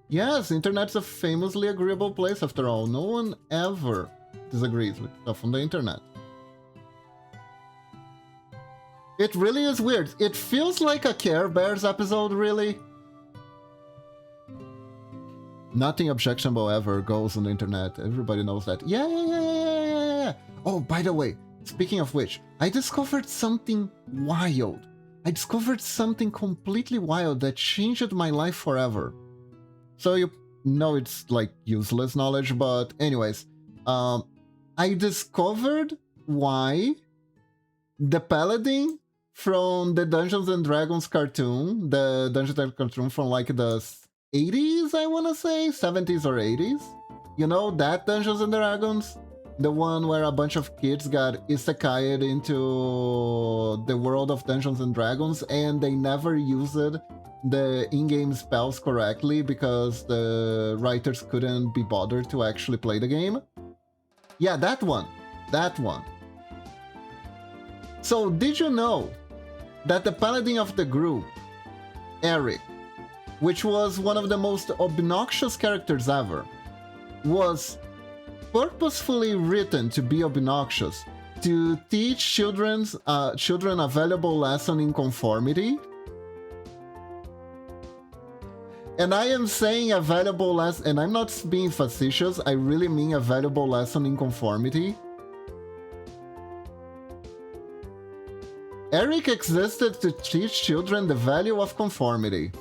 Yes, internet's a famously agreeable place after all. No one ever disagrees with stuff on the internet. It really is weird. It feels like a Care Bears episode, really. Nothing objectionable ever goes on the internet. Everybody knows that. Yeah. Oh, by the way, speaking of which, I discovered something wild. I discovered something completely wild that changed my life forever. So you know it's like useless knowledge, but anyways, I discovered why the paladin from the Dungeons and Dragons cartoon, the Dungeons and Dragons cartoon from like the 80s, I want to say, 70s or 80s. You know that Dungeons and Dragons? The one where a bunch of kids got isekai'd into the world of Dungeons and Dragons and they never used the in-game spells correctly because the writers couldn't be bothered to actually play the game. Yeah, that one. That one. So, did you know that the paladin of the group, Eric, which was one of the most obnoxious characters ever, was purposefully written to be obnoxious, to teach children a valuable lesson in conformity? And I am saying a valuable lesson, and I'm not being facetious, I really mean a valuable lesson in conformity. Eric existed to teach children the value of conformity.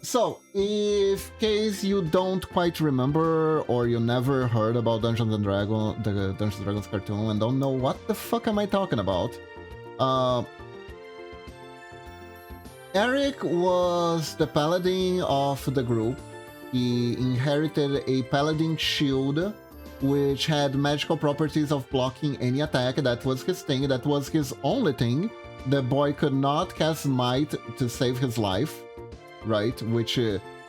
So, if case you don't quite remember or you never heard about Dungeons and Dragons, the Dungeons and Dragons cartoon, and don't know what the fuck am I talking about, Eric was the paladin of the group. He inherited a paladin shield which had magical properties of blocking any attack. That was his thing, that was his only thing. The boy could not cast might to save his life, right? Which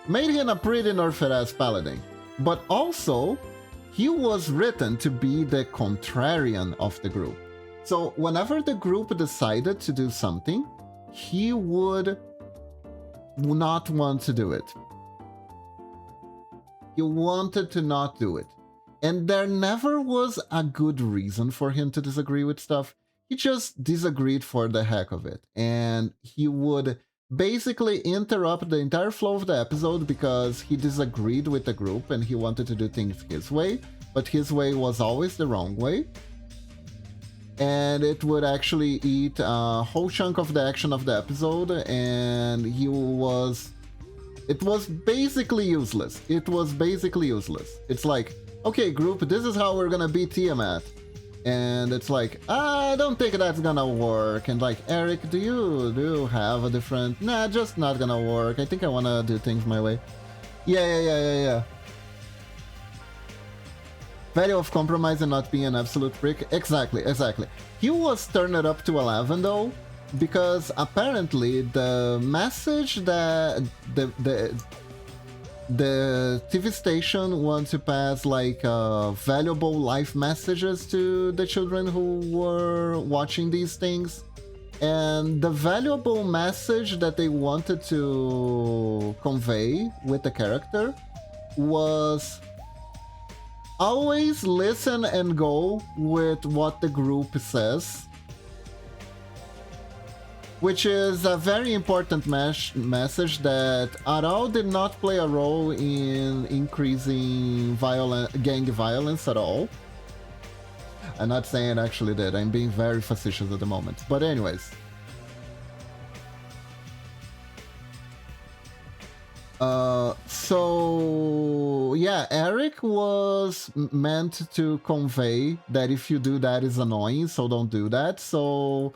made him a pretty nerfed-ass paladin. But also, he was written to be the contrarian of the group. So whenever the group decided to do something, he would not want to do it. He wanted to not do it. And there never was a good reason for him to disagree with stuff. He just disagreed for the heck of it. And he would basically interrupt the entire flow of the episode because he disagreed with the group and he wanted to do things his way, but his way was always the wrong way. And it would actually eat a whole chunk of the action of the episode, and it was basically useless. It was basically useless. It's like, okay, group, this is how we're gonna beat Tiamat. And it's like, I don't think that's gonna work. And like, Eric, do you have a different... Nah, just not gonna work. I think I wanna do things my way. Yeah. Value of compromise and not being an absolute prick. Exactly. He was turned up to 11 though, because apparently the message that the TV station wants to pass like valuable life messages to the children who were watching these things, and the valuable message that they wanted to convey with the character was always listen and go with what the group says, which is a very important message that at all did not play a role in increasing gang violence at all. I'm not saying it actually did. I'm being very facetious at the moment. But anyways. So yeah, Eric was meant to convey that if you do that is annoying, so don't do that. So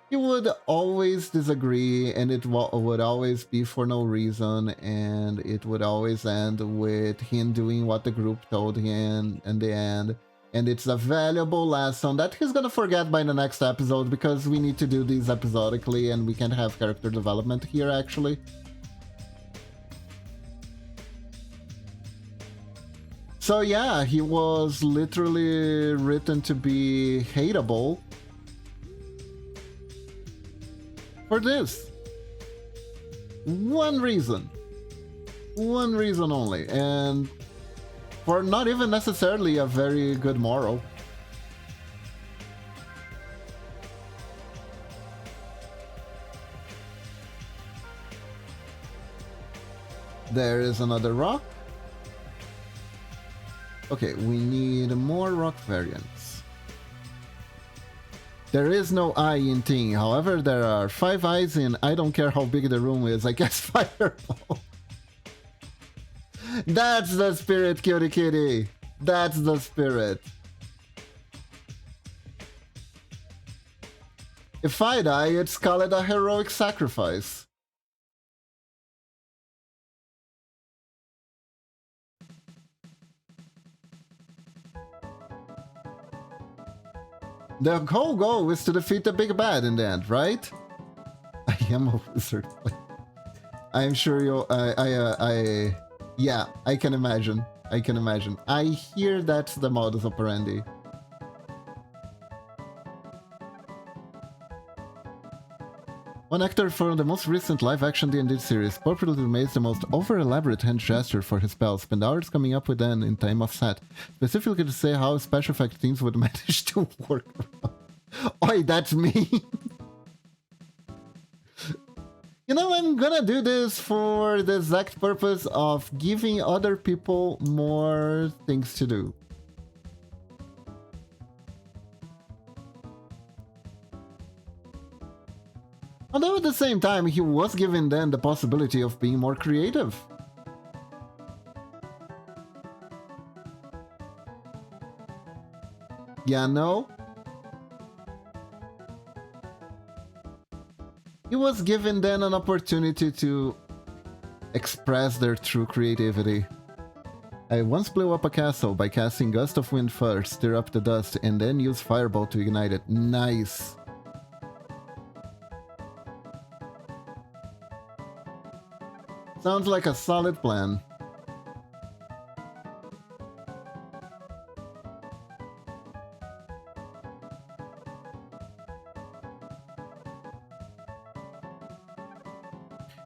he would always disagree, and it would always be for no reason, and it would always end with him doing what the group told him in the end. And it's a valuable lesson that he's gonna forget by the next episode, because we need to do these episodically and we can't have character development here actually. So yeah, he was literally written to be hateable for this. One reason only, and for not even necessarily a very good moral. There is another rock. Okay, we need more rock variants. There is no eye in Ting, however there are 5 eyes in I don't care how big the room is, I guess Fireball. That's the spirit, cutie kitty. That's the spirit. If I die, it's called a heroic sacrifice. The whole goal is to defeat the big bad in the end, right? I am a wizard. I'm sure you'll. Yeah, I can imagine. I can imagine. I hear that's the modus operandi. One actor from the most recent live-action D&D series purportedly makes the most over-elaborate hand gesture for his spells, spent hours coming up with them in time of set, specifically to say how special effect teams would manage to work. Oi, that's me! You know, I'm gonna do this for the exact purpose of giving other people more things to do. Although at the same time, he was given then the possibility of being more creative. Yeah, no? He was given then an opportunity to express their true creativity. I once blew up a castle by casting Gust of Wind first, stir up the dust, and then use Fireball to ignite it. Nice! Sounds like a solid plan.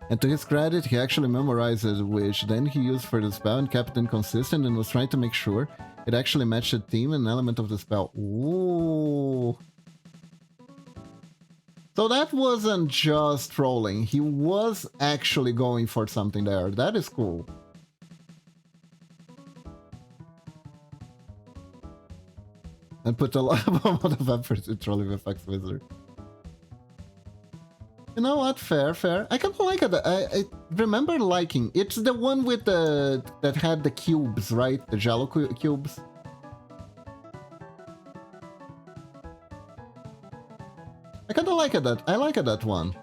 And to his credit, he actually memorized it, which then he used for the spell and kept it consistent and was trying to make sure it actually matched the theme and element of the spell. Ooh. So that wasn't just trolling, he was actually going for something there. That is cool. And put a lot of effort into trolling effects wizard. You know what? Fair, fair. I kind of like it. I remember liking. It's the one with the that had the cubes, right? The Jello cubes. I kind of like it. I like that one.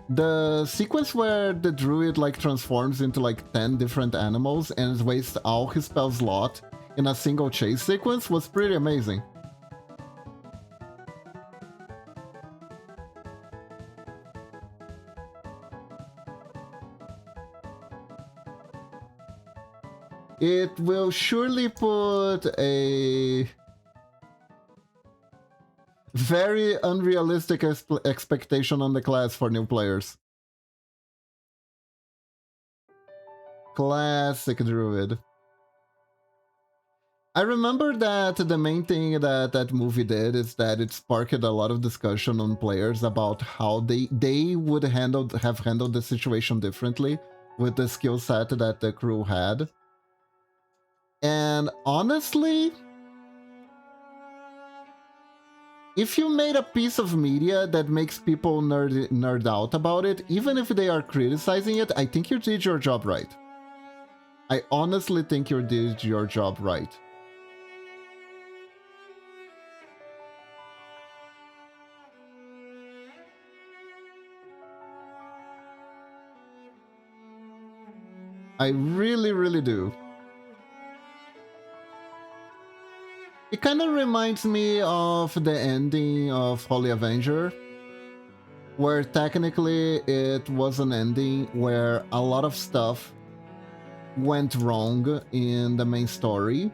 The sequence where the druid like transforms into like 10 different animals and wastes all his spell slot in a single chase sequence was pretty amazing. It will surely put a very unrealistic expectation on the class for new players. Classic druid. I remember that the main thing that that movie did is that it sparked a lot of discussion on players about how they would have handled the situation differently with the skill set that the crew had. And honestly, if you made a piece of media that makes people nerd out about it, even if they are criticizing it, I think you did your job right. I honestly think you did your job right. I really, really do. It kind of reminds me of the ending of Holy Avenger, where technically it was an ending where a lot of stuff went wrong in the main story,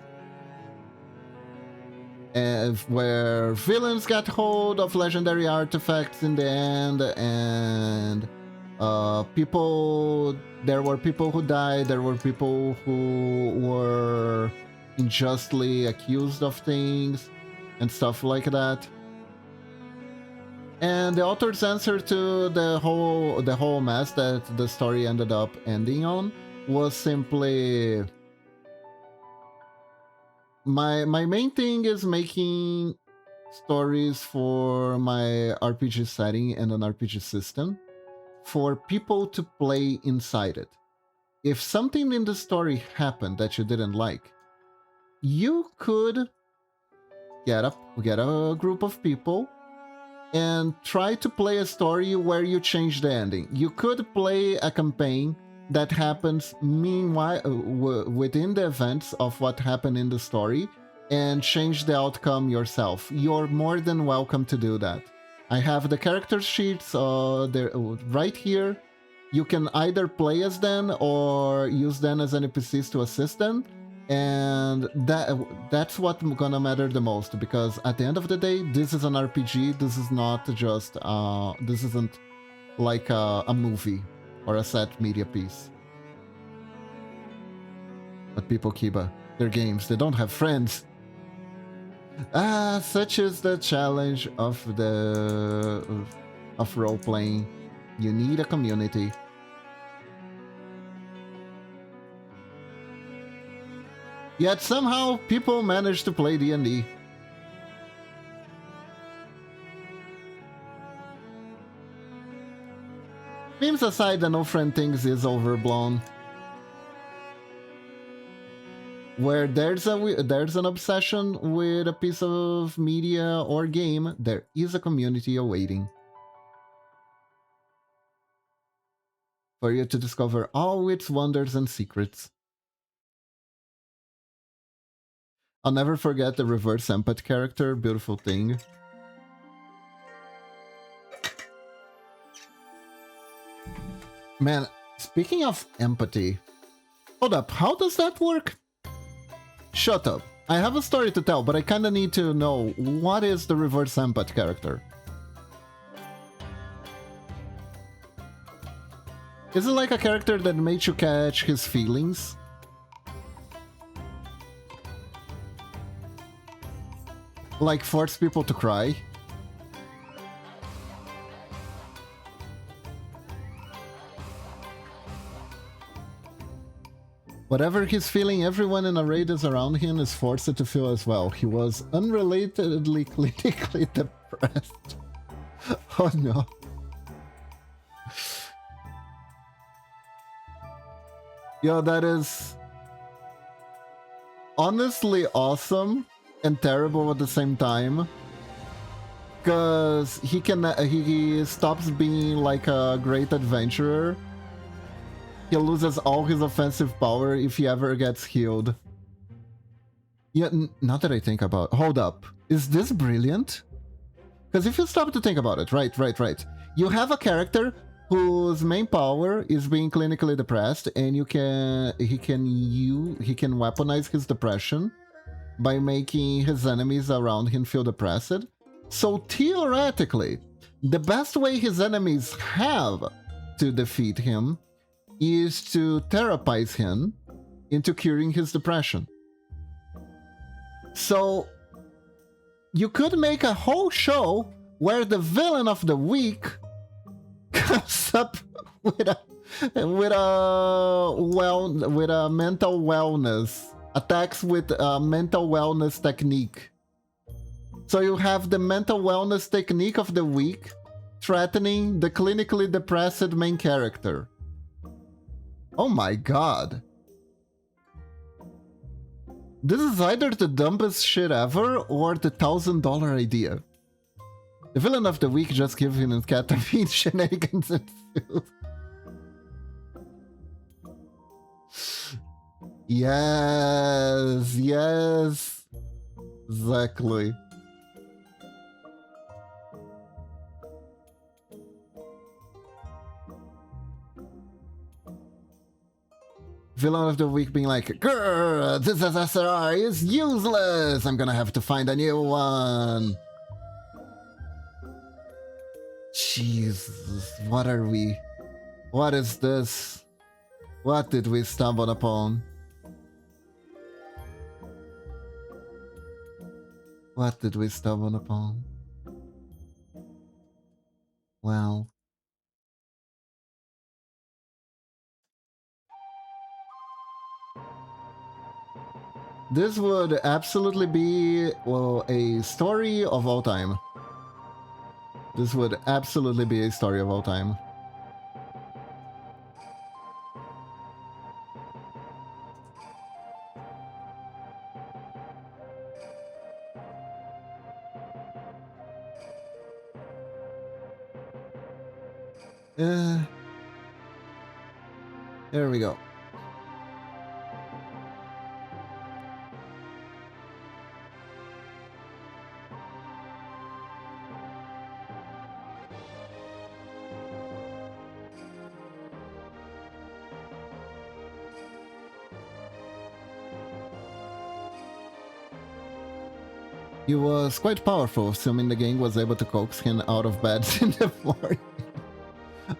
where villains got hold of legendary artifacts in the end, and there were people who died, there were people who were unjustly accused of things and stuff like that. And the author's answer to the whole mess that the story ended up ending on was simply, my main thing is making stories for my RPG setting and an RPG system for people to play inside it. If something in the story happened that you didn't like, you could get a group of people and try to play a story where you change the ending. You could play a campaign that happens meanwhile within the events of what happened in the story, and change the outcome yourself. You're more than welcome to do that. I have the character sheets there right here. You can either play as them or use them as NPCs to assist them, and that's what's gonna matter the most, because at the end of the day, this is an RPG. This is not just this isn't like a movie or a set media piece. But people keep their games. They don't have friends. Such is the challenge of role playing. You need a community. Yet somehow people manage to play D&D. Memes aside, the no friend things is overblown. Where there's an obsession with a piece of media or game, there is a community awaiting for you to discover all its wonders and secrets. I'll never forget the reverse empath character, beautiful thing. Man, speaking of empathy, hold up, how does that work? Shut up. I have a story to tell, but I kinda need to know, what is the reverse empath character? Is it like a character that makes you catch his feelings? Like force people to cry? Whatever he's feeling, everyone in a radius around him is forced to feel as well. He was unrelatedly clinically depressed. Oh no. Yo, that is honestly awesome and terrible at the same time. Because he stops being like a great adventurer. He loses all his offensive power if he ever gets healed. Yeah, now that I think about it, hold up. Is this brilliant? Because if you stop to think about it, right. You have a character whose main power is being clinically depressed, and he can weaponize his depression by making his enemies around him feel depressed. So theoretically, the best way his enemies have to defeat him is to therapize him into curing his depression. So you could make a whole show where the villain of the week comes up with a mental wellness, attacks with a mental wellness technique. So you have the mental wellness technique of the week threatening the clinically depressed main character. Oh my god. This is either the dumbest shit ever or the $1,000 idea. The villain of the week just giving him ketamine shenanigans ensue. Yes. Exactly. Villain of the week being like, grrr, this SSR is useless. I'm gonna have to find a new one. Jesus, what are we? What is this? What did we stumble upon? What did we stumble upon? Well. This would absolutely be, well, a story of all time. This would absolutely be a story of all time. There we go. He was quite powerful, assuming the gang was able to coax him out of bed in the morning.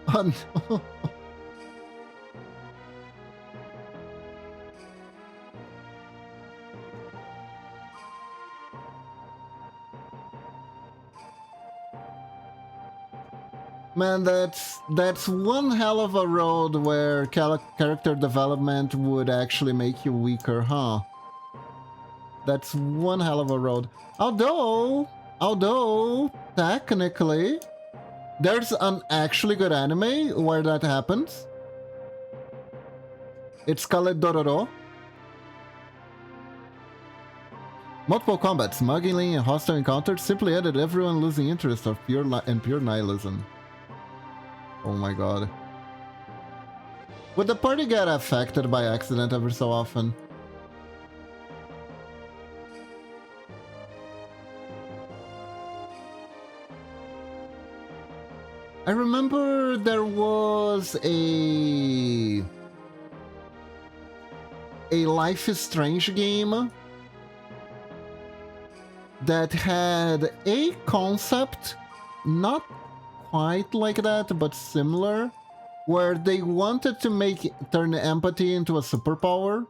Oh no. Man, that's one hell of a road where character development would actually make you weaker, huh? That's one hell of a road. Although, technically, there's an actually good anime where that happens. It's called Dororo. Multiple combats, mugging and hostile encounters simply added everyone losing interest of pure nihilism. Oh my god. Would the party get affected by accident ever so often? I remember there was a Life is Strange game that had a concept, not quite like that, but similar, where they wanted to turn empathy into a superpower.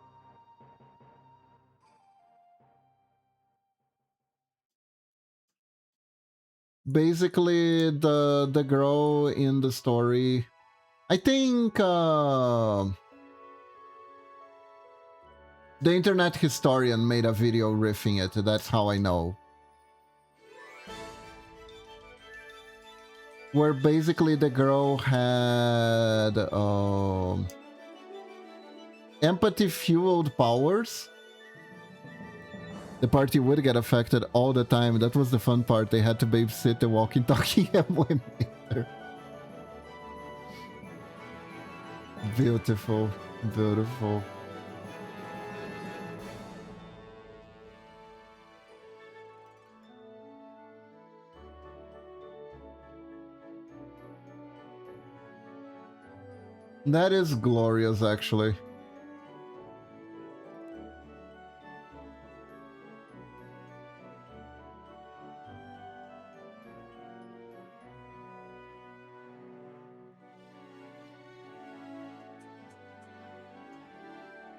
Basically, the girl in the story, I think the internet historian made a video riffing it. That's how I know. Where basically the girl had empathy fueled powers. The party would get affected all the time. That was the fun part. They had to babysit the walkie-talkie women. Beautiful, beautiful. That is glorious, actually.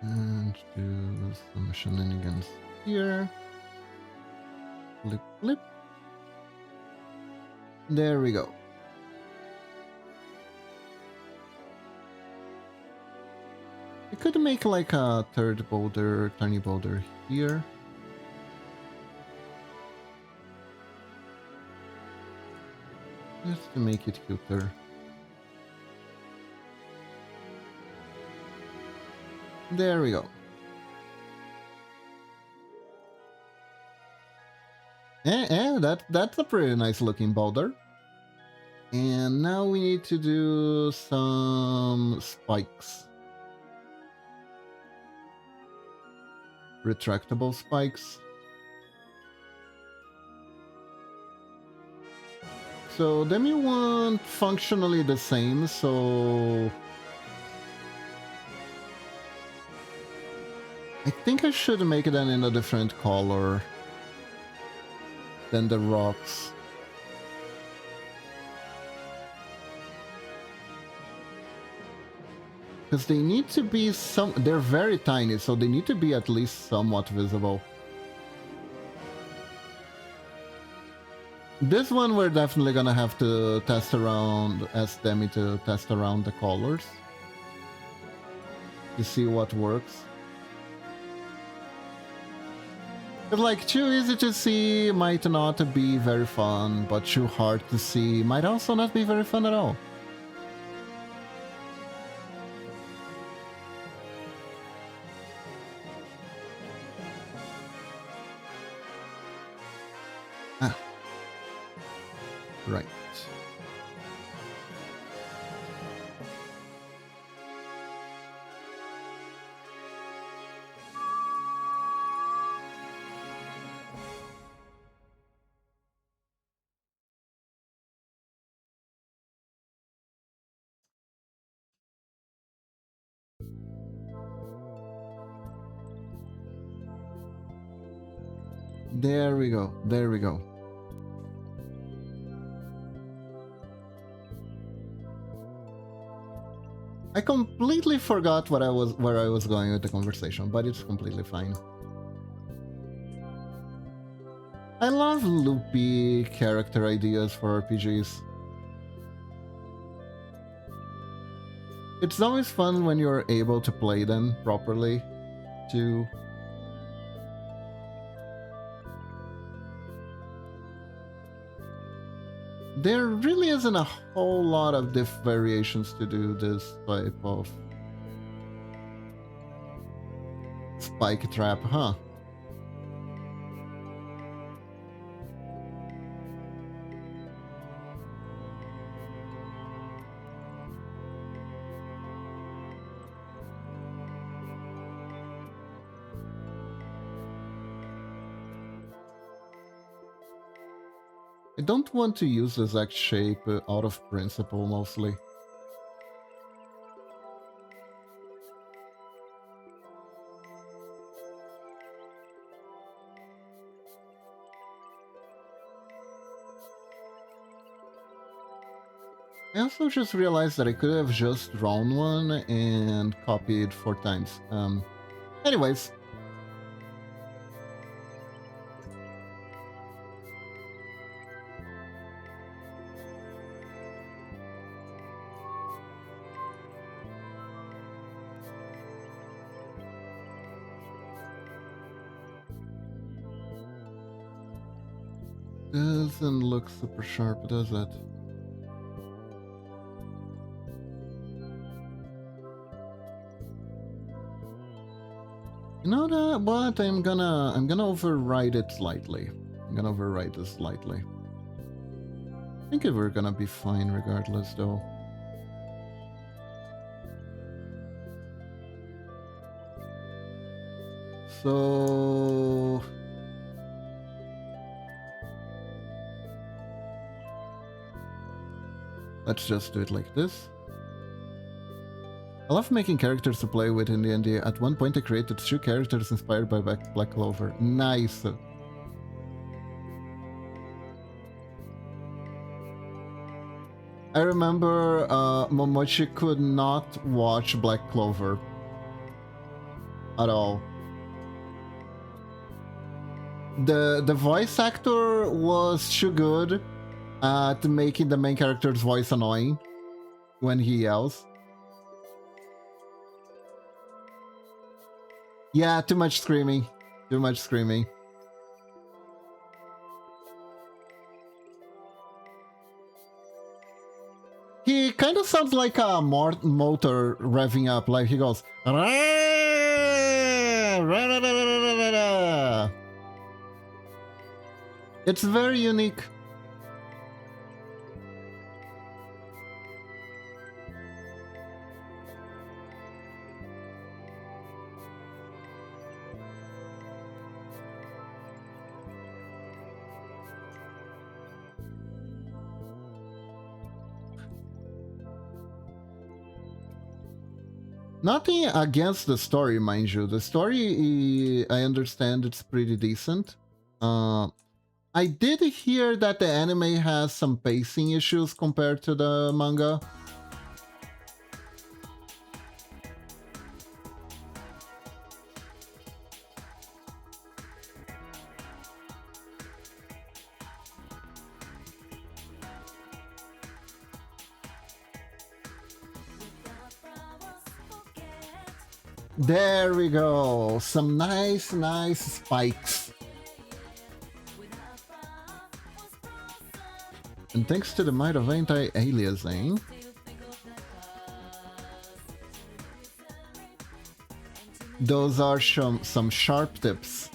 And do some shenanigans here. Flip, flip. There we go. I could make like a third boulder, tiny boulder here. Just to make it cuter. There we go. That's a pretty nice looking boulder. And now we need to do some spikes. Retractable spikes. So then we want functionally the same, so I think I should make it in a different color than the rocks. Because they need to be they're very tiny, so they need to be at least somewhat visible. This one we're definitely gonna have to test around, ask Demi to test around the colors to see what works. But like, too easy to see might not be very fun, but too hard to see might also not be very fun at all. Right. There we go. There we go. I completely forgot where I was going with the conversation, but it's completely fine. I love loopy character ideas for RPGs. It's always fun when you're able to play them properly, too. There really isn't a whole lot of variations to do this type of spike trap, huh? I don't want to use this exact shape out of principle, mostly. I also just realized that I could have just drawn one and copied 4 times. Anyways. Doesn't look super sharp, does it? You know that what? I'm gonna override it slightly. I'm gonna override this slightly. I think we're gonna be fine regardless, though. So let's just do it like this. I love making characters to play with in D&D. At one point I created 2 characters inspired by Black Clover. Nice! I remember Momochi could not watch Black Clover at all. The voice actor was too good at making the main character's voice annoying when he yells. Yeah, too much screaming. Too much screaming. He kind of sounds like a motor revving up, like he goes... It's very unique. Nothing against the story, mind you. The story, I understand it's pretty decent. I did hear that the anime has some pacing issues compared to the manga. There we go. Some nice spikes. And thanks to the might of anti-aliasing, those are some sharp tips.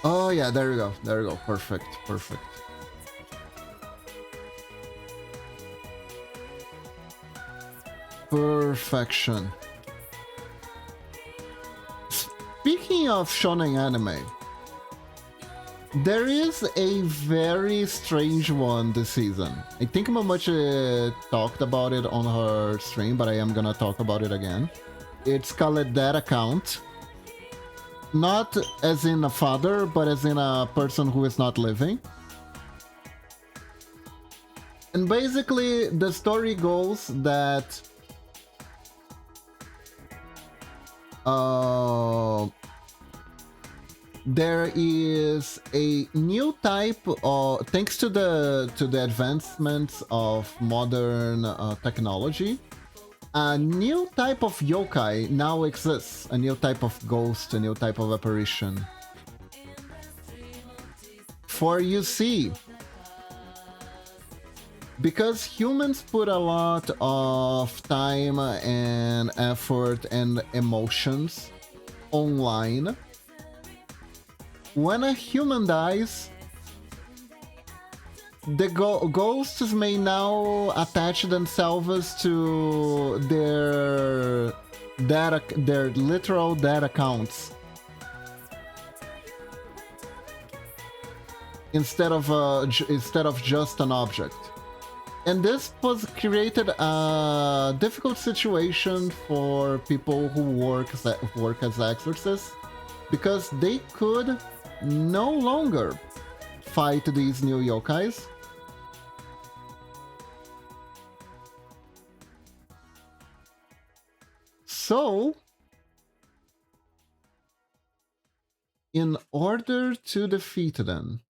Oh yeah, there we go. There we go. Perfect. Perfect. Perfection. Speaking of shonen anime, There is a very strange one this season. I think Mamuchi talked about it on her stream, but I am gonna talk about it again. It's called Dead Account. Not as in a father, but as in a person who is not living. And basically, the story goes that there is a new type of, thanks to the advancements of modern technology, a new type of yokai now exists, a new type of ghost, a new type of apparition. For you see, because humans put a lot of time and effort and emotions online, when a human dies, the ghosts may now attach themselves to their literal dead accounts instead of just an object. And this was created a difficult situation for people who work as exorcists, because they could no longer fight these new yokais. So, in order to defeat them,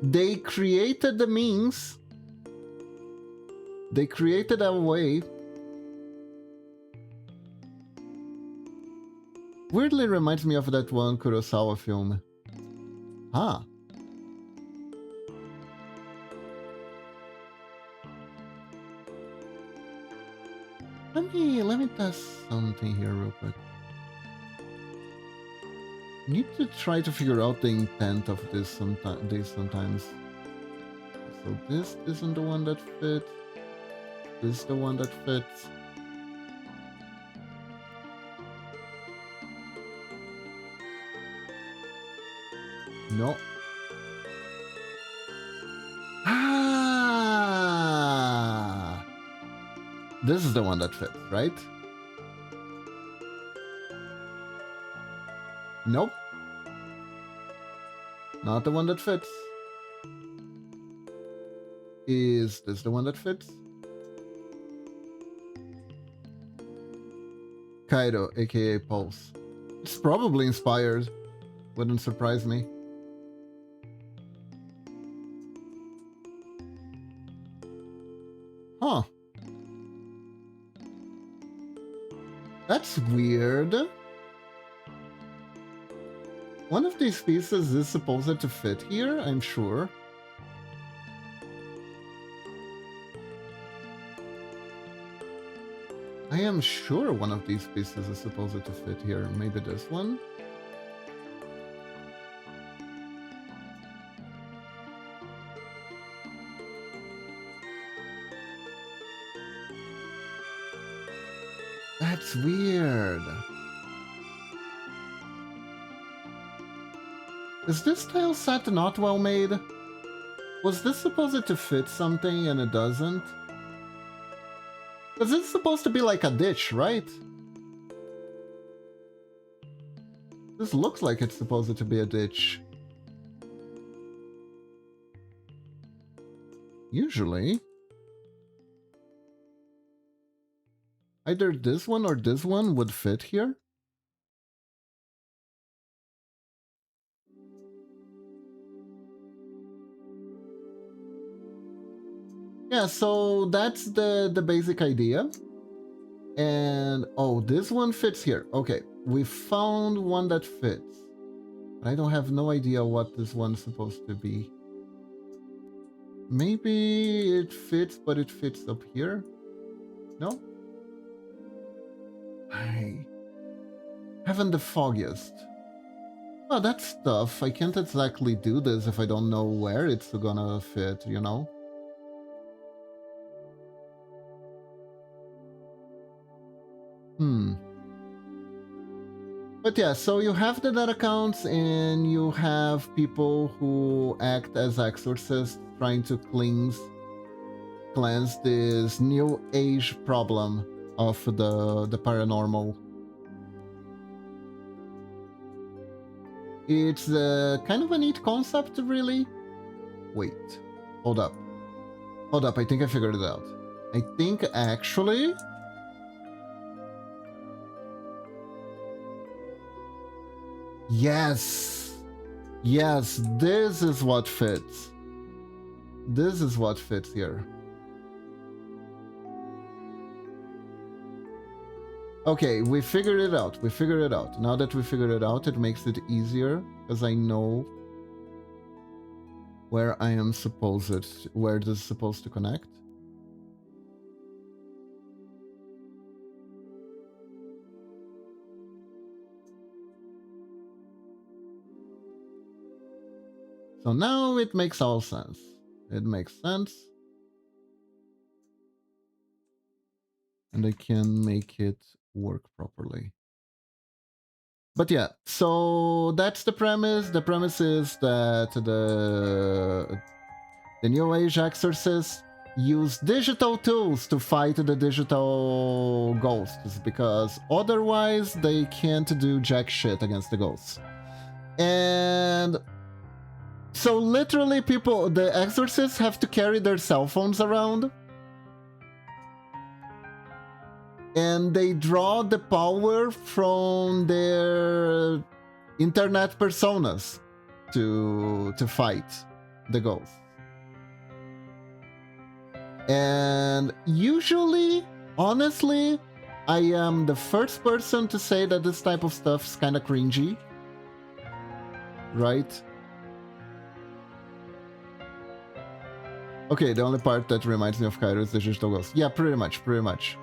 they created the means, they created a way. Weirdly reminds me of that one Kurosawa film. Let me test something here real quick. Need to try to figure out the intent of this sometimes. So this isn't the one that fits. This is the one that fits. No. This is the one that fits, right? Nope. Not the one that fits. Is this the one that fits? Kaido, aka Pulse. It's probably inspired. Wouldn't surprise me. Huh. That's weird. One of these pieces is supposed to fit here, I'm sure. I am sure one of these pieces is supposed to fit here. Maybe this one? That's weird. Is this tile set not well made? Was this supposed to fit something and it doesn't? Because it's supposed to be like a ditch, right? This looks like it's supposed to be a ditch. Usually. Either this one or this one would fit here. Yeah, so that's the basic idea. And oh, this one fits here. Okay, we found one that fits. But I don't have no idea what this one's supposed to be. Maybe it fits, but it fits up here? No? I haven't the foggiest. Oh, that's tough. I can't exactly do this if I don't know where it's gonna fit, you know? But yeah, so you have the net accounts and you have people who act as exorcists trying to cleanse this new age problem of the paranormal. It's kind of a neat concept, really. Wait, hold up, I think I figured it out. I think actually yes, this is what fits. This is what fits here. Okay, we figured it out. Now that we figured it out, it makes it easier because I know where where this is supposed to connect. So now it makes all sense. It makes sense. And I can make it work properly. But yeah, so that's the premise. The premise is that the New Age exorcists use digital tools to fight the digital ghosts, because otherwise they can't do jack shit against the ghosts. And so literally the exorcists have to carry their cell phones around, and they draw the power from their internet personas to fight the ghosts. And usually, honestly, I am the first person to say that this type of stuff is kind of cringy, right? Okay, the only part that reminds me of Cairo is the digital ghost. Yeah, pretty much.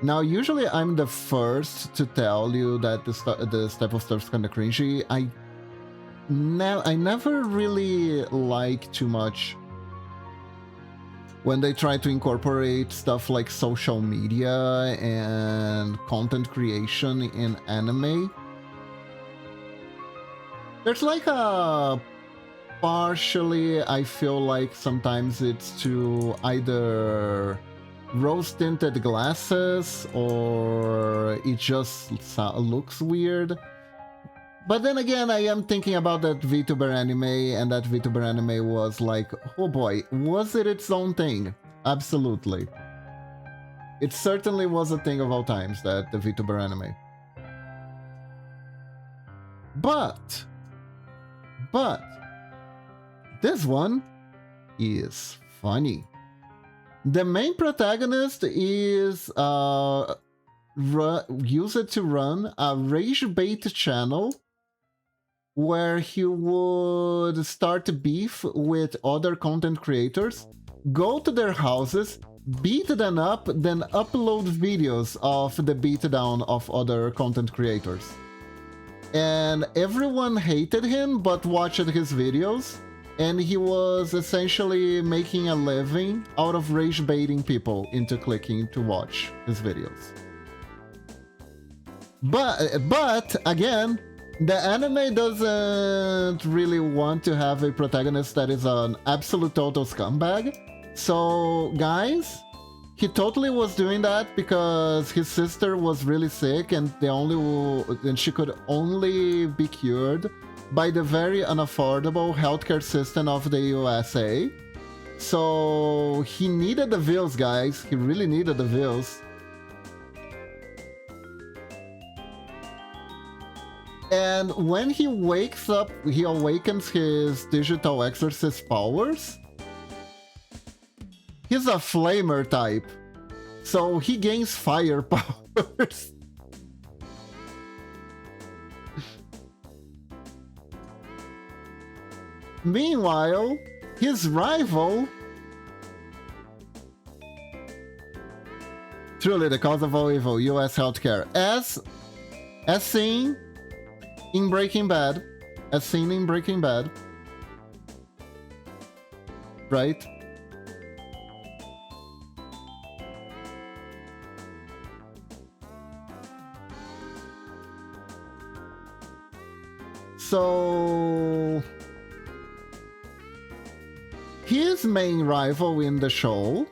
Now, usually I'm the first to tell you that this type of stuff is kind of cringy. I never really like too much when they try to incorporate stuff like social media and content creation in anime. There's like a partially, I feel like sometimes it's to either rose-tinted glasses or it just looks weird. But then again, I am thinking about that VTuber anime, and that VTuber anime was like, oh boy, was it its own thing? Absolutely. It certainly was a thing of all times, that the VTuber anime. But this one is funny. The main protagonist is used to run a rage bait channel where he would start beef with other content creators, go to their houses, beat them up, then upload videos of the beatdown of other content creators. And everyone hated him but watched his videos, and he was essentially making a living out of rage baiting people into clicking to watch his videos. But again, the anime doesn't really want to have a protagonist that is an absolute total scumbag. So guys, he totally was doing that because his sister was really sick, and she could only be cured by the very unaffordable healthcare system of the USA. So he needed the views, guys. He really needed the views. And when he wakes up, he awakens his digital exorcist powers. He's a flamer type, so he gains fire powers. Meanwhile, his rival, truly the cause of all evil, US healthcare, as seen in Breaking Bad, right? So his main rival in the show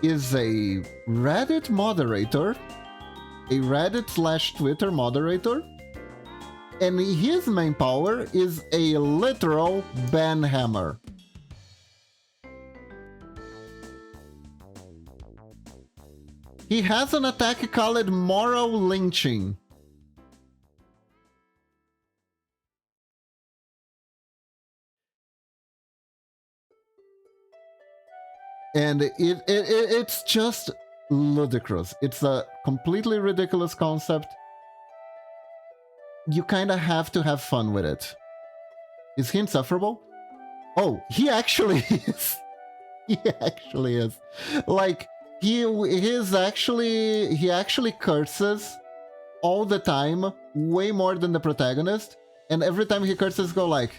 is a Reddit moderator, a Reddit/Twitter moderator, and his main power is a literal banhammer. He has an attack called moral lynching. And it's just ludicrous. It's a completely ridiculous concept. You kind of have to have fun with it. Is he insufferable? Oh, he actually is. He actually is. Like, he actually curses all the time, way more than the protagonist. And every time he curses, go like,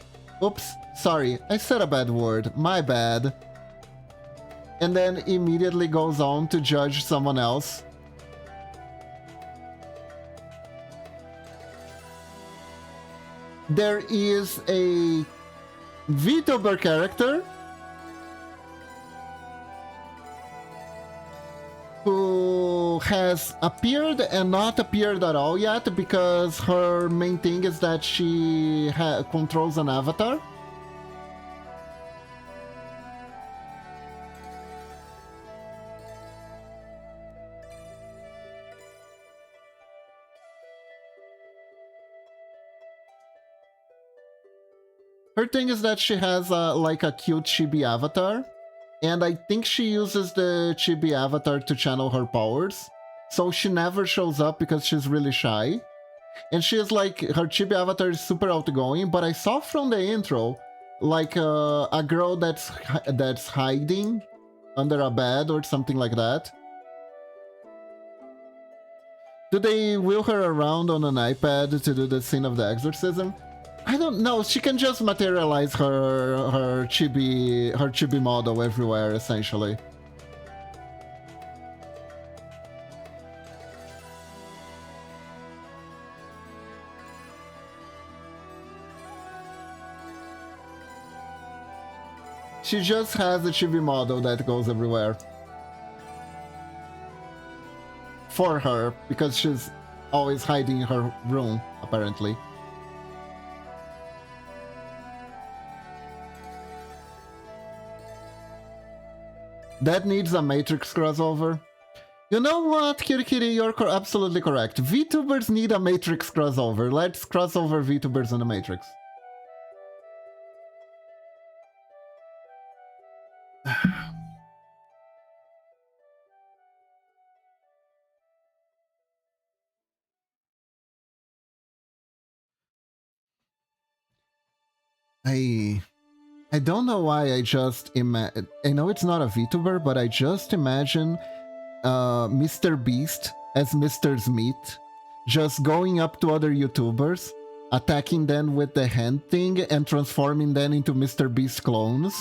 oops, sorry, I said a bad word, my bad. And then immediately goes on to judge someone else. There is a VTuber character who has appeared and not appeared at all yet because her main thing is that she controls an avatar. Her thing is that she has like a cute chibi avatar, and I think she uses the chibi avatar to channel her powers, so she never shows up because she's really shy. And she is like, her chibi avatar is super outgoing, but I saw from the intro, like a girl that's hiding under a bed or something like that. Do they wheel her around on an iPad to do the scene of the exorcism? I don't know. She can just materialize her chibi model everywhere, essentially. She just has a chibi model that goes everywhere. For her, because she's always hiding in her room, apparently. That needs a Matrix crossover. You know what, Kirikiri, you're absolutely correct. VTubers need a Matrix crossover. Let's cross over VTubers and the Matrix. I don't know why I just imagine. I know it's not a VTuber, but I just imagine Mr. Beast as Mr. Smith just going up to other YouTubers, attacking them with the hand thing and transforming them into Mr. Beast clones.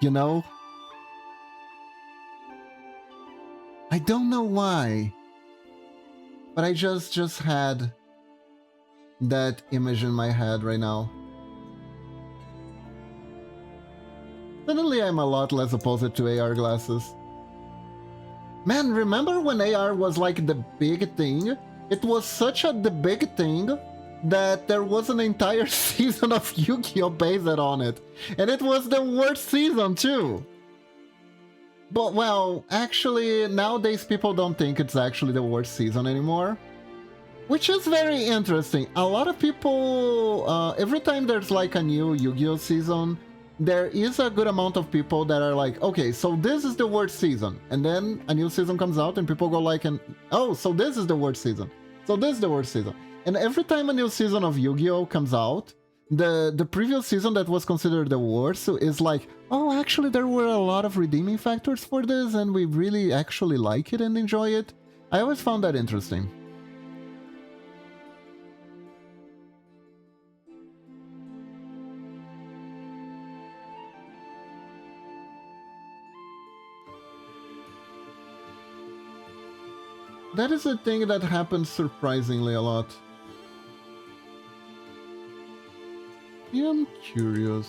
You know? I don't know why, but I just had that image in my head right now. Suddenly I'm a lot less opposed to AR glasses. Man, remember when AR was like the big thing? It was such the big thing that there was an entire season of Yu-Gi-Oh! Based on it. And it was the worst season too! But well, actually, nowadays people don't think it's actually the worst season anymore. Which is very interesting. A lot of people, every time there's like a new Yu-Gi-Oh! Season, there is a good amount of people that are like, okay, so this is the worst season. And then a new season comes out and people go like, oh, so this is the worst season. So this is the worst season. And every time a new season of Yu-Gi-Oh! Comes out, the previous season that was considered the worst is like, oh, actually there were a lot of redeeming factors for this and we really actually like it and enjoy it. I always found that interesting. That is a thing that happens surprisingly a lot. Yeah, I'm curious.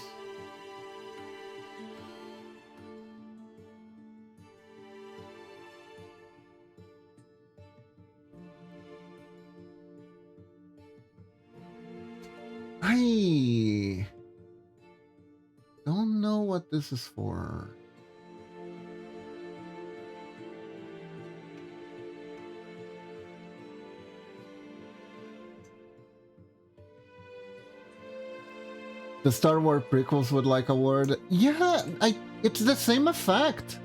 I don't know what this is for. The Star Wars prequels would like a word. Yeah, it's the same effect.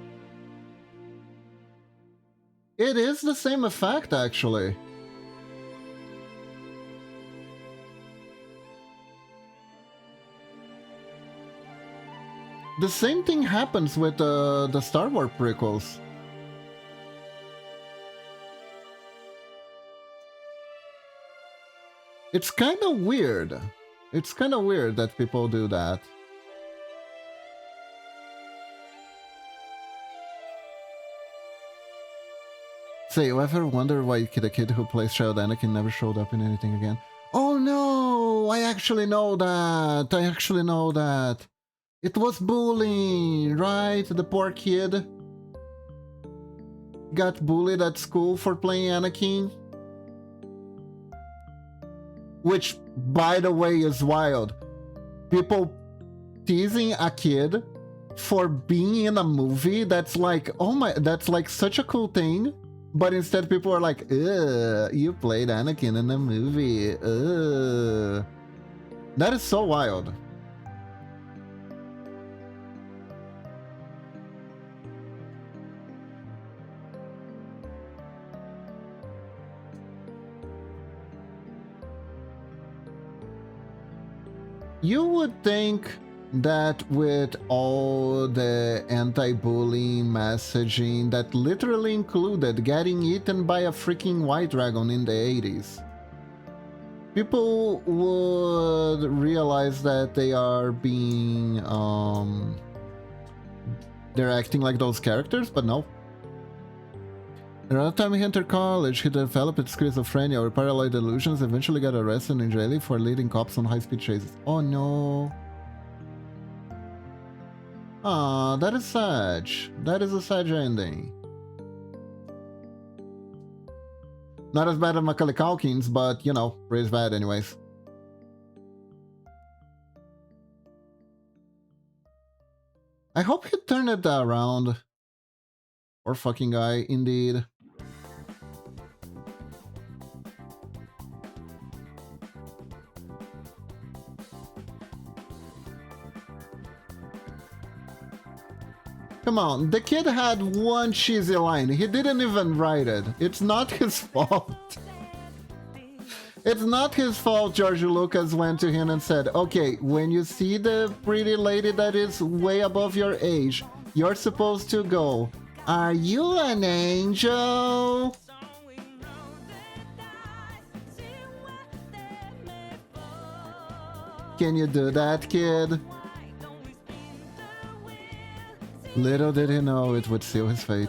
It is the same effect, actually. The same thing happens with the Star Wars prequels. It's kind of weird. It's kind of weird that people do that. Say, you ever wonder why the kid who plays Child Anakin never showed up in anything again? Oh no! I actually know that! I actually know that! It was bullying, right? The poor kid got bullied at school for playing Anakin. Which, by the way, is wild. People teasing a kid for being in a movie that's like, oh my, that's like such a cool thing. But instead people are like, ugh, you played Anakin in a movie, ugh. That is so wild. You would think that with all the anti-bullying messaging that literally included getting eaten by a freaking white dragon in the 80s, people would realize that they are being, they're acting like those characters, but no. Around the time he entered college, he developed schizophrenia or paranoid delusions, eventually got arrested in jail for leading cops on high-speed chases. Oh no. Ah, that is sad. That is a sad ending. Not as bad as Macaulay Culkin's, but, you know, pretty bad anyways. I hope he turned it around. Poor fucking guy, indeed. Come on, the kid had one cheesy line. He didn't even write it. It's not his fault. It's not his fault George Lucas went to him and said, okay, when you see the pretty lady that is way above your age, you're supposed to go, are you an angel? Can you do that, kid? Little did he know it would seal his fate.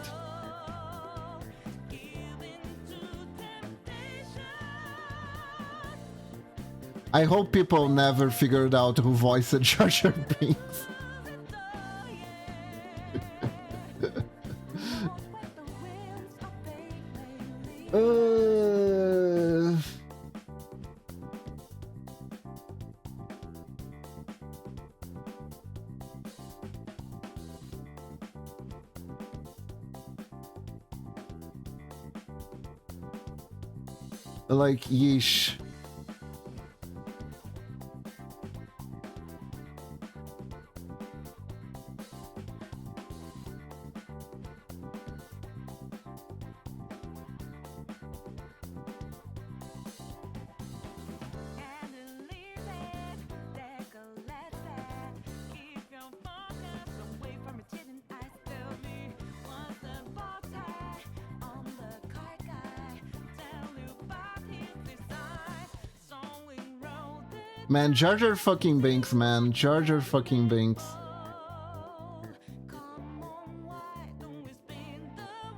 I hope people never figured out who voiced Jar Jar Binks. Like, yeesh. Man, Jar Jar fucking Binks, man. Jar Jar fucking Binks.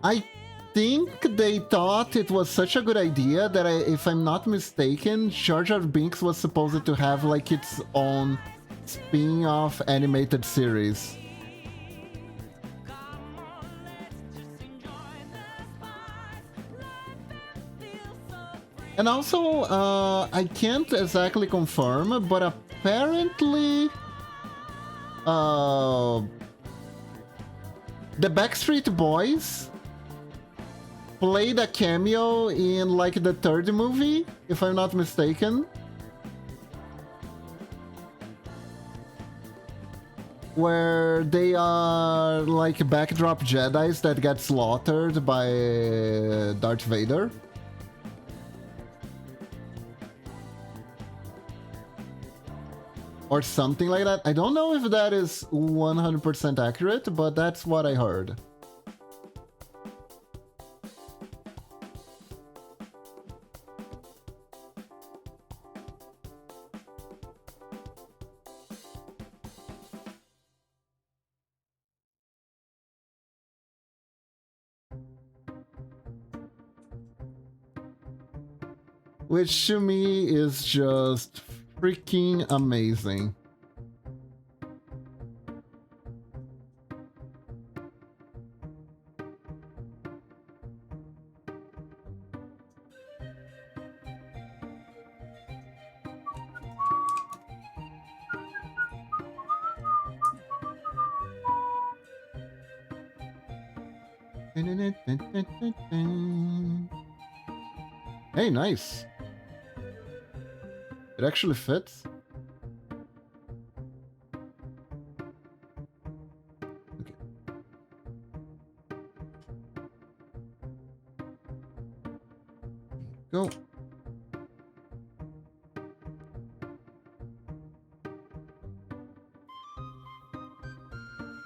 I think they thought it was such a good idea that if I'm not mistaken, Jar Jar Binks was supposed to have like its own spin-off animated series. And also, I can't exactly confirm, but apparently, the Backstreet Boys played a cameo in like the third movie, if I'm not mistaken. Where they are like backdrop Jedis that get slaughtered by Darth Vader. Or something like that. I don't know if that is 100% accurate, but that's what I heard. Which to me is just freaking amazing. Hey, nice. It actually fits. Okay. Go.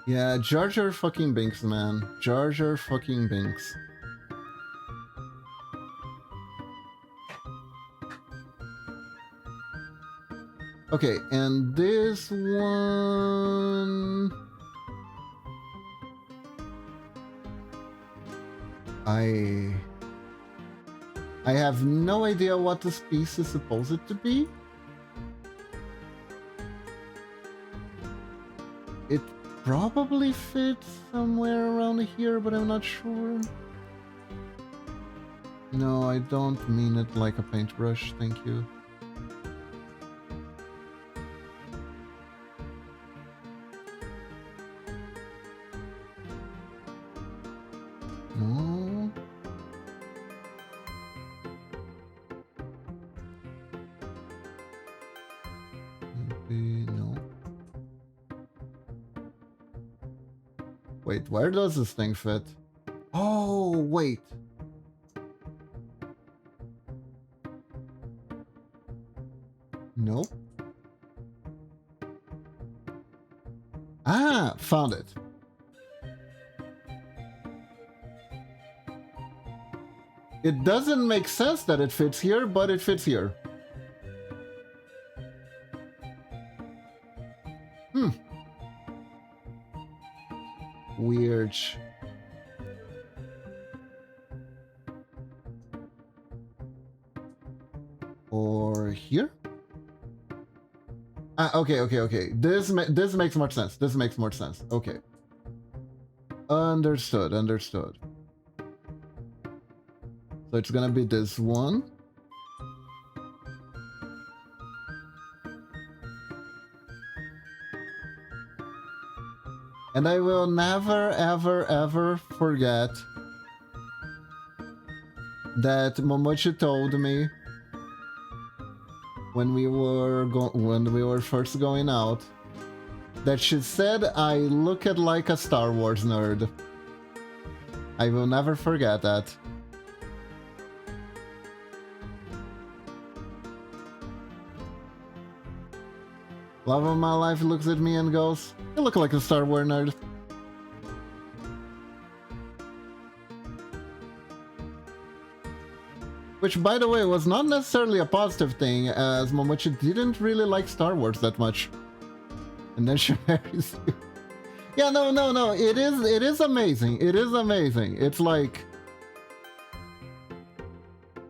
Yeah, Jar Jar fucking Binks, man. Jar Jar fucking Binks. Okay, and this one... I have no idea what this piece is supposed to be. It probably fits somewhere around here, but I'm not sure. No, I don't mean it like a paintbrush, thank you. No. Maybe no. Wait, where does this thing fit? Oh, wait. Nope. Ah, found it. It doesn't make sense that it fits here, but it fits here. Weird. Or here? Ah, okay. This makes more sense. This makes more sense. Okay. Understood. So it's gonna be this one. And I will never, ever forget that Momochi told me when we were first going out that she said I look like a Star Wars nerd. I will never forget that. Love of my life looks at me and goes, "You look like a Star Wars nerd." Which, by the way, was not necessarily a positive thing, as Momochi didn't really like Star Wars that much. And then she marries you. Yeah, no. It is amazing. It is amazing. It's like...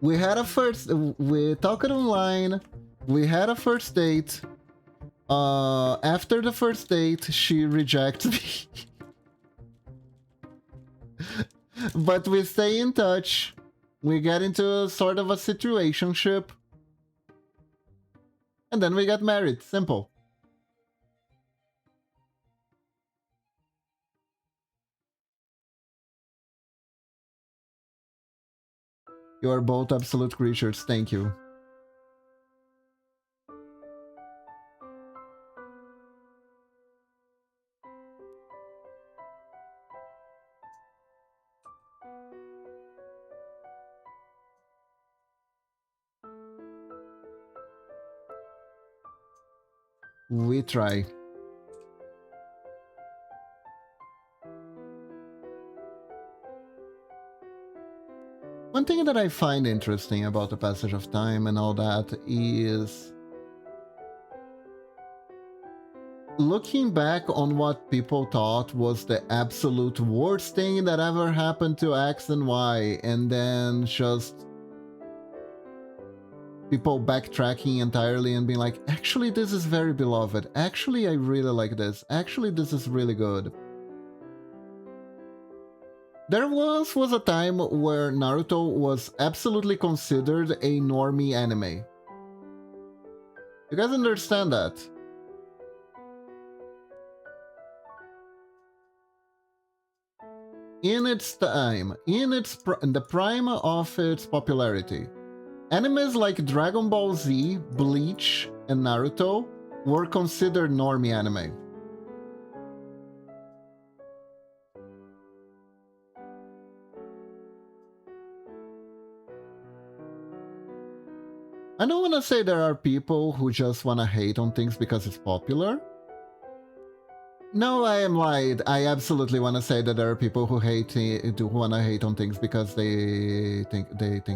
We had a first... We talked online. We had a first date. After the first date, she rejects me. But we stay in touch. We get into a sort of a situationship. And then we got married. Simple. You are both absolute creatures. Thank you. We try. One thing that I find interesting about the passage of time and all that is looking back on what people thought was the absolute worst thing that ever happened to X and Y, and then just people backtracking entirely and being like, actually, this is very beloved. Actually, I really like this. Actually, this is really good. There was a time where Naruto was absolutely considered a normie anime. You guys understand that? In its time, in the prime of its popularity, animes like Dragon Ball Z, Bleach, and Naruto were considered normie anime. I don't want to say there are people who just want to hate on things because it's popular. No, I am lied. I absolutely want to say that there are people who want to hate on things because they think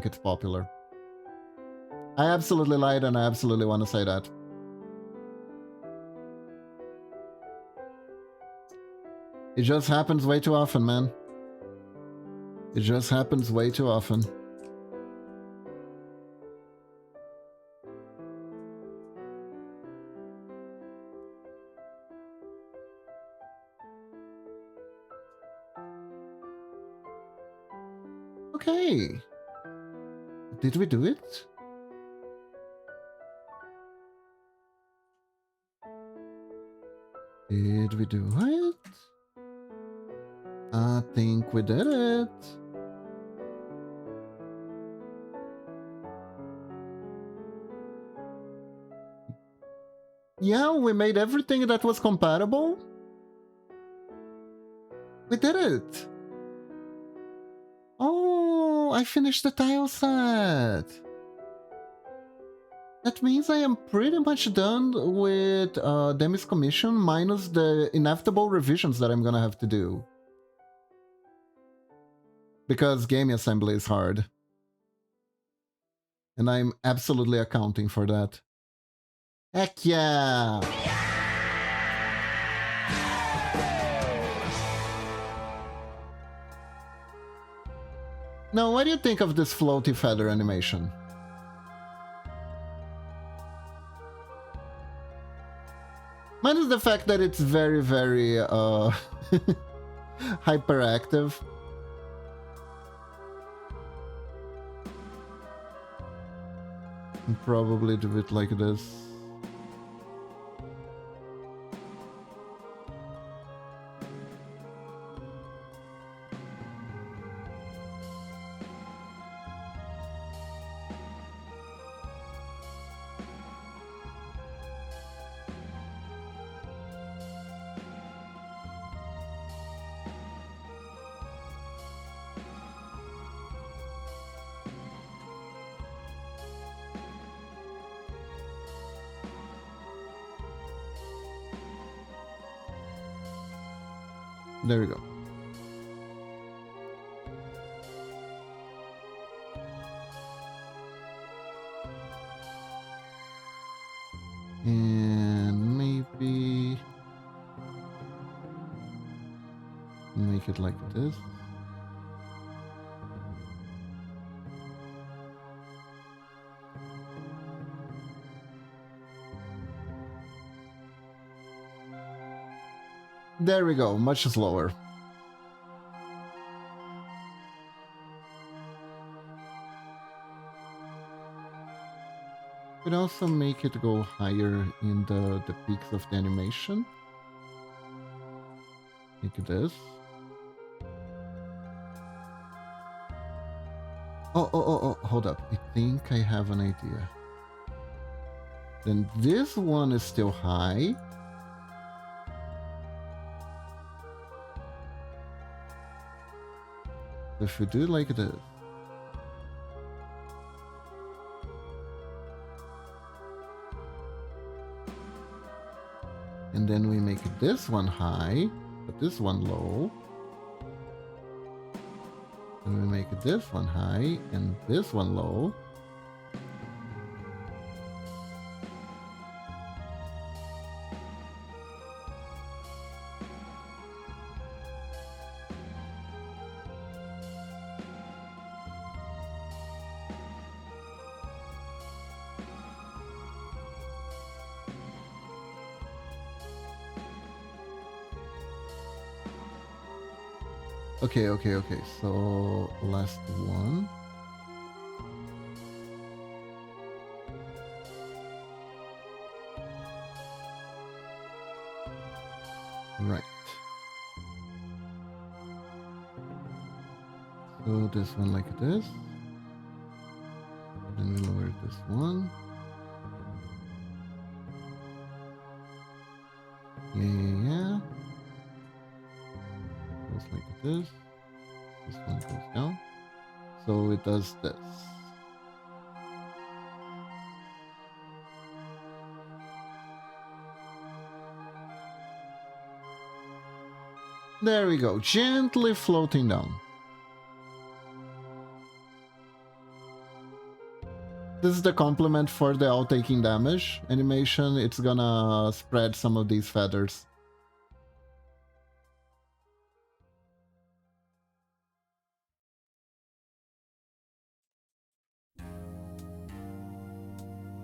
it's popular. I absolutely lied, and I absolutely want to say that. It just happens way too often, man. It just happens way too often. Okay. Did we do it? Did we do it? I think we did it. Yeah, we made everything that was compatible. We did it. Oh, I finished the tile set. That means I am pretty much done with Demi's commission, minus the inevitable revisions that I'm gonna have to do. Because game assembly is hard. And I'm absolutely accounting for that. Heck yeah! Now, what do you think of this floaty feather animation? Minus the fact that it's very, very hyperactive. And probably do it like this. There we go. And maybe make it like this. There we go, much slower. Could also make it go higher in the peaks of the animation. Like this. Oh, hold up. I think I have an idea. Then this one is still high. If we do it like this. And then we make this one high, but this one low. And we make this one high and this one low. Okay. So last one. Right. So this one like this. Then we lower this one. Yeah. Goes like this. This one goes down. So it does this. There we go, gently floating down. This is the complement for the all taking damage animation. It's gonna spread some of these feathers.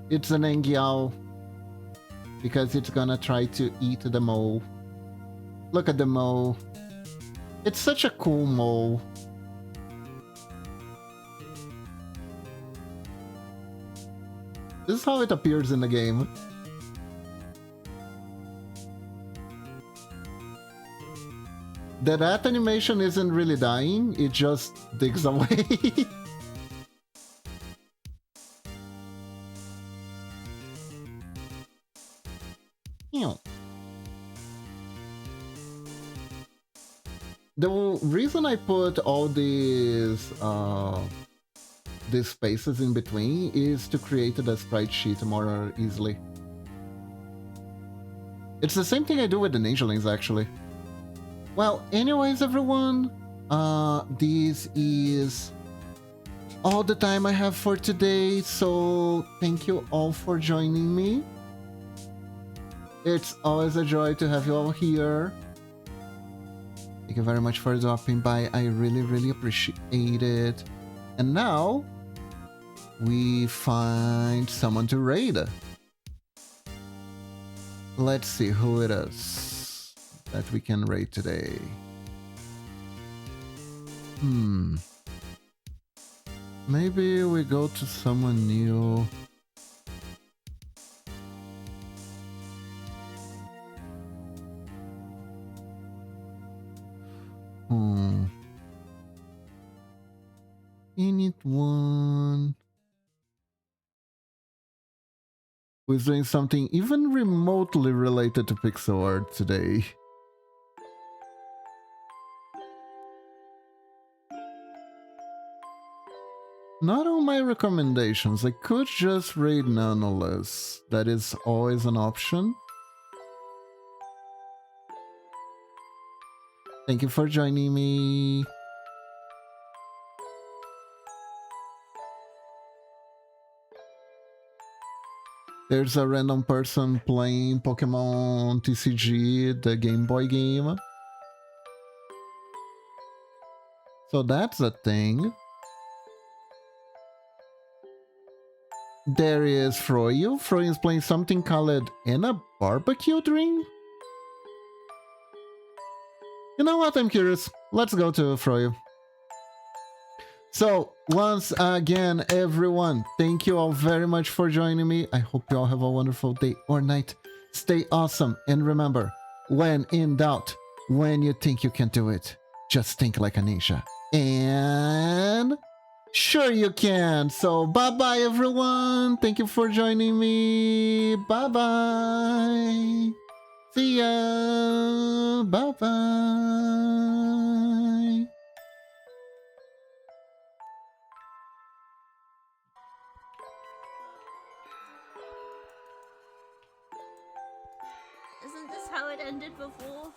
It's an Engyao because it's gonna try to eat the mole. Look at the mole. It's such a cool mole. This is how it appears in the game. The rat animation isn't really dying, it just digs away. The reason I put all these spaces in between is to create the sprite sheet more easily. It's the same thing I do with the ninjalings, actually. Well, anyways, everyone, this is all the time I have for today, so thank you all for joining me. It's always a joy to have you all here. Thank you very much for dropping by. I really appreciate it. And now we find someone to raid. Let's see who it is that we can raid today. Maybe we go to someone new. Anyone who's doing something even remotely related to pixel art today? Not on my recommendations. I could just raid nonetheless. That is always an option. Thank you for joining me. There's a random person playing Pokemon TCG, the Game Boy game. So that's a thing. There is Froyo. Froyo is playing something called In a Barbecue Dream? You know what? I'm curious. Let's go to Froyo. So, once again, everyone, thank you all very much for joining me. I hope you all have a wonderful day or night. Stay awesome. And remember, when in doubt, when you think you can do it, just think like a ninja. And sure you can. So, bye-bye, everyone. Thank you for joining me. Bye-bye. See ya. Bye-bye. Isn't this how it ended before?